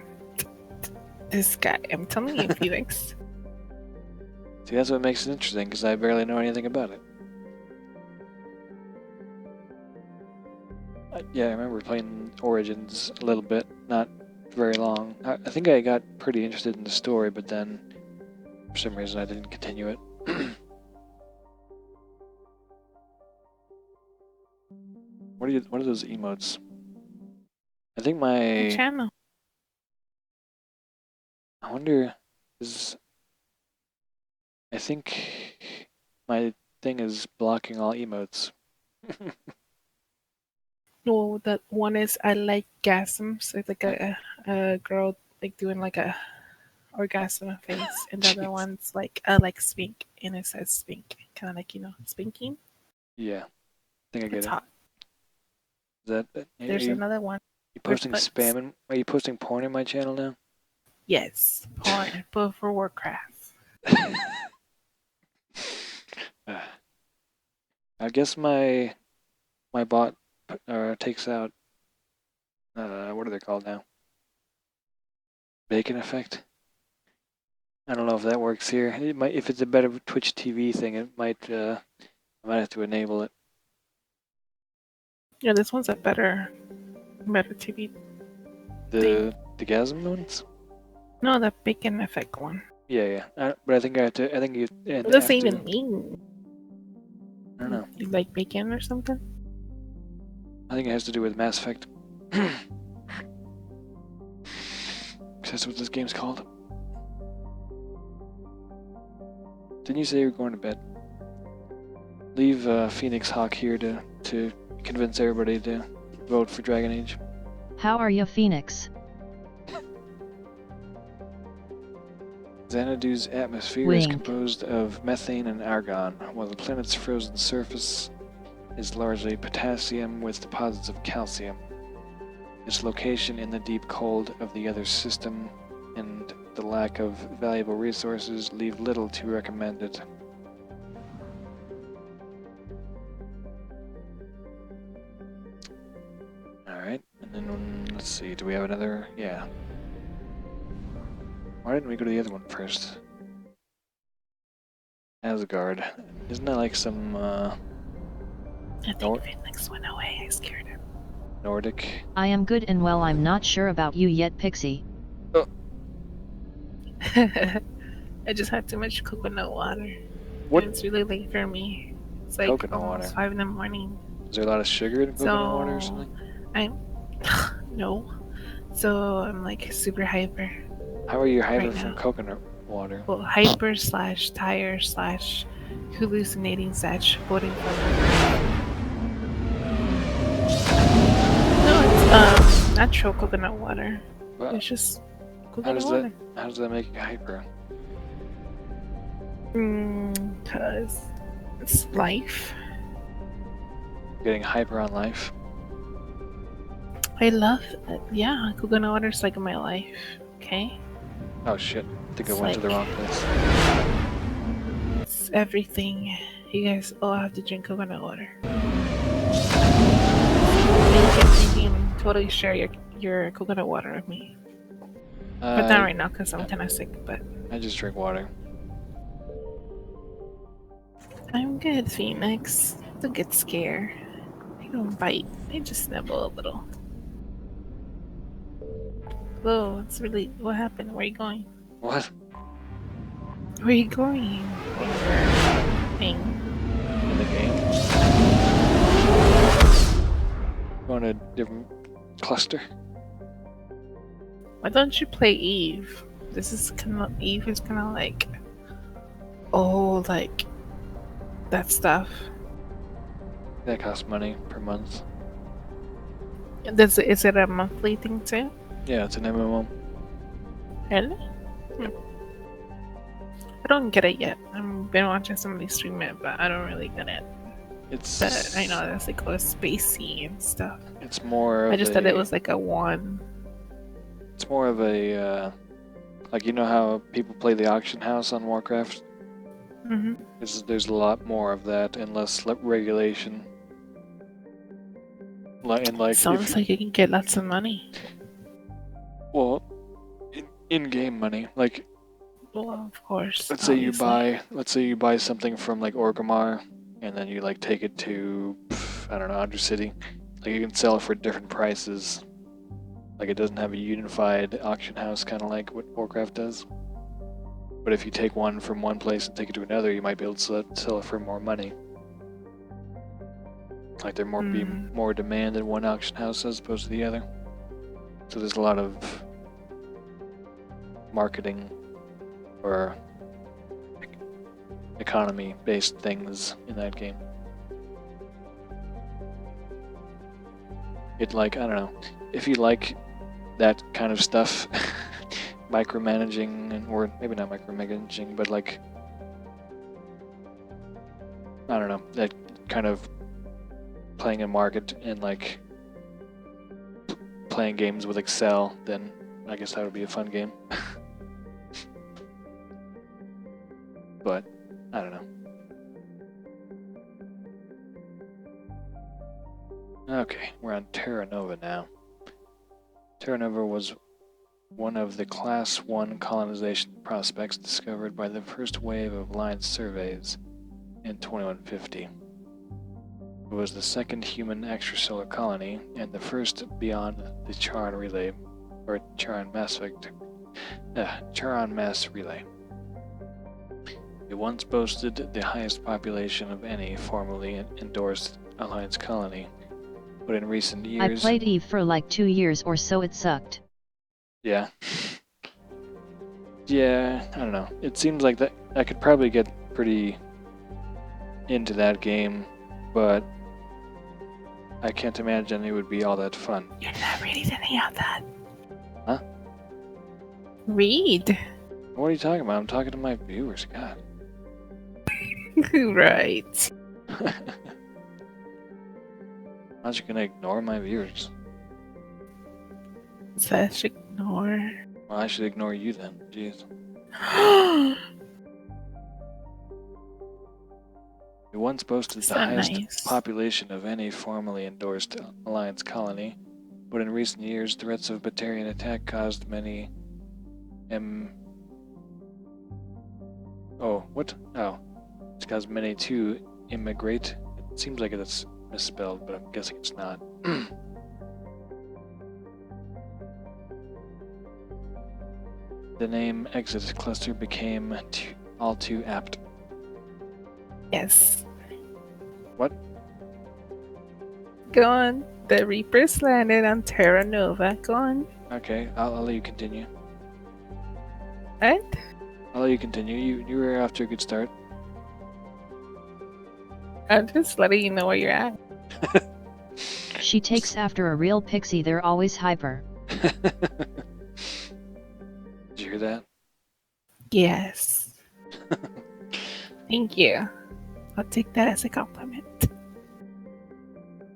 This guy. I'm telling you, Felix. See, that's what makes it interesting, because I barely know anything about it. Yeah, I remember playing Origins a little bit, not very long. I think I got pretty interested in the story, but then for some reason I didn't continue it. What are those emotes? I think The channel. I wonder I think my thing is blocking all emotes. No, that one is I like gasms. It's like a girl like doing like a orgasm face, and the other Jeez. one's like I like spink, and it says spink, kind of like spinking. Yeah, I think I get It's it. hot. Is that There's another one. you posting butts. spam? Are you posting porn in my channel now? Yes, porn, but for Warcraft. I guess my bot takes out what are they called now? Bacon effect. I don't know if that works here. It might, if it's a better Twitch TV thing, it might. I might have to enable it. Yeah, this one's a better TV. The gasm ones. No, the bacon effect one. Yeah. But I think I have to. I think you. What does it even mean? I don't know. You like bacon or something? I think it has to do with Mass Effect. That's what this game's called. Didn't you say you were going to bed? Leave Phoenix Hawk here to convince everybody to vote for Dragon Age. How are ya, Phoenix? Xanadu's atmosphere is composed of methane and argon, while the planet's frozen surface is largely potassium with deposits of calcium. Its location in the deep cold of the other system and the lack of valuable resources leave little to recommend it. Alright, and then let's see, do we have another? Yeah. Why didn't we go to the other one first? Asgard. Isn't that like some I think Phoenix went away. I scared him. Nordic? I am good and well. I'm not sure about you yet, Pixie. I just had too much coconut water. What? And it's really late for me. It's like Coconut almost water? 5 in the morning. Is there a lot of sugar in coconut water or So something? I'm no. So I'm like super hyper. How are you hyper right from now. coconut water? Well, hyper slash tired slash hallucinating slash voting for No, it's natural coconut water. Well, It's just how coconut does water. that make you hyper? Cause it's life. Getting hyper on life? I love it. Yeah, coconut water is like my life. Okay, Oh shit, I think I It's went to the like- wrong place. it's everything. You guys all have to drink coconut water. You can totally share your coconut water with me, but not right now because I'm kind of sick. But I just drink water. I'm good, Phoenix. Don't get scared. I don't bite. I just nibble a little. Whoa, it's really. What happened? Where are you going? What? Where are you going in your thing? in the game. Going to a different cluster. Why don't you play Eve? This is kind of Eve is kind of like, oh, like that stuff. That costs money per month. Is it a monthly thing too? Yeah, it's an MMO. Really? I don't get it yet. I've been watching somebody stream it, but I don't really get it. It's But I know that's like all spacey and stuff. it's more of I just thought it was like a one. It's more of a like, you know how people play the auction house on Warcraft? Mm-hmm. There's a lot more of that and less regulation. Like Sounds like you can get lots of money. well, in-game money. Like, Well, of course. let's say you buy something from like Orgrimmar, and then you like take it to I don't know, Undercity. Like, you can sell it for different prices. Like, it doesn't have a unified auction house, kind of like what Warcraft does. But if you take one from one place and take it to another, you might be able to sell it for more money. Like, there be more demand in one auction house as opposed to the other. So there's a lot of marketing or economy-based things in that game. I don't know, if you like that kind of stuff, micromanaging, or maybe not micromanaging, but like, I don't know, that kind of playing a market and like playing games with Excel, then I guess that would be a fun game. But I don't know. Okay, we're on Terra Nova now. Terra Nova was one of the Class 1 colonization prospects discovered by the first wave of line surveys in 2150. It was the second human extrasolar colony and the first beyond the Charon Relay, or Charon Mass Relay. It once boasted the highest population of any formally endorsed Alliance colony, but in recent years... I played Eve for like 2 years or so. It sucked. Yeah. Yeah, I don't know. It seems like that I could probably get pretty into that game, but I can't imagine it would be all that fun. You're not reading any of that. Huh? Read. What are you talking about? I'm talking to my viewers, God. Right. Aren't you gonna ignore my viewers? Slash ignore. Well, I should ignore you then. Jeez. It once boasted the highest population of any formally endorsed Alliance colony, but in recent years, threats of Batarian attack caused many It's caused many to immigrate. It seems like it's misspelled, but I'm guessing it's not. The name Exit Cluster became all too apt. Yes. What? Go on. The Reapers landed on Terra Nova. Go on. Okay, I'll let you continue. What? I'll let you continue. You were off to a good start. I'm just letting you know where you're at. She takes after a real pixie. They're always hyper. Did you hear that? Yes. Thank you. I'll take that as a compliment.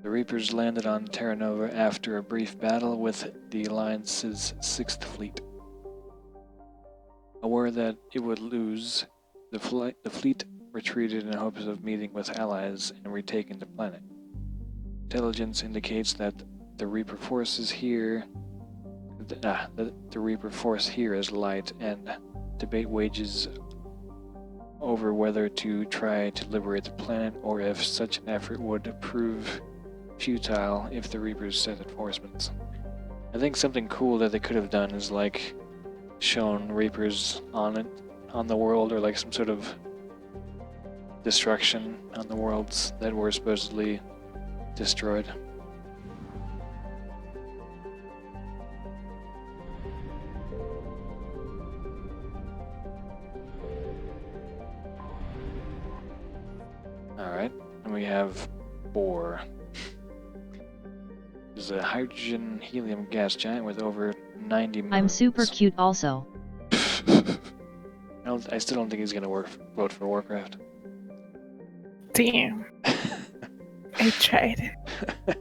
The Reapers landed on Terra Nova after a brief battle with the Alliance's 6th Fleet. Aware that it would lose, the fleet retreated in hopes of meeting with allies and retaking the planet. Intelligence indicates that the Reaper forces here the Reaper force here is light, and debate wages over whether to try to liberate the planet or if such an effort would prove futile if the Reapers sent enforcements. I think something cool that they could have done is like shown Reapers on on the world, or like some sort of destruction on the worlds that were supposedly destroyed. Alright, and we have Bohr. This is a hydrogen helium gas giant with over 90 moons. I'm super cute also. I still don't think he's gonna vote for Warcraft. Damn. I tried. The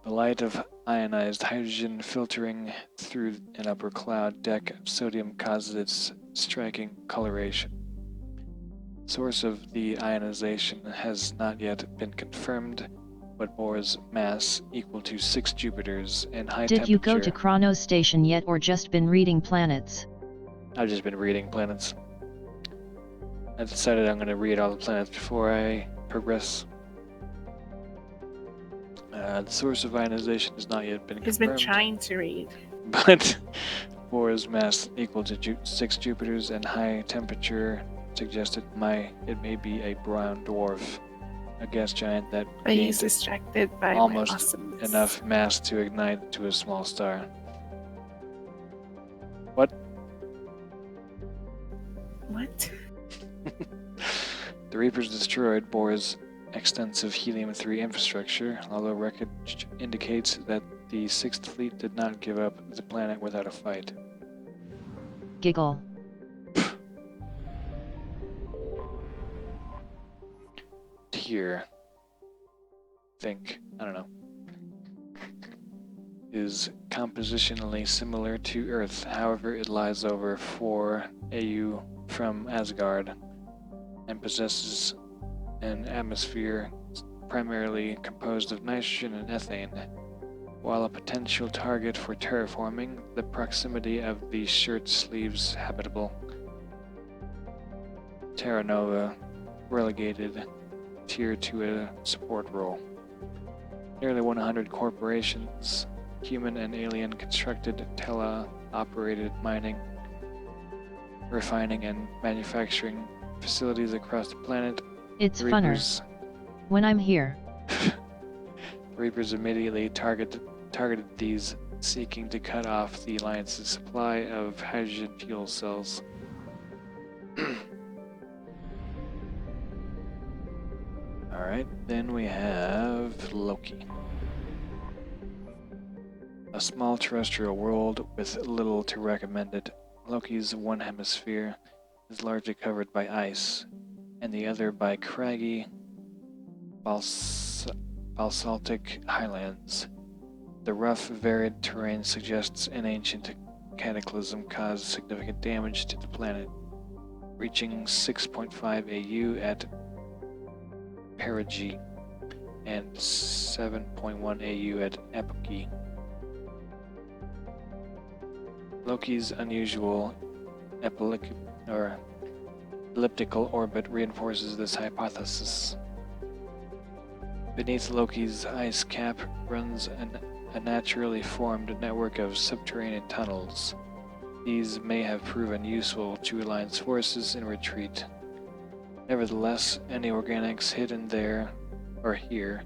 light of ionized hydrogen filtering through an upper cloud deck of sodium causes its striking coloration. Source of the ionization has not yet been confirmed, but Bohr's mass equal to 6 Jupiters and high temperature. Did you go to Chronos Station yet or just been reading planets? I've just been reading planets. I decided I'm going to read all the planets before I progress. The source of ionization has not yet been confirmed. He's been trying to read. But Bohr's mass equal to 6 Jupiters and high temperature suggested it may be a brown dwarf, a gas giant that But he's gained distracted by my almost awesomeness. enough mass to ignite to a small star. What? What? The Reapers destroyed Bohr's extensive helium-3 infrastructure, although wreckage indicates that the 6th Fleet did not give up the planet without a fight. Giggle. Tyr, I don't know, is compositionally similar to Earth. However, it lies over 4 AU from Asgard and possesses an atmosphere primarily composed of nitrogen and ethane. While a potential target for terraforming, the proximity of the shirt sleeves habitable. Terra Nova relegated Tyr to a support role. Nearly 100 corporations, human and alien, constructed tele-operated mining, refining, and manufacturing facilities across the planet. It's funner when I'm here. Reapers immediately targeted these, seeking to cut off the Alliance's supply of hydrogen fuel cells. Alright, then we have Loki. A small terrestrial world with little to recommend it. Loki's one hemisphere is largely covered by ice, and the other by craggy basaltic highlands. The rough, varied terrain suggests an ancient cataclysm caused significant damage to the planet, reaching 6.5 AU at perigee and 7.1 AU at epoche. Loki's unusual elliptical orbit reinforces this hypothesis. Beneath Loki's ice cap runs a naturally formed network of subterranean tunnels. These may have proven useful to Alliance forces in retreat. Nevertheless, any organics hidden there or here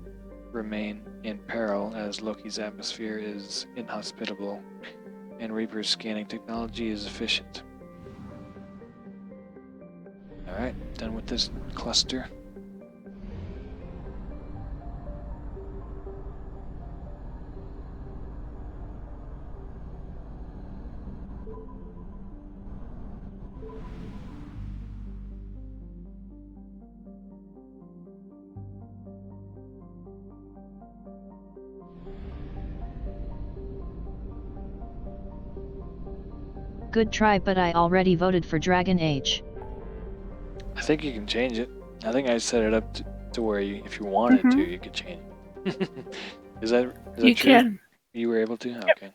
remain in peril as Loki's atmosphere is inhospitable and Reaper's scanning technology is efficient. Alright, done with this cluster. Good try, but I already voted for Dragon Age. I think you can change it. I think I set it up to where if you wanted to, you could change it. Is that You true? can. You were able to? Yep. Okay.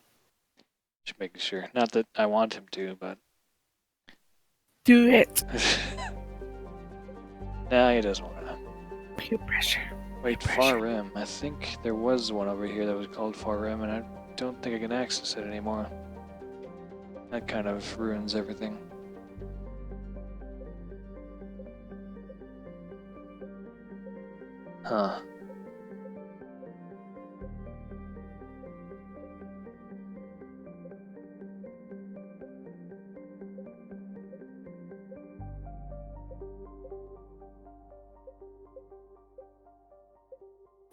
Just making sure. Not that I want him to, but... Do it. Nah, he doesn't want to. Peer pressure. Wait, Peer Far pressure. Rim. I think there was one over here that was called Far Rim, and I don't think I can access it anymore. That kind of ruins everything. Huh.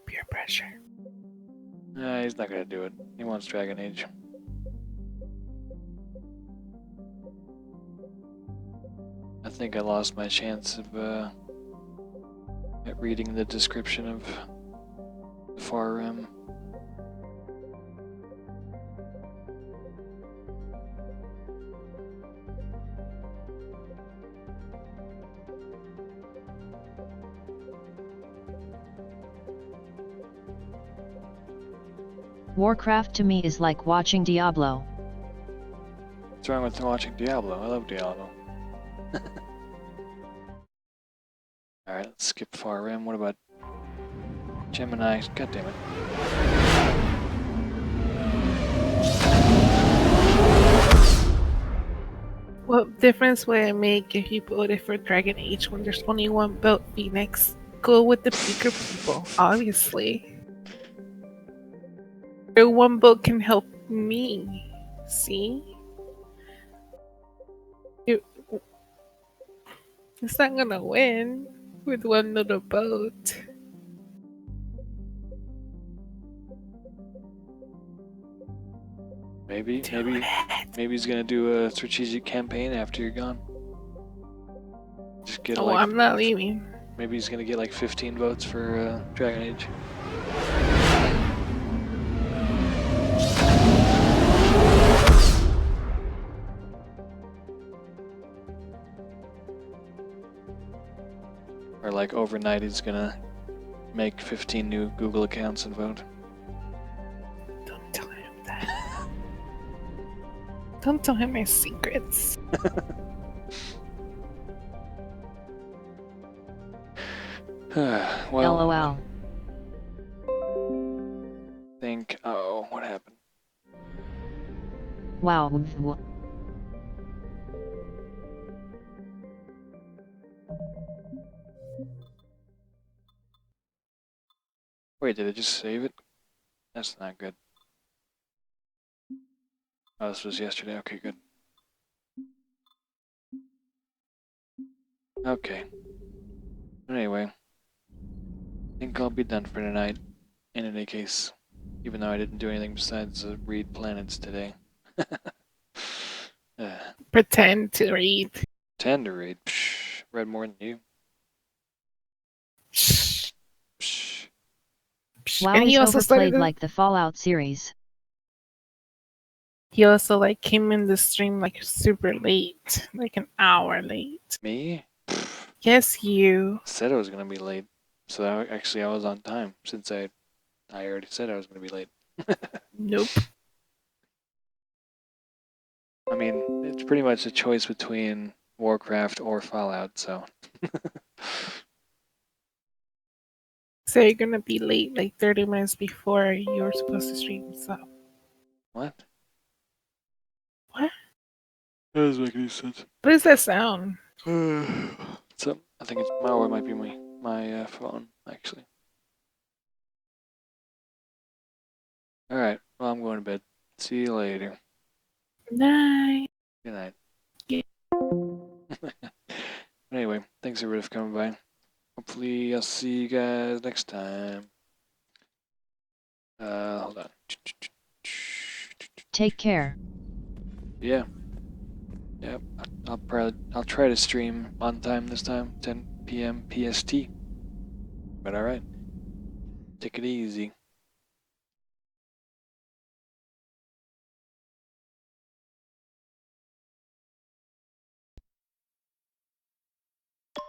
Peer pressure. Nah, he's not gonna do it. He wants Dragon Age. I think I lost my chance of at reading the description of the Far Rim. Warcraft to me is like watching Diablo. What's wrong with watching Diablo? I love Diablo. Alright, let's skip Far Rim. What about Gemini? God damn it. What difference would it make if you voted for Dragon Age when there's only one vote, Phoenix? Go with the bigger people, obviously. Your one vote can help me. See? It's not gonna win with one little vote. Maybe Do he's gonna do a strategic campaign after you're gone. Just get Oh, like I'm not leaving. maybe he's gonna get like 15 votes for Dragon Age. Or like overnight he's gonna make 15 new Google accounts and vote. Don't tell him that. Don't tell him my secrets. Well, LOL. oh, what happened? Wow. Wait, did it just save it? That's not good. Oh, this was yesterday. Okay, good. Okay. Anyway, I think I'll be done for tonight. In any case, even though I didn't do anything besides read planets today. Pretend to read. Pretend to read. Psh, read more than you. Shh. Psh. WoW And is he also overplayed started. like the Fallout series. He also like came in the stream like super late, like an hour late. Me? Yes, you. Said I was gonna be late. So I was on time since I already said I was gonna be late. Nope. I mean, it's pretty much a choice between Warcraft or Fallout, so. So you're gonna be late like 30 minutes before you were supposed to stream. So What? what? That doesn't make any sense. What does that sound? So I think it's or it might be my phone actually. All right. Well, I'm going to bed. See you later. Night. Good night. Yeah. Anyway, thanks everybody for coming by. Hopefully I'll see you guys next time. Hold on. Take care. Yeah. Yep. I'll try to stream on time this time, 10 p.m. PST. But all right. Take it easy.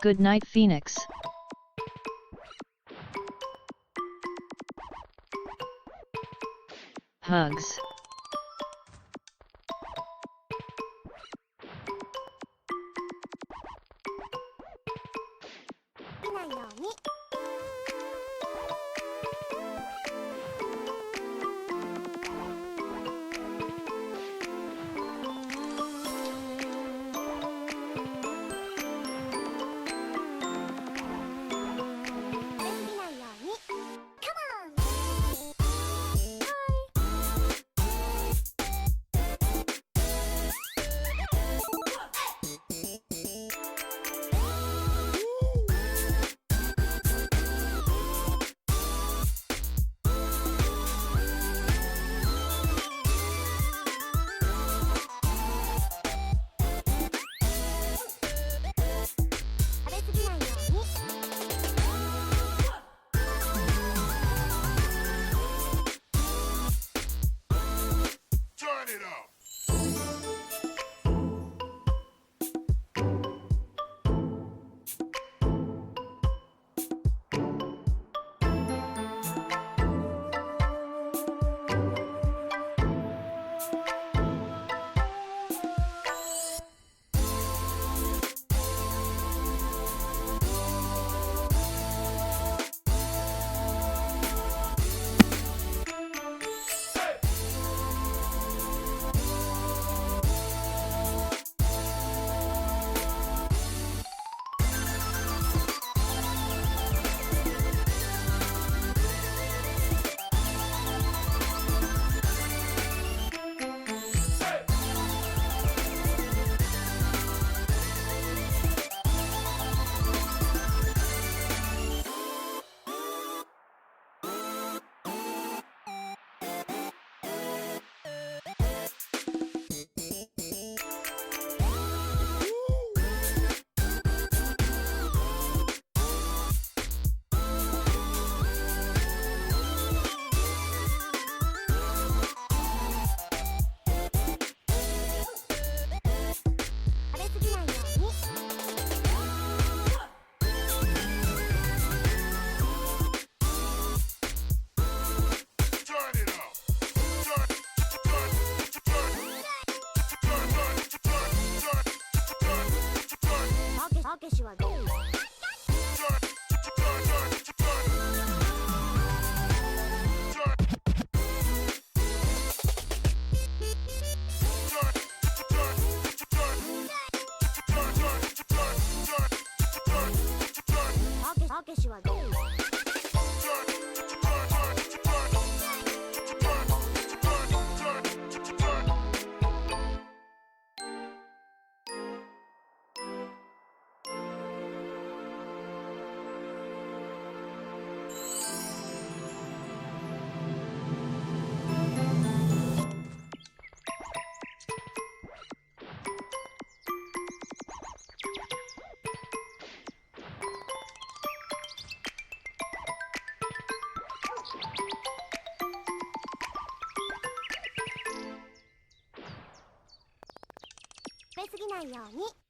Good night, Phoenix. Hugs. けしはどう？たけしはどう？食べ過ぎないように。